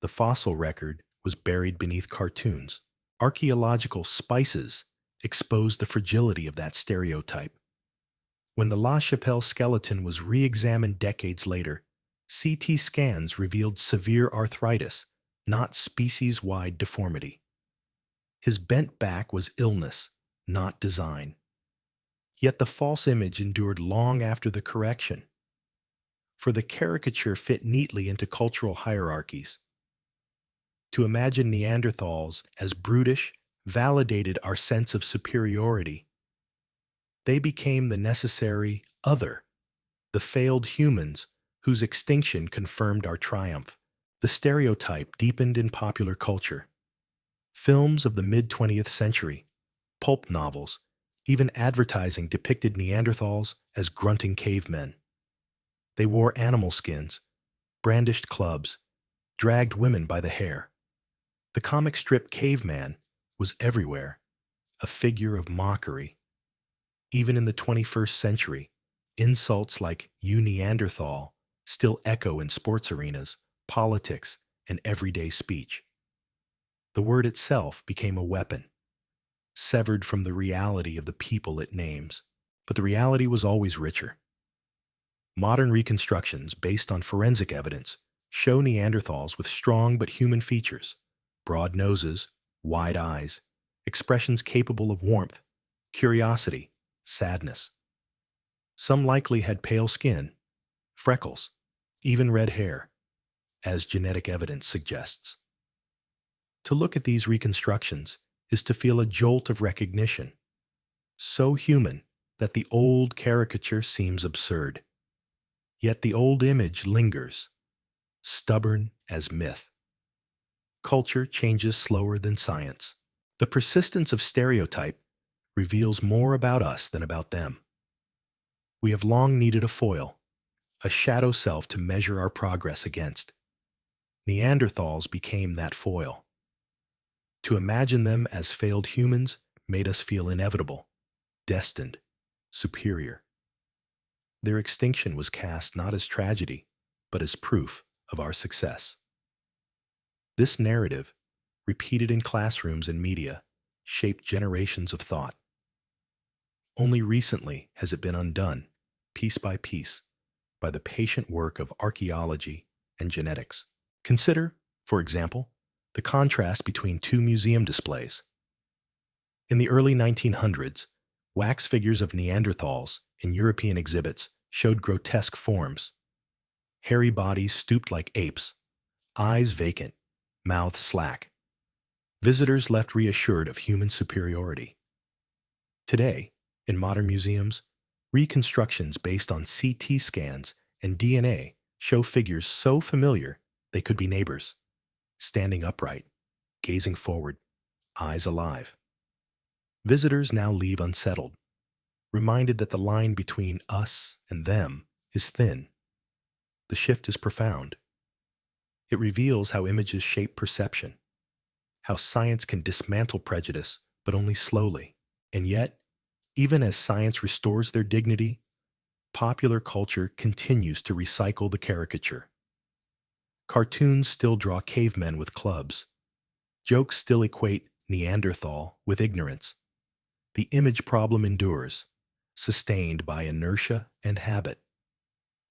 The fossil record was buried beneath cartoons. Archaeological spices exposed the fragility of that stereotype. When the La Chapelle skeleton was re-examined decades later, CT scans revealed severe arthritis, not species-wide deformity. His bent back was illness, not design. Yet the false image endured long after the correction, for the caricature fit neatly into cultural hierarchies. To imagine Neanderthals as brutish validated our sense of superiority. They became the necessary other, the failed humans whose extinction confirmed our triumph. The stereotype deepened in popular culture. Films of the mid-20th century, pulp novels, even advertising depicted Neanderthals as grunting cavemen. They wore animal skins, brandished clubs, dragged women by the hair. The comic strip Caveman was everywhere, a figure of mockery. Even in the 21st century, insults like "you Neanderthal" still echo in sports arenas, politics, and everyday speech. The word itself became a weapon, severed from the reality of the people it names. But the reality was always richer. Modern reconstructions based on forensic evidence show Neanderthals with strong but human features, broad noses, wide eyes, expressions capable of warmth, curiosity, sadness. Some likely had pale skin, freckles, even red hair, as genetic evidence suggests. To look at these reconstructions is to feel a jolt of recognition, so human that the old caricature seems absurd. Yet the old image lingers, stubborn as myth. Culture changes slower than science. The persistence of stereotype reveals more about us than about them. We have long needed a foil, a shadow self to measure our progress against. Neanderthals became that foil. To imagine them as failed humans made us feel inevitable, destined, superior. Their extinction was cast not as tragedy, but as proof of our success. This narrative, repeated in classrooms and media, shaped generations of thought. Only recently has it been undone, piece by piece, by the patient work of archaeology and genetics. Consider, for example, the contrast between two museum displays. In the early 1900s, wax figures of Neanderthals in European exhibits showed grotesque forms. Hairy bodies stooped like apes, eyes vacant, mouths slack. Visitors left reassured of human superiority. Today, in modern museums, reconstructions based on CT scans and DNA show figures so familiar they could be neighbors, standing upright, gazing forward, eyes alive. Visitors now leave unsettled, reminded that the line between us and them is thin. The shift is profound. It reveals how images shape perception, how science can dismantle prejudice, but only slowly. And yet, even as science restores their dignity, popular culture continues to recycle the caricature. Cartoons still draw cavemen with clubs. Jokes still equate Neanderthal with ignorance. The image problem endures, sustained by inertia and habit.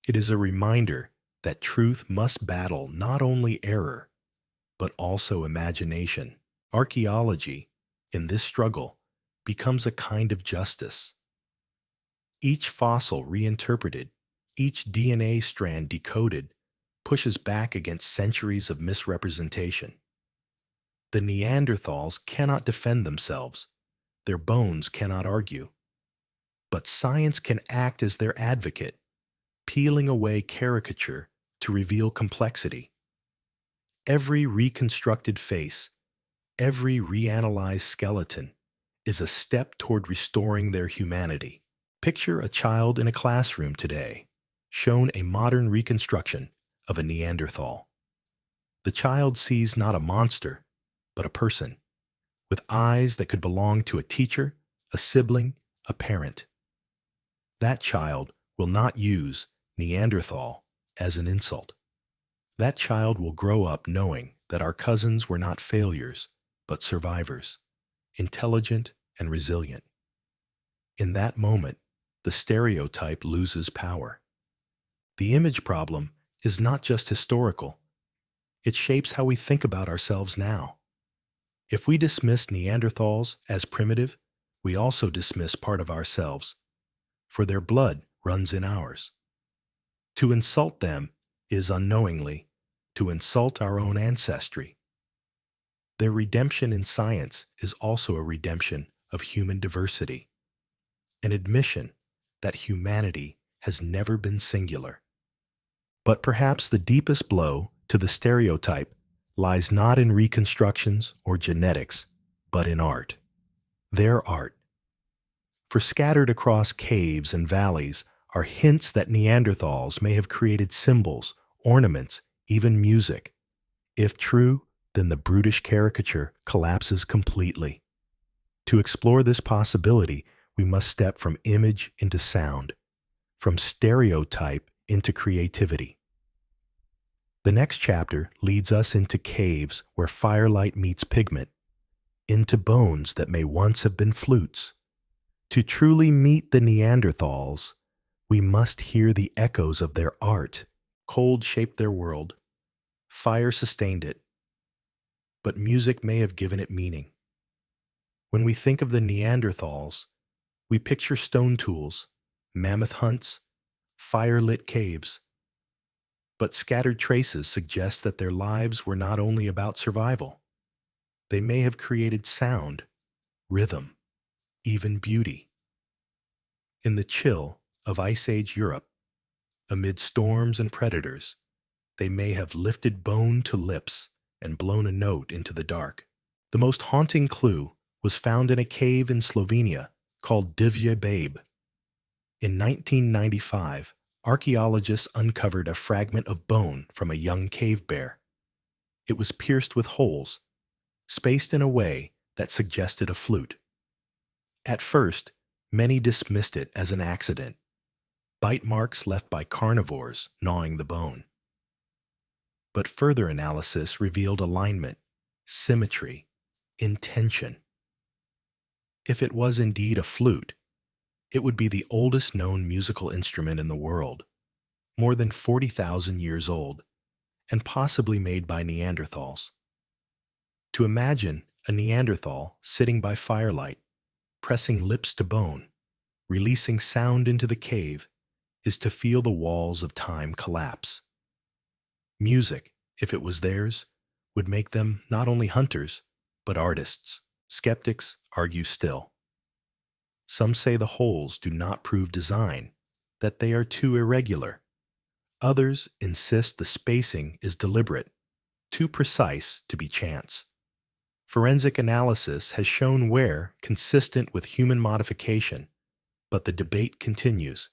It is a reminder that truth must battle not only error, but also imagination. Archaeology, in this struggle, becomes a kind of justice. Each fossil reinterpreted, each DNA strand decoded, pushes back against centuries of misrepresentation. The Neanderthals cannot defend themselves. Their bones cannot argue. But science can act as their advocate, peeling away caricature to reveal complexity. Every reconstructed face, every reanalyzed skeleton is a step toward restoring their humanity. Picture a child in a classroom today, shown a modern reconstruction of a Neanderthal. The child sees not a monster, but a person, with eyes that could belong to a teacher, a sibling, a parent. That child will not use Neanderthal as an insult. That child will grow up knowing that our cousins were not failures, but survivors, intelligent and resilient. In that moment, the stereotype loses power. The image problem is not just historical. It shapes how we think about ourselves now. If we dismiss Neanderthals as primitive, we also dismiss part of ourselves, for their blood runs in ours. To insult them is unknowingly to insult our own ancestry. Their redemption in science is also a redemption of human diversity, an admission that humanity has never been singular. But perhaps the deepest blow to the stereotype lies not in reconstructions or genetics, but in art. Their art. For scattered across caves and valleys are hints that Neanderthals may have created symbols, ornaments, even music. If true, then the brutish caricature collapses completely. To explore this possibility, we must step from image into sound, from stereotype into creativity. The next chapter leads us into caves where firelight meets pigment, into bones that may once have been flutes. To truly meet the Neanderthals, we must hear the echoes of their art. Cold shaped their world, fire sustained it, but music may have given it meaning. When we think of the Neanderthals, we picture stone tools, mammoth hunts, fire-lit caves. But scattered traces suggest that their lives were not only about survival. They may have created sound, rhythm, even beauty. In the chill of Ice Age Europe, amid storms and predators, they may have lifted bone to lips and blown a note into the dark. The most haunting clue was found in a cave in Slovenia called Divje Babe. In 1995, archaeologists uncovered a fragment of bone from a young cave bear. It was pierced with holes, spaced in a way that suggested a flute. At first, many dismissed it as an accident, bite marks left by carnivores gnawing the bone. But further analysis revealed alignment, symmetry, intention. If it was indeed a flute, it would be the oldest known musical instrument in the world, more than 40,000 years old, and possibly made by Neanderthals. To imagine a Neanderthal sitting by firelight, pressing lips to bone, releasing sound into the cave, is to feel the walls of time collapse. Music, if it was theirs, would make them not only hunters, but artists. Skeptics argue still. Some say the holes do not prove design, that they are too irregular. Others insist the spacing is deliberate, too precise to be chance. Forensic analysis has shown wear consistent with human modification, but the debate continues.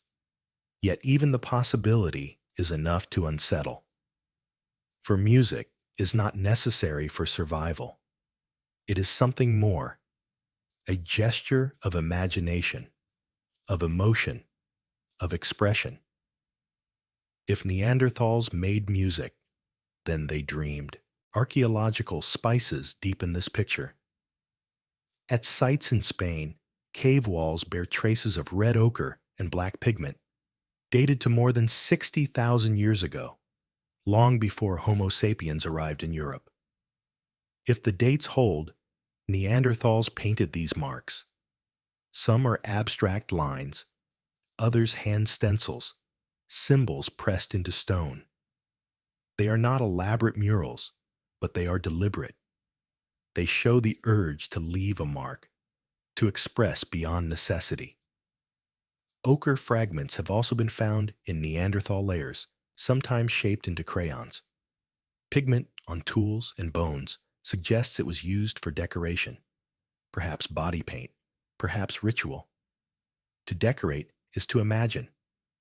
Yet even the possibility is enough to unsettle. For music is not necessary for survival. It is something more, a gesture of imagination, of emotion, of expression. If Neanderthals made music, then they dreamed. Archaeological spices deepen this picture. At sites in Spain, cave walls bear traces of red ochre and black pigment, dated to more than 60,000 years ago, long before Homo sapiens arrived in Europe. If the dates hold, Neanderthals painted these marks. Some are abstract lines, others hand stencils, symbols pressed into stone. They are not elaborate murals, but they are deliberate. They show the urge to leave a mark, to express beyond necessity. Ochre fragments have also been found in Neanderthal layers, sometimes shaped into crayons. Pigment on tools and bones suggests it was used for decoration, perhaps body paint, perhaps ritual. To decorate is to imagine,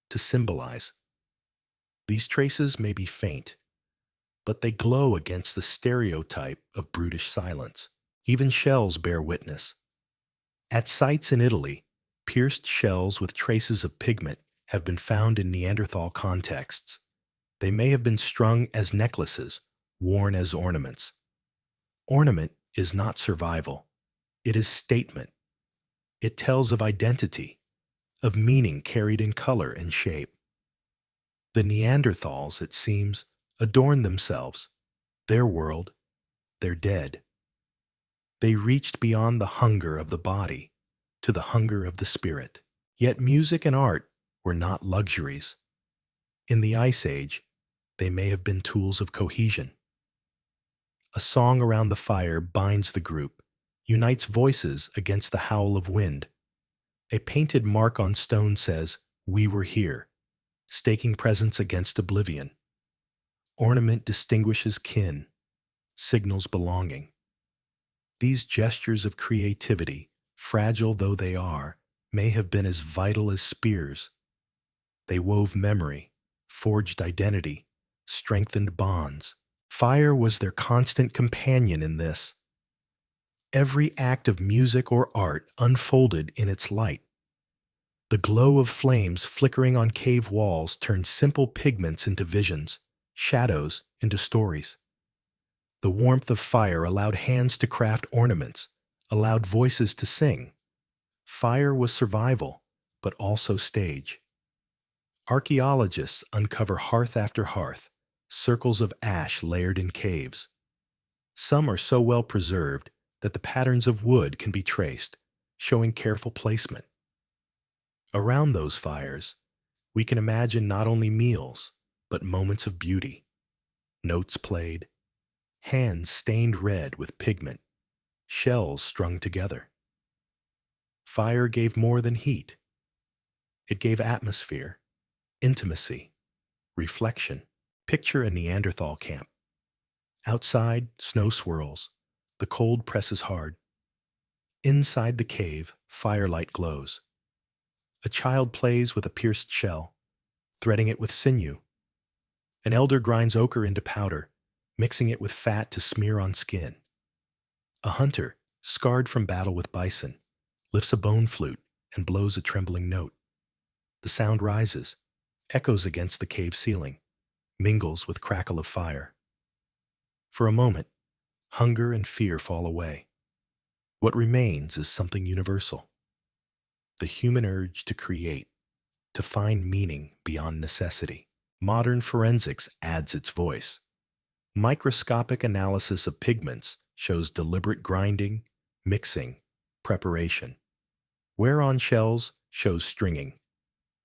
to symbolize. These traces may be faint, but they glow against the stereotype of brutish silence. Even shells bear witness. At sites in Italy, pierced shells with traces of pigment have been found in Neanderthal contexts. They may have been strung as necklaces, worn as ornaments. Ornament is not survival. It is statement. It tells of identity, of meaning carried in color and shape. The Neanderthals, it seems, adorned themselves, their world, their dead. They reached beyond the hunger of the body to the hunger of the spirit. Yet music and art were not luxuries. In the Ice Age, they may have been tools of cohesion. A song around the fire binds the group, unites voices against the howl of wind. A painted mark on stone says, "We were here," staking presence against oblivion. Ornament distinguishes kin, signals belonging. These gestures of creativity, fragile though they are, may have been as vital as spears. They wove memory, forged identity, strengthened bonds. Fire was their constant companion in this. Every act of music or art unfolded in its light. The glow of flames flickering on cave walls turned simple pigments into visions, shadows into stories. The warmth of fire allowed hands to craft ornaments, allowed voices to sing. Fire was survival, but also stage. Archaeologists uncover hearth after hearth, circles of ash layered in caves. Some are so well preserved that the patterns of wood can be traced, showing careful placement. Around those fires, we can imagine not only meals, but moments of beauty, notes played, hands stained red with pigment, shells strung together. Fire gave more than heat. It gave atmosphere, intimacy, reflection. Picture a Neanderthal camp. Outside, snow swirls. The cold presses hard. Inside the cave, firelight glows. A child plays with a pierced shell, threading it with sinew. An elder grinds ochre into powder, mixing it with fat to smear on skin. A hunter, scarred from battle with bison, lifts a bone flute and blows a trembling note. The sound rises, echoes against the cave ceiling, mingles with crackle of fire. For a moment, hunger and fear fall away. What remains is something universal. The human urge to create, to find meaning beyond necessity. Modern forensics adds its voice. Microscopic analysis of pigments shows deliberate grinding, mixing, preparation. Wear on shells shows stringing.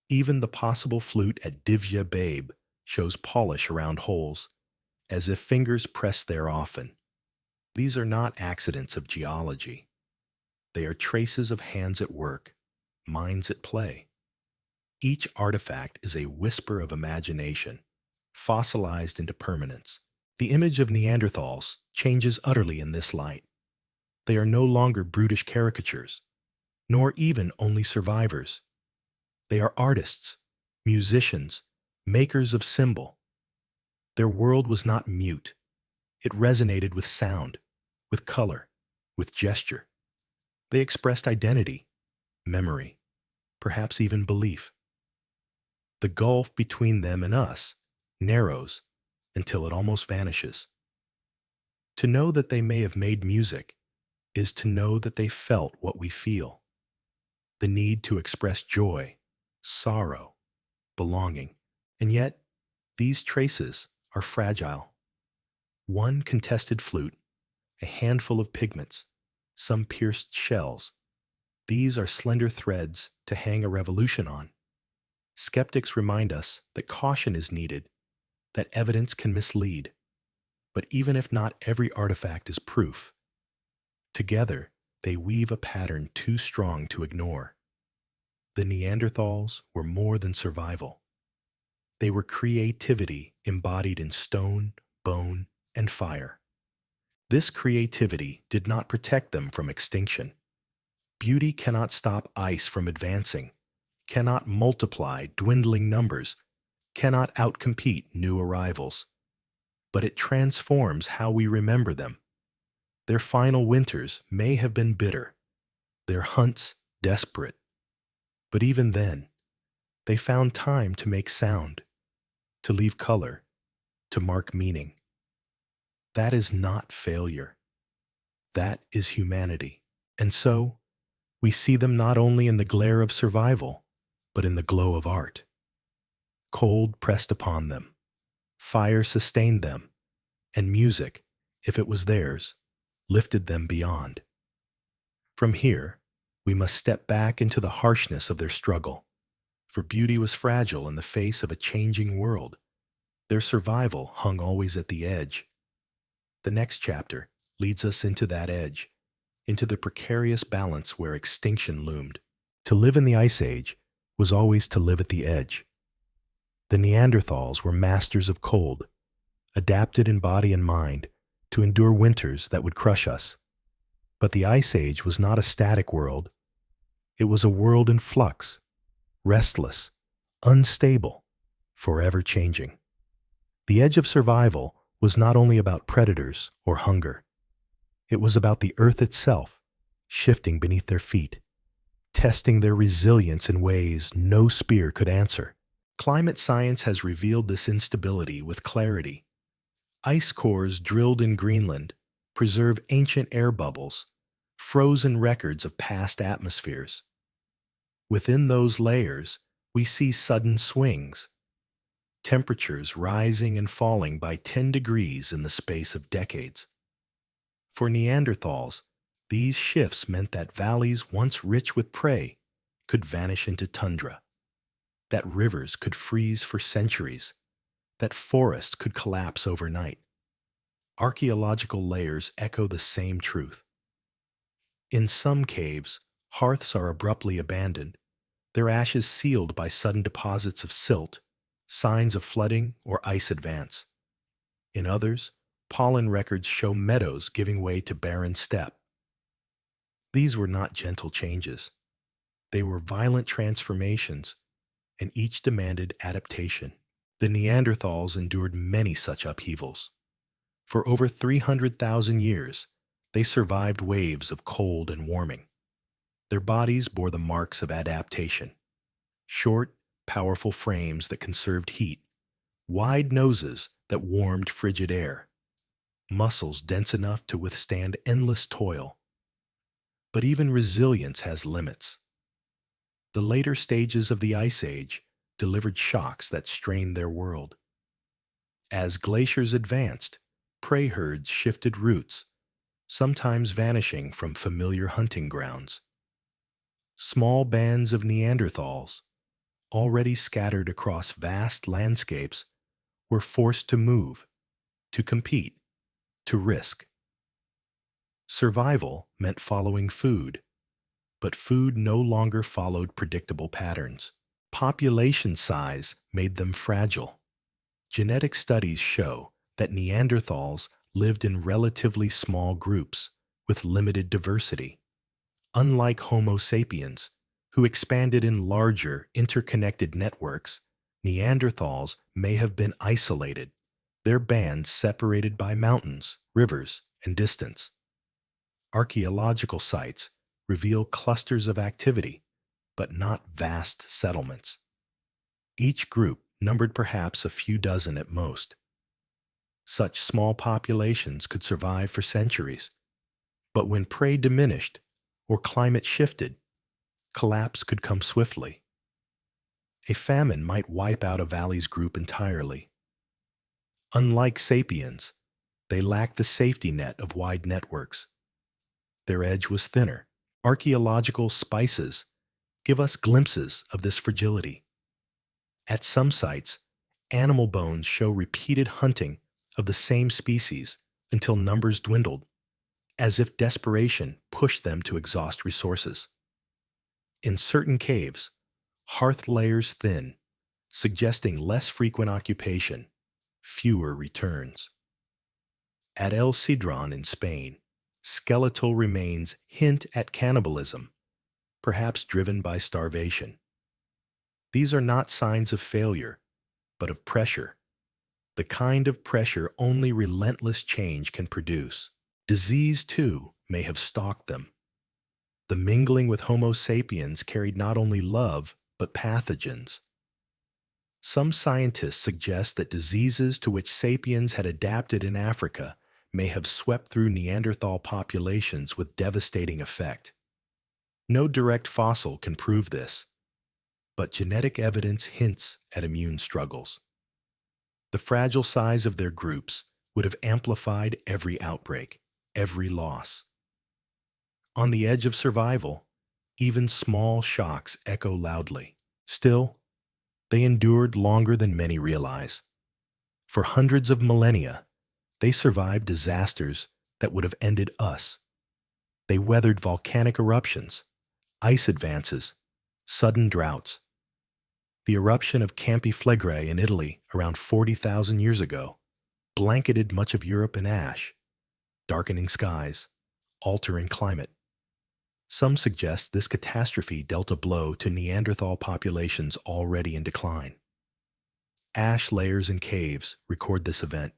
Even the possible flute at Divya Babe shows polish around holes, as if fingers pressed there often. These are not accidents of geology. They are traces of hands at work, minds at play. Each artifact is a whisper of imagination, fossilized into permanence. The image of Neanderthals changes utterly in this light. They are no longer brutish caricatures, nor even only survivors. They are artists, musicians, makers of symbol. Their world was not mute. It resonated with sound, with color, with gesture. They expressed identity, memory, perhaps even belief. The gulf between them and us narrows until it almost vanishes. To know that they may have made music is to know that they felt what we feel. The need to express joy, sorrow, belonging. And yet, these traces are fragile. One contested flute, a handful of pigments, some pierced shells. These are slender threads to hang a revolution on. Skeptics remind us that caution is needed, that evidence can mislead. But even if not every artifact is proof, together they weave a pattern too strong to ignore. The Neanderthals were more than survival. They were creativity embodied in stone, bone, and fire. This creativity did not protect them from extinction. Beauty cannot stop ice from advancing, cannot multiply dwindling numbers, cannot outcompete new arrivals. But it transforms how we remember them. Their final winters may have been bitter, their hunts desperate. But even then, they found time to make sound, to leave color, to mark meaning. That is not failure. That is humanity. And so, we see them not only in the glare of survival, but in the glow of art. Cold pressed upon them, fire sustained them, and music, if it was theirs, lifted them beyond. From here, we must step back into the harshness of their struggle, for beauty was fragile in the face of a changing world. Their survival hung always at the edge. The next chapter leads us into that edge, into the precarious balance where extinction loomed. To live in the Ice Age was always to live at the edge. The Neanderthals were masters of cold, adapted in body and mind to endure winters that would crush us. But the Ice Age was not a static world. It was a world in flux, restless, unstable, forever changing. The edge of survival was not only about predators or hunger. It was about the earth itself, shifting beneath their feet, testing their resilience in ways no spear could answer. Climate science has revealed this instability with clarity. Ice cores drilled in Greenland preserve ancient air bubbles, frozen records of past atmospheres. Within those layers, we see sudden swings, temperatures rising and falling by 10 degrees in the space of decades. For Neanderthals, these shifts meant that valleys once rich with prey could vanish into tundra, that rivers could freeze for centuries, that forests could collapse overnight. Archaeological layers echo the same truth. In some caves, hearths are abruptly abandoned, their ashes sealed by sudden deposits of silt, signs of flooding or ice advance. In others, pollen records show meadows giving way to barren steppe. These were not gentle changes. They were violent transformations, and each demanded adaptation. The Neanderthals endured many such upheavals. For over 300,000 years, they survived waves of cold and warming. Their bodies bore the marks of adaptation. Short, powerful frames that conserved heat, wide noses that warmed frigid air, muscles dense enough to withstand endless toil. But even resilience has limits. The later stages of the Ice Age delivered shocks that strained their world. As glaciers advanced, prey herds shifted routes, sometimes vanishing from familiar hunting grounds. Small bands of Neanderthals, already scattered across vast landscapes, were forced to move, to compete, to risk. Survival meant following food, but food no longer followed predictable patterns. Population size made them fragile. Genetic studies show that Neanderthals lived in relatively small groups with limited diversity. Unlike Homo sapiens, who expanded in larger, interconnected networks, Neanderthals may have been isolated, their bands separated by mountains, rivers, and distance. Archaeological sites reveal clusters of activity, but not vast settlements. Each group numbered perhaps a few dozen at most. Such small populations could survive for centuries, but when prey diminished or climate shifted, collapse could come swiftly. A famine might wipe out a valley's group entirely. Unlike sapiens, they lacked the safety net of wide networks. Their edge was thinner. Archaeological spices give us glimpses of this fragility. At some sites, animal bones show repeated hunting of the same species until numbers dwindled, as if desperation pushed them to exhaust resources. In certain caves, hearth layers thin, suggesting less frequent occupation, fewer returns. At El Sidrón in Spain, skeletal remains hint at cannibalism, perhaps driven by starvation. These are not signs of failure, but of pressure, the kind of pressure only relentless change can produce. Disease, too, may have stalked them. The mingling with Homo sapiens carried not only love, but pathogens. Some scientists suggest that diseases to which sapiens had adapted in Africa may have swept through Neanderthal populations with devastating effect. No direct fossil can prove this, but genetic evidence hints at immune struggles. The fragile size of their groups would have amplified every outbreak, every loss. On the edge of survival, even small shocks echo loudly. Still, they endured longer than many realize. For hundreds of millennia, they survived disasters that would have ended us. They weathered volcanic eruptions, ice advances, sudden droughts. The eruption of Campi Flegrei in Italy around 40,000 years ago blanketed much of Europe in ash, darkening skies, altering climate. Some suggest this catastrophe dealt a blow to Neanderthal populations already in decline. Ash layers in caves record this event,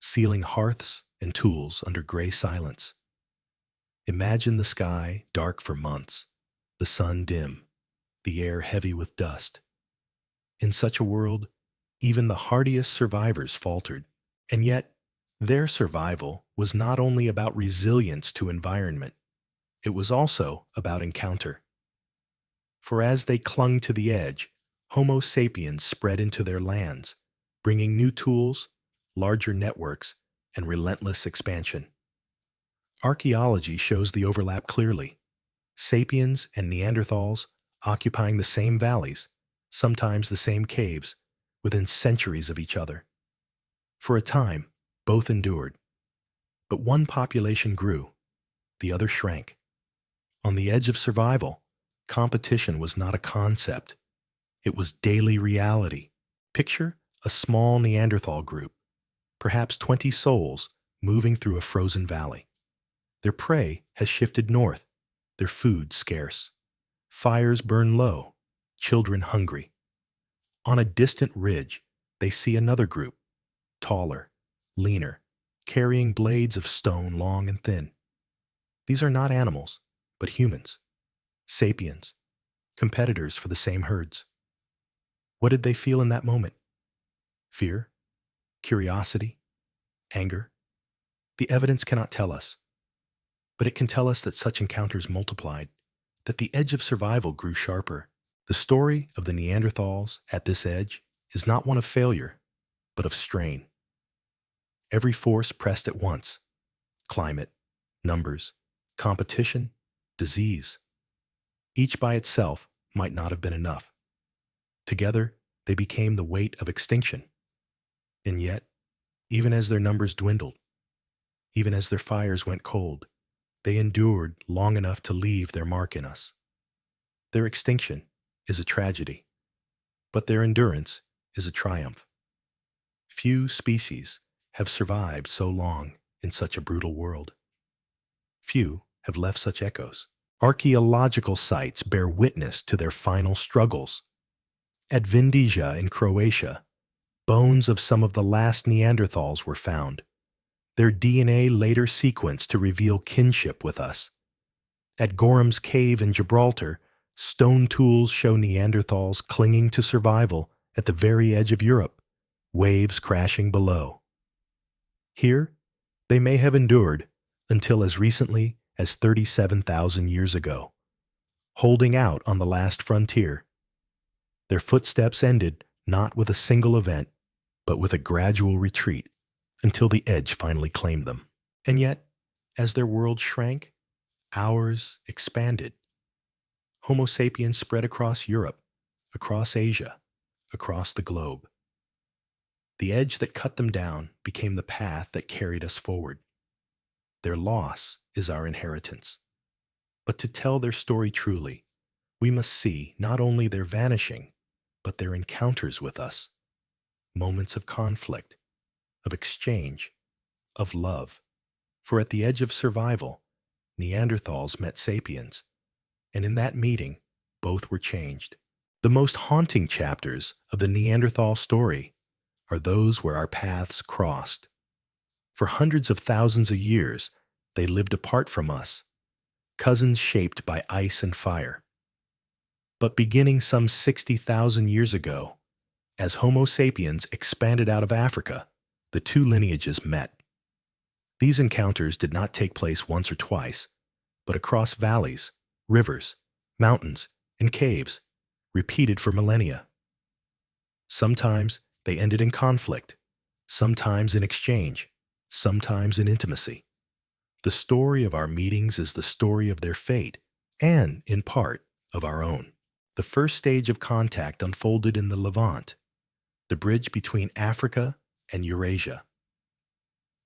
sealing hearths and tools under gray silence. Imagine the sky dark for months, the sun dim, the air heavy with dust. In such a world, even the hardiest survivors faltered, and yet their survival was not only about resilience to environment, it was also about encounter. For as they clung to the edge, Homo sapiens spread into their lands, bringing new tools, larger networks, and relentless expansion. Archaeology shows the overlap clearly. Sapiens and Neanderthals occupying the same valleys, sometimes the same caves, within centuries of each other. For a time, both endured, but one population grew, the other shrank. On the edge of survival, competition was not a concept, it was daily reality. Picture a small Neanderthal group, perhaps 20 souls, moving through a frozen valley. Their prey has shifted north, their food scarce. Fires burn low, children hungry. On a distant ridge, they see another group, taller, leaner, carrying blades of stone long and thin. These are not animals, but humans, sapiens, competitors for the same herds. What did they feel in that moment? Fear? Curiosity? Anger? The evidence cannot tell us, but it can tell us that such encounters multiplied, that the edge of survival grew sharper. The story of the Neanderthals at this edge is not one of failure, but of strain. Every force pressed at once: climate, numbers, competition, disease. Each by itself might not have been enough. Together, they became the weight of extinction. And yet, even as their numbers dwindled, even as their fires went cold, they endured long enough to leave their mark in us. Their extinction is a tragedy, but their endurance is a triumph. Few species have survived so long in such a brutal world. Few have left such echoes. Archaeological sites bear witness to their final struggles. At Vindija in Croatia, bones of some of the last Neanderthals were found, their DNA later sequenced to reveal kinship with us. At Gorham's Cave in Gibraltar, stone tools show Neanderthals clinging to survival at the very edge of Europe, waves crashing below. Here, they may have endured until as recently as 37,000 years ago, holding out on the last frontier. Their footsteps ended not with a single event, but with a gradual retreat until the edge finally claimed them. And yet, as their world shrank, ours expanded. Homo sapiens spread across Europe, across Asia, across the globe. The edge that cut them down became the path that carried us forward. Their loss is our inheritance. But to tell their story truly, we must see not only their vanishing, but their encounters with us, moments of conflict, of exchange, of love. For at the edge of survival, Neanderthals met sapiens, and in that meeting, both were changed. The most haunting chapters of the Neanderthal story are those where our paths crossed. For hundreds of thousands of years, they lived apart from us, cousins shaped by ice and fire. But beginning some 60,000 years ago, as Homo sapiens expanded out of Africa, the two lineages met. These encounters did not take place once or twice, but across valleys, rivers, mountains, and caves, repeated for millennia. Sometimes they ended in conflict, sometimes in exchange, sometimes in intimacy. The story of our meetings is the story of their fate, and, in part, of our own. The first stage of contact unfolded in the Levant, the bridge between Africa and Eurasia.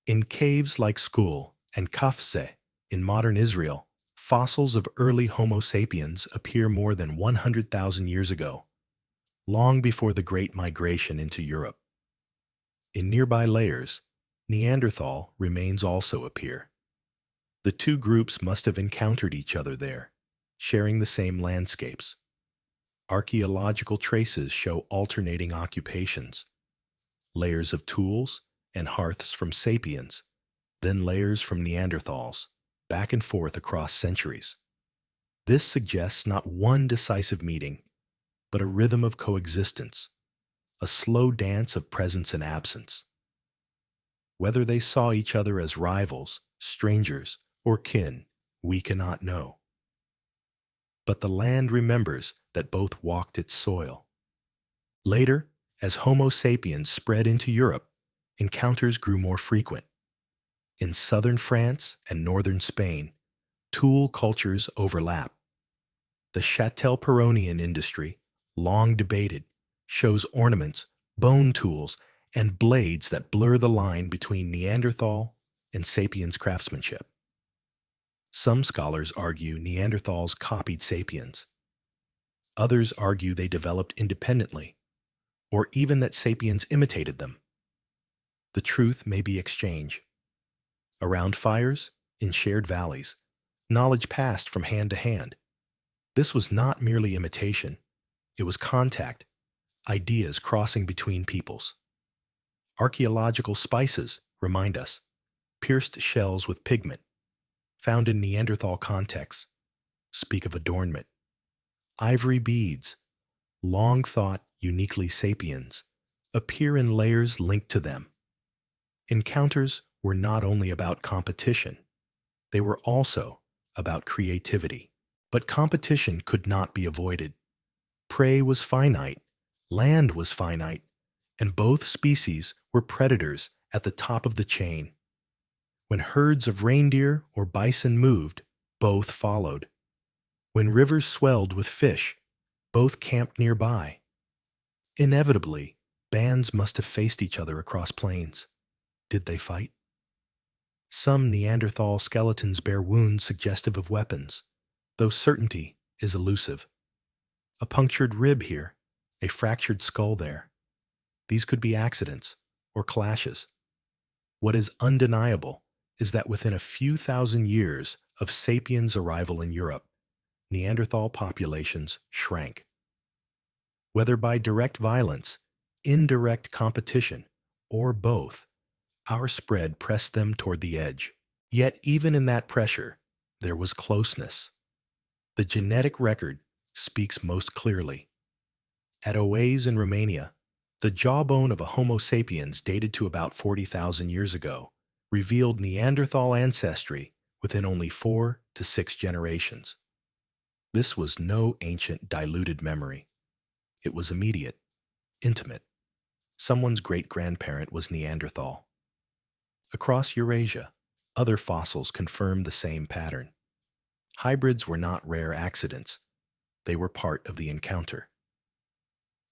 In caves like Skul and Kafse in modern Israel, fossils of early Homo sapiens appear more than 100,000 years ago, long before the Great Migration into Europe. In nearby layers, Neanderthal remains also appear. The two groups must have encountered each other there, sharing the same landscapes. Archaeological traces show alternating occupations, layers of tools and hearths from sapiens, then layers from Neanderthals, back and forth across centuries. This suggests not one decisive meeting, but a rhythm of coexistence, a slow dance of presence and absence. Whether they saw each other as rivals, strangers, or kin, we cannot know. But the land remembers that both walked its soil. Later, as Homo sapiens spread into Europe, encounters grew more frequent. In southern France and northern Spain, tool cultures overlap. The Châtel-Perronian industry, long debated, shows ornaments, bone tools, and blades that blur the line between Neanderthal and Sapiens craftsmanship. Some scholars argue Neanderthals copied Sapiens. Others argue they developed independently, or even that Sapiens imitated them. The truth may be exchange. Around fires, in shared valleys, knowledge passed from hand to hand. This was not merely imitation. It was contact, ideas crossing between peoples. Archaeological spices remind us, pierced shells with pigment, found in Neanderthal contexts, speak of adornment. Ivory beads, long thought uniquely sapiens, appear in layers linked to them. Encounters were not only about competition, they were also about creativity. But competition could not be avoided. Prey was finite, land was finite, and both species were predators at the top of the chain. When herds of reindeer or bison moved, both followed. When rivers swelled with fish, both camped nearby. Inevitably, bands must have faced each other across plains. Did they fight? Some Neanderthal skeletons bear wounds suggestive of weapons, though certainty is elusive. A punctured rib here, a fractured skull there. These could be accidents or clashes. What is undeniable is that within a few thousand years of sapiens' arrival in Europe, Neanderthal populations shrank. Whether by direct violence, indirect competition, or both, our spread pressed them toward the edge. Yet even in that pressure, there was closeness. The genetic record speaks most clearly. At Oase in Romania, the jawbone of a Homo sapiens dated to about 40,000 years ago revealed Neanderthal ancestry within only 4 to 6 generations. This was no ancient diluted memory. It was immediate, intimate. Someone's great-grandparent was Neanderthal. Across Eurasia, other fossils confirmed the same pattern. Hybrids were not rare accidents. They were part of the encounter.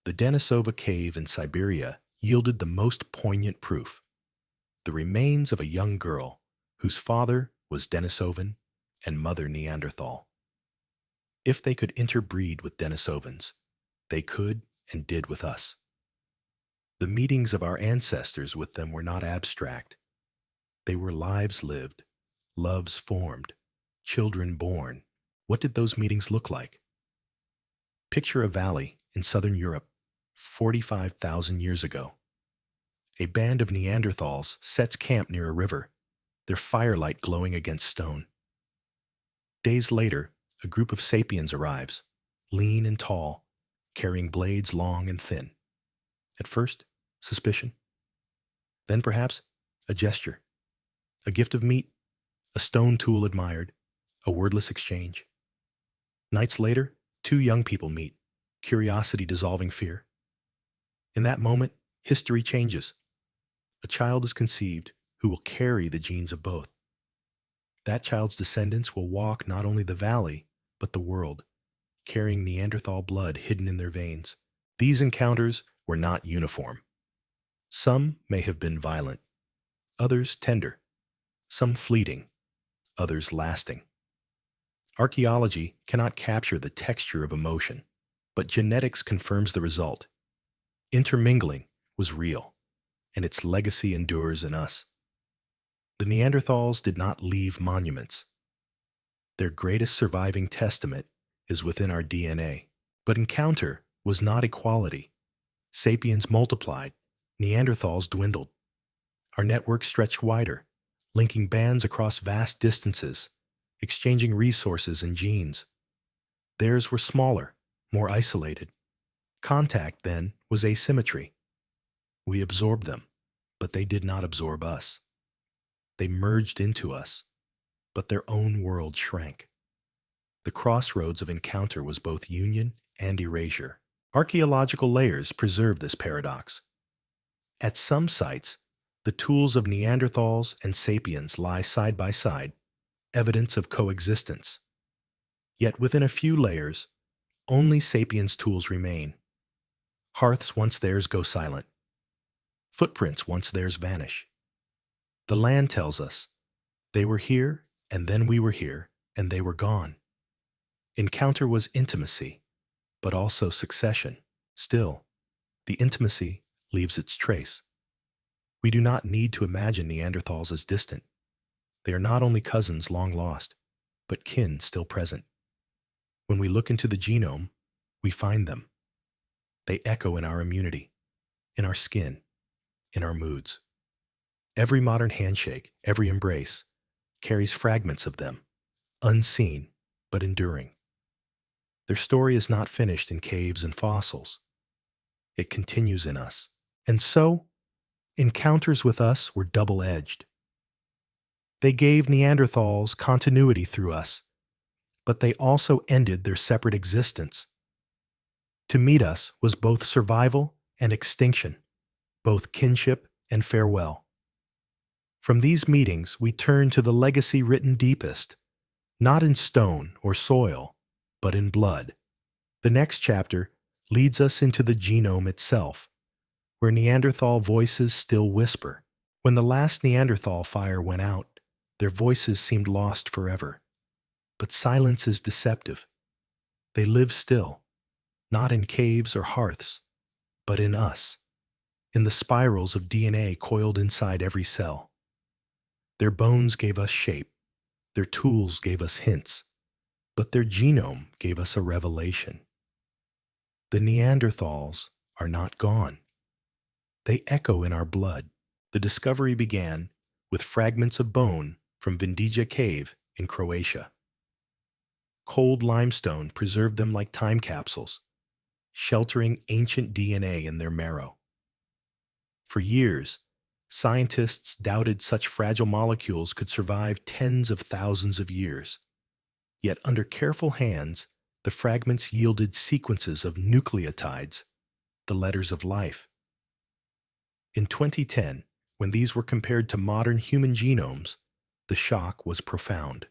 The Denisova cave in Siberia yielded the most poignant proof. The remains of a young girl whose father was Denisovan and mother Neanderthal. If they could interbreed with Denisovans, they could and did with us. The meetings of our ancestors with them were not abstract. They were lives lived, loves formed, children born. What did those meetings look like? Picture a valley in southern Europe 45,000 years ago. A band of Neanderthals sets camp near a river, their firelight glowing against stone. Days later, a group of sapiens arrives, lean and tall, carrying blades long and thin. At first, suspicion. Then perhaps a gesture, a gift of meat, a stone tool admired, a wordless exchange. Nights later, 2 young people meet, curiosity dissolving fear. In that moment, history changes. A child is conceived who will carry the genes of both. That child's descendants will walk not only the valley, but the world, carrying Neanderthal blood hidden in their veins. These encounters were not uniform. Some may have been violent, others tender, some fleeting, others lasting. Archaeology cannot capture the texture of emotion, but genetics confirms the result. Intermingling was real, and its legacy endures in us. The Neanderthals did not leave monuments. Their greatest surviving testament is within our DNA. But encounter was not equality. Sapiens multiplied, Neanderthals dwindled. Our network stretched wider, linking bands across vast distances, exchanging resources and genes. Theirs were smaller, more isolated. Contact, then, was asymmetry. We absorbed them, but they did not absorb us. They merged into us, but their own world shrank. The crossroads of encounter was both union and erasure. Archaeological layers preserve this paradox. At some sites, the tools of Neanderthals and sapiens lie side by side, evidence of coexistence. Yet within a few layers, only sapiens tools remain. Hearths once theirs go silent. Footprints once theirs vanish. The land tells us, they were here, and then we were here, and they were gone. Encounter was intimacy, but also succession. Still, the intimacy leaves its trace. We do not need to imagine Neanderthals as distant. They are not only cousins long lost, but kin still present. When we look into the genome, we find them. They echo in our immunity, in our skin, in our moods. Every modern handshake, every embrace, carries fragments of them, unseen but enduring. Their story is not finished in caves and fossils. It continues in us. And so, encounters with us were double-edged. They gave Neanderthals continuity through us, but they also ended their separate existence. To meet us was both survival and extinction, both kinship and farewell. From these meetings, we turn to the legacy written deepest, not in stone or soil, but in blood. The next chapter leads us into the genome itself, where Neanderthal voices still whisper. When the last Neanderthal fire went out, their voices seemed lost forever. But silence is deceptive. They live still, not in caves or hearths, but in us, in the spirals of DNA coiled inside every cell. Their bones gave us shape, their tools gave us hints, but their genome gave us a revelation. The Neanderthals are not gone. They echo in our blood. The discovery began with fragments of bone from Vindija Cave in Croatia. Cold limestone preserved them like time capsules, sheltering ancient DNA in their marrow. For years, scientists doubted such fragile molecules could survive tens of thousands of years. Yet under careful hands, the fragments yielded sequences of nucleotides, the letters of life. In 2010, when these were compared to modern human genomes, the shock was profound.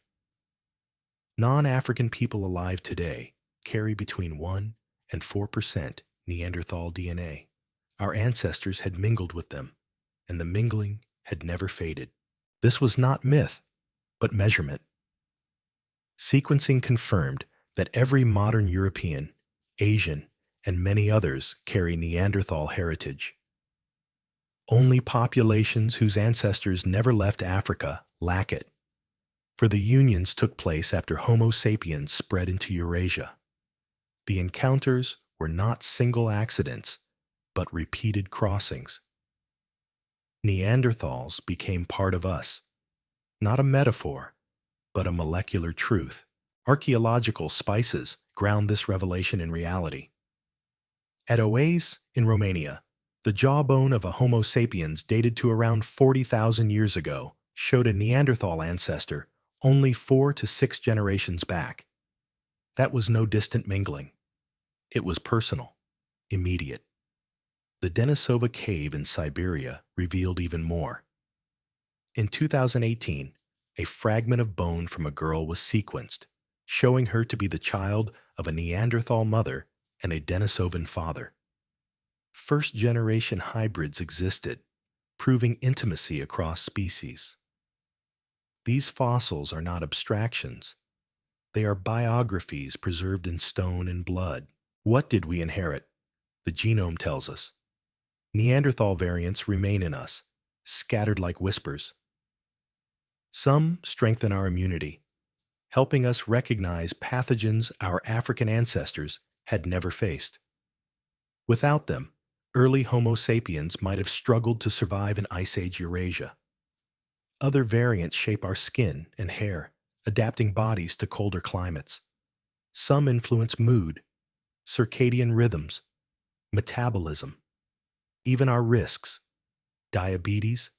Non-African people alive today carry between 1 and 4% Neanderthal DNA. Our ancestors had mingled with them, and the mingling had never faded. This was not myth, but measurement. Sequencing confirmed that every modern European, Asian, and many others carry Neanderthal heritage. Only populations whose ancestors never left Africa lack it, for the unions took place after Homo sapiens spread into Eurasia. The encounters were not single accidents, but repeated crossings. Neanderthals became part of us, not a metaphor, but a molecular truth. Archaeological spices ground this revelation in reality. At Oaze in Romania, the jawbone of a Homo sapiens dated to around 40,000 years ago showed a Neanderthal ancestor only 4 to 6 generations back. That was no distant mingling. It was personal, immediate. The Denisova cave in Siberia revealed even more. In 2018, a fragment of bone from a girl was sequenced, showing her to be the child of a Neanderthal mother and a Denisovan father. First-generation hybrids existed, proving intimacy across species. These fossils are not abstractions. They are biographies preserved in stone and blood. What did we inherit? The genome tells us. Neanderthal variants remain in us, scattered like whispers. Some strengthen our immunity, helping us recognize pathogens our African ancestors had never faced. Without them, early Homo sapiens might have struggled to survive in Ice Age Eurasia. Other variants shape our skin and hair, adapting bodies to colder climates. Some influence mood, circadian rhythms, metabolism, even our risks, diabetes,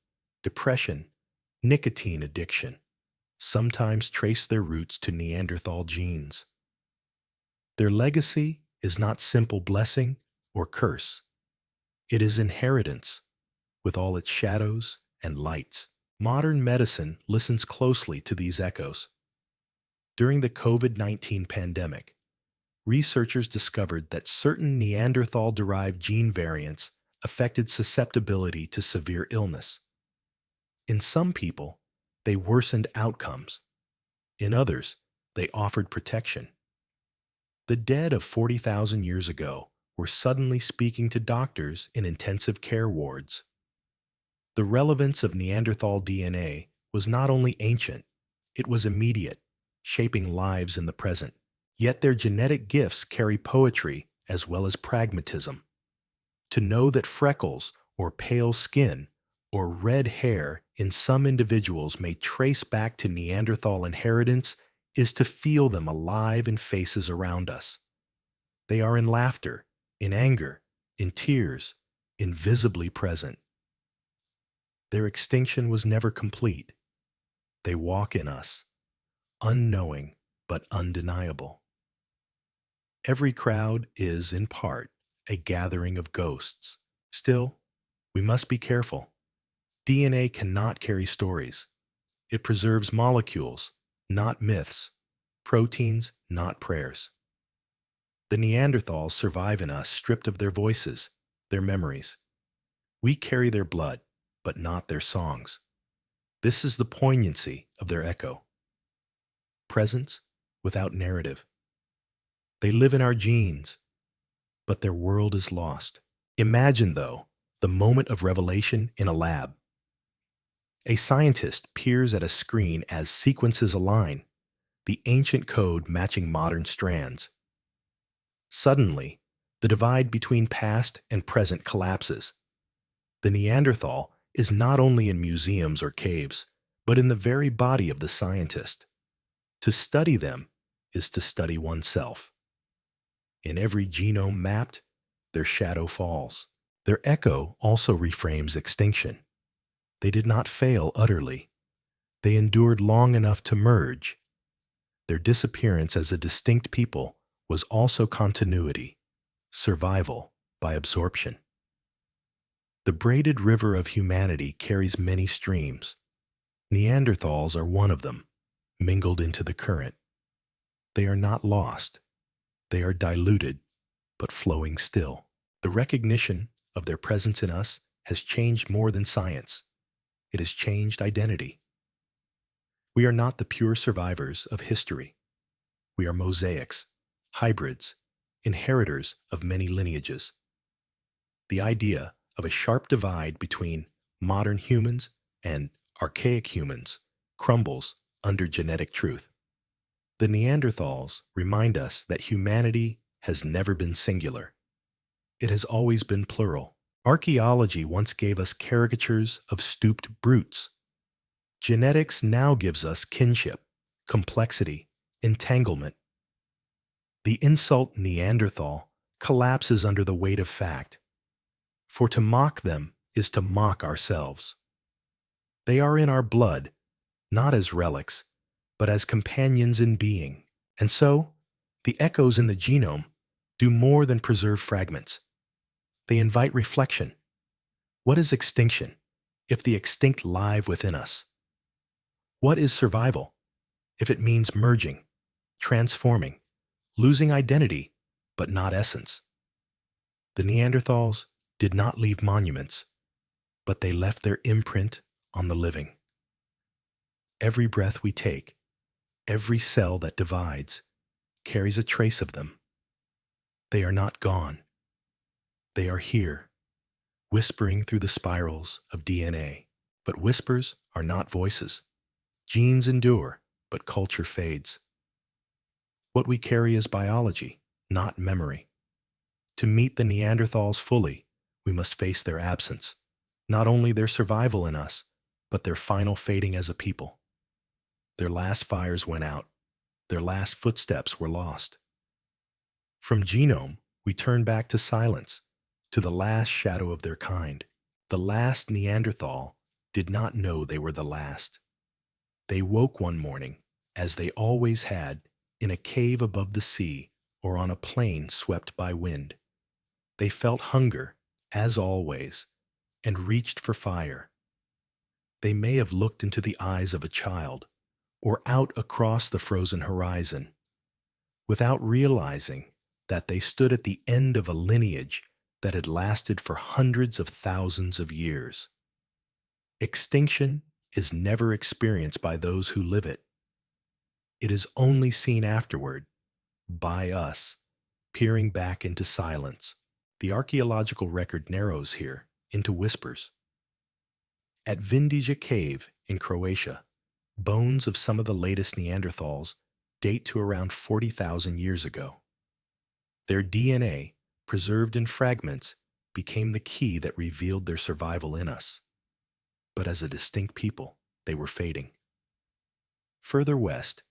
depression, nicotine addiction, sometimes trace their roots to Neanderthal genes. Their legacy is not simple blessing or curse. It is inheritance, with all its shadows and lights. Modern medicine listens closely to these echoes. During the COVID-19 pandemic, researchers discovered that certain Neanderthal-derived gene variants affected susceptibility to severe illness. In some people, they worsened outcomes. In others, they offered protection. The dead of 40,000 years ago were suddenly speaking to doctors in intensive care wards. The relevance of Neanderthal DNA was not only ancient, it was immediate, shaping lives in the present. Yet their genetic gifts carry poetry as well as pragmatism. To know that freckles or pale skin or red hair in some individuals may trace back to Neanderthal inheritance is to feel them alive in faces around us. They are in laughter, in anger, in tears, invisibly present. Their extinction was never complete. They walk in us, unknowing but undeniable. Every crowd is, in part, a gathering of ghosts. Still, we must be careful. DNA cannot carry stories. It preserves molecules, not myths, proteins, not prayers. The Neanderthals survive in us stripped of their voices, their memories. We carry their blood, but not their songs. This is the poignancy of their echo. Presence without narrative. They live in our genes, but their world is lost. Imagine, though, the moment of revelation in a lab. A scientist peers at a screen as sequences align, the ancient code matching modern strands. Suddenly, the divide between past and present collapses. The Neanderthal is not only in museums or caves, but in the very body of the scientist. To study them is to study oneself. In every genome mapped, their shadow falls. Their echo also reframes extinction. They did not fail utterly. They endured long enough to merge. Their disappearance as a distinct people was also continuity, survival by absorption. The braided river of humanity carries many streams. Neanderthals are one of them, mingled into the current. They are not lost. They are diluted, but flowing still. The recognition of their presence in us has changed more than science. It has changed identity. We are not the pure survivors of history. We are mosaics, hybrids, inheritors of many lineages. The idea of a sharp divide between modern humans and archaic humans crumbles under genetic truth. The Neanderthals remind us that humanity has never been singular. It has always been plural. Archaeology once gave us caricatures of stooped brutes. Genetics now gives us kinship, complexity, entanglement. The insult Neanderthal collapses under the weight of fact. For to mock them is to mock ourselves. They are in our blood, not as relics, but as companions in being. And so, the echoes in the genome do more than preserve fragments. They invite reflection. What is extinction, if the extinct live within us? What is survival, if it means merging, transforming, losing identity, but not essence? The Neanderthals did not leave monuments, but they left their imprint on the living. Every breath we take, every cell that divides, carries a trace of them. They are not gone. They are here, whispering through the spirals of DNA. But whispers are not voices. Genes endure, but culture fades. What we carry is biology, not memory. To meet the Neanderthals fully, we must face their absence, not only their survival in us, but their final fading as a people. Their last fires went out. Their last footsteps were lost. From genome, we turn back to silence, to the last shadow of their kind. The last Neanderthal did not know they were the last. They woke one morning, as they always had, in a cave above the sea or on a plain swept by wind. They felt hunger, as always, and reached for fire. They may have looked into the eyes of a child, or out across the frozen horizon, without realizing that they stood at the end of a lineage that had lasted for hundreds of thousands of years. Extinction is never experienced by those who live it. It is only seen afterward by us, peering back into silence. The archaeological record narrows here into whispers. At Vindija Cave in Croatia, bones of some of the latest Neanderthals date to around 40,000 years ago. Their DNA, preserved in fragments, became the key that revealed their survival in us. But as a distinct people, they were fading. Further west,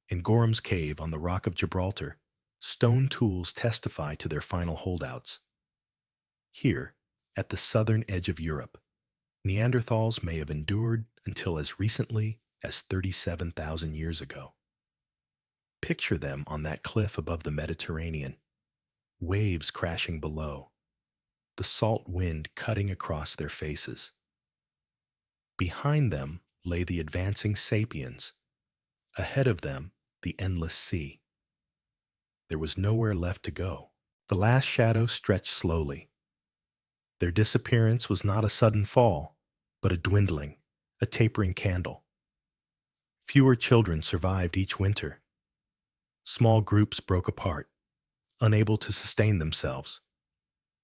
in Gorham's Cave on the Rock of Gibraltar, stone tools testify to their final holdouts. Here, at the southern edge of Europe, Neanderthals may have endured until as recently as 37,000 years ago. Picture them on that cliff above the Mediterranean, waves crashing below, the salt wind cutting across their faces. Behind them lay the advancing sapiens, ahead of them the endless sea. There was nowhere left to go. The last shadow stretched slowly. Their disappearance was not a sudden fall, but a dwindling, a tapering candle. Fewer children survived each winter. Small groups broke apart, unable to sustain themselves.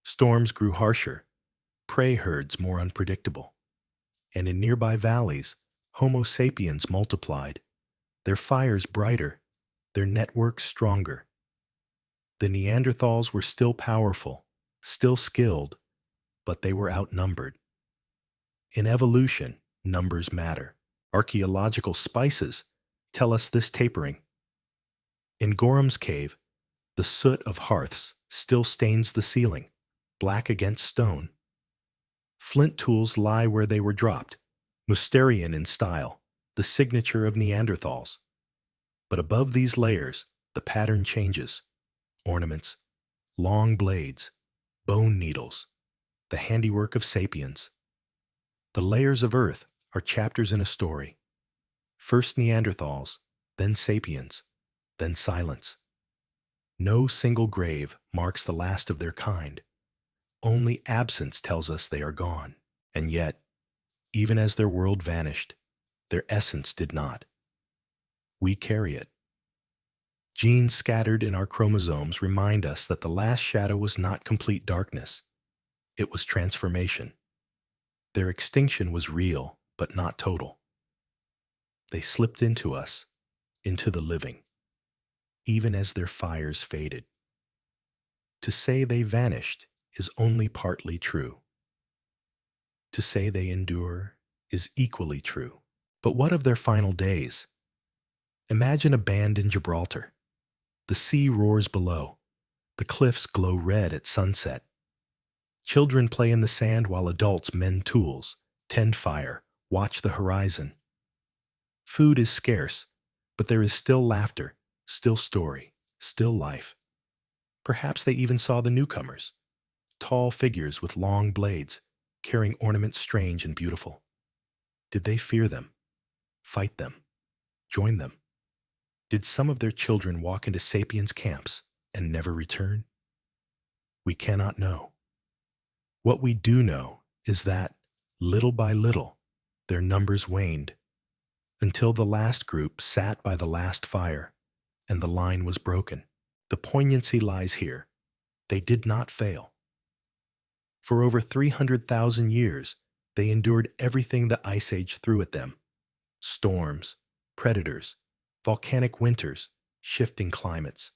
Storms grew harsher, prey herds more unpredictable, and in nearby valleys, Homo sapiens multiplied, their fires brighter, their networks stronger. The Neanderthals were still powerful, still skilled, but they were outnumbered. In evolution, numbers matter. Archaeological spices tell us this tapering. In Gorham's Cave, the soot of hearths still stains the ceiling, black against stone. Flint tools lie where they were dropped, Mousterian in style, the signature of Neanderthals. But above these layers, the pattern changes. Ornaments, long blades, bone needles, the handiwork of sapiens. The layers of earth are chapters in a story. First Neanderthals, then sapiens, then silence. No single grave marks the last of their kind. Only absence tells us they are gone. And yet, even as their world vanished, their essence did not. We carry it. Genes scattered in our chromosomes remind us that the last shadow was not complete darkness. It was transformation. Their extinction was real, but not total. They slipped into us, into the living, even as their fires faded. To say they vanished is only partly true. To say they endure is equally true. But what of their final days? Imagine a band in Gibraltar. The sea roars below. The cliffs glow red at sunset. Children play in the sand while adults mend tools, tend fire, watch the horizon. Food is scarce, but there is still laughter, still story, still life. Perhaps they even saw the newcomers, tall figures with long blades, carrying ornaments strange and beautiful. Did they fear them, fight them, join them? Did some of their children walk into sapiens camps and never return? We cannot know. What we do know is that, little by little, their numbers waned, until the last group sat by the last fire, and the line was broken. The poignancy lies here. They did not fail. For over 300,000 years, they endured everything the Ice Age threw at them: storms, predators, volcanic winters, shifting climates.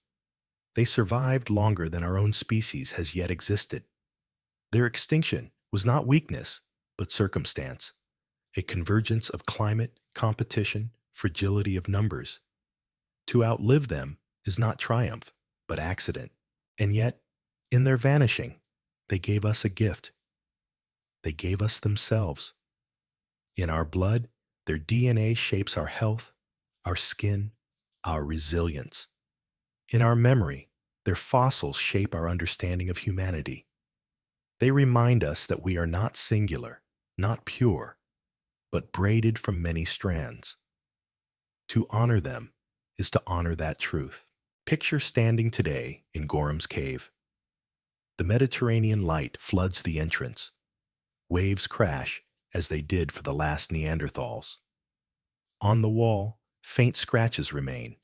They survived longer than our own species has yet existed. Their extinction was not weakness, but circumstance, a convergence of climate, competition, fragility of numbers. To outlive them is not triumph, but accident. And yet, in their vanishing, they gave us a gift. They gave us themselves. In our blood, their DNA shapes our health, our skin, our resilience. In our memory, their fossils shape our understanding of humanity. They remind us that we are not singular, not pure, but braided from many strands. To honor them is to honor that truth. Picture standing today in Gorham's Cave. The Mediterranean light floods the entrance. Waves crash as they did for the last Neanderthals. On the wall, faint scratches remain.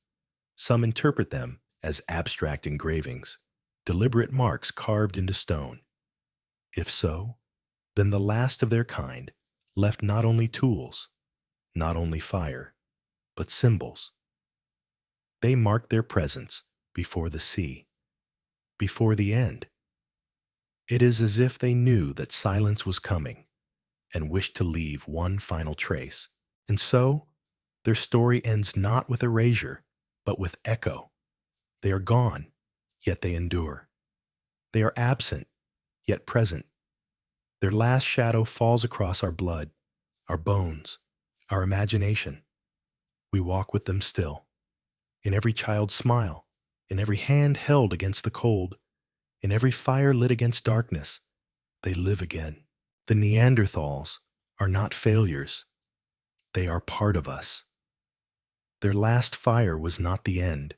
Some interpret them as abstract engravings, deliberate marks carved into stone. If so, then the last of their kind left not only tools, not only fire, but symbols. They marked their presence before the sea, before the end. It is as if they knew that silence was coming and wished to leave one final trace. And so, their story ends not with erasure, but with echo. They are gone, yet they endure. They are absent, yet present. Their last shadow falls across our blood, our bones, our imagination. We walk with them still. In every child's smile, in every hand held against the cold, in every fire lit against darkness, they live again. The Neanderthals are not failures. They are part of us. Their last fire was not the end.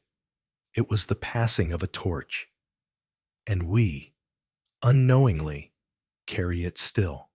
It was the passing of a torch. And we, unknowingly, carry it still.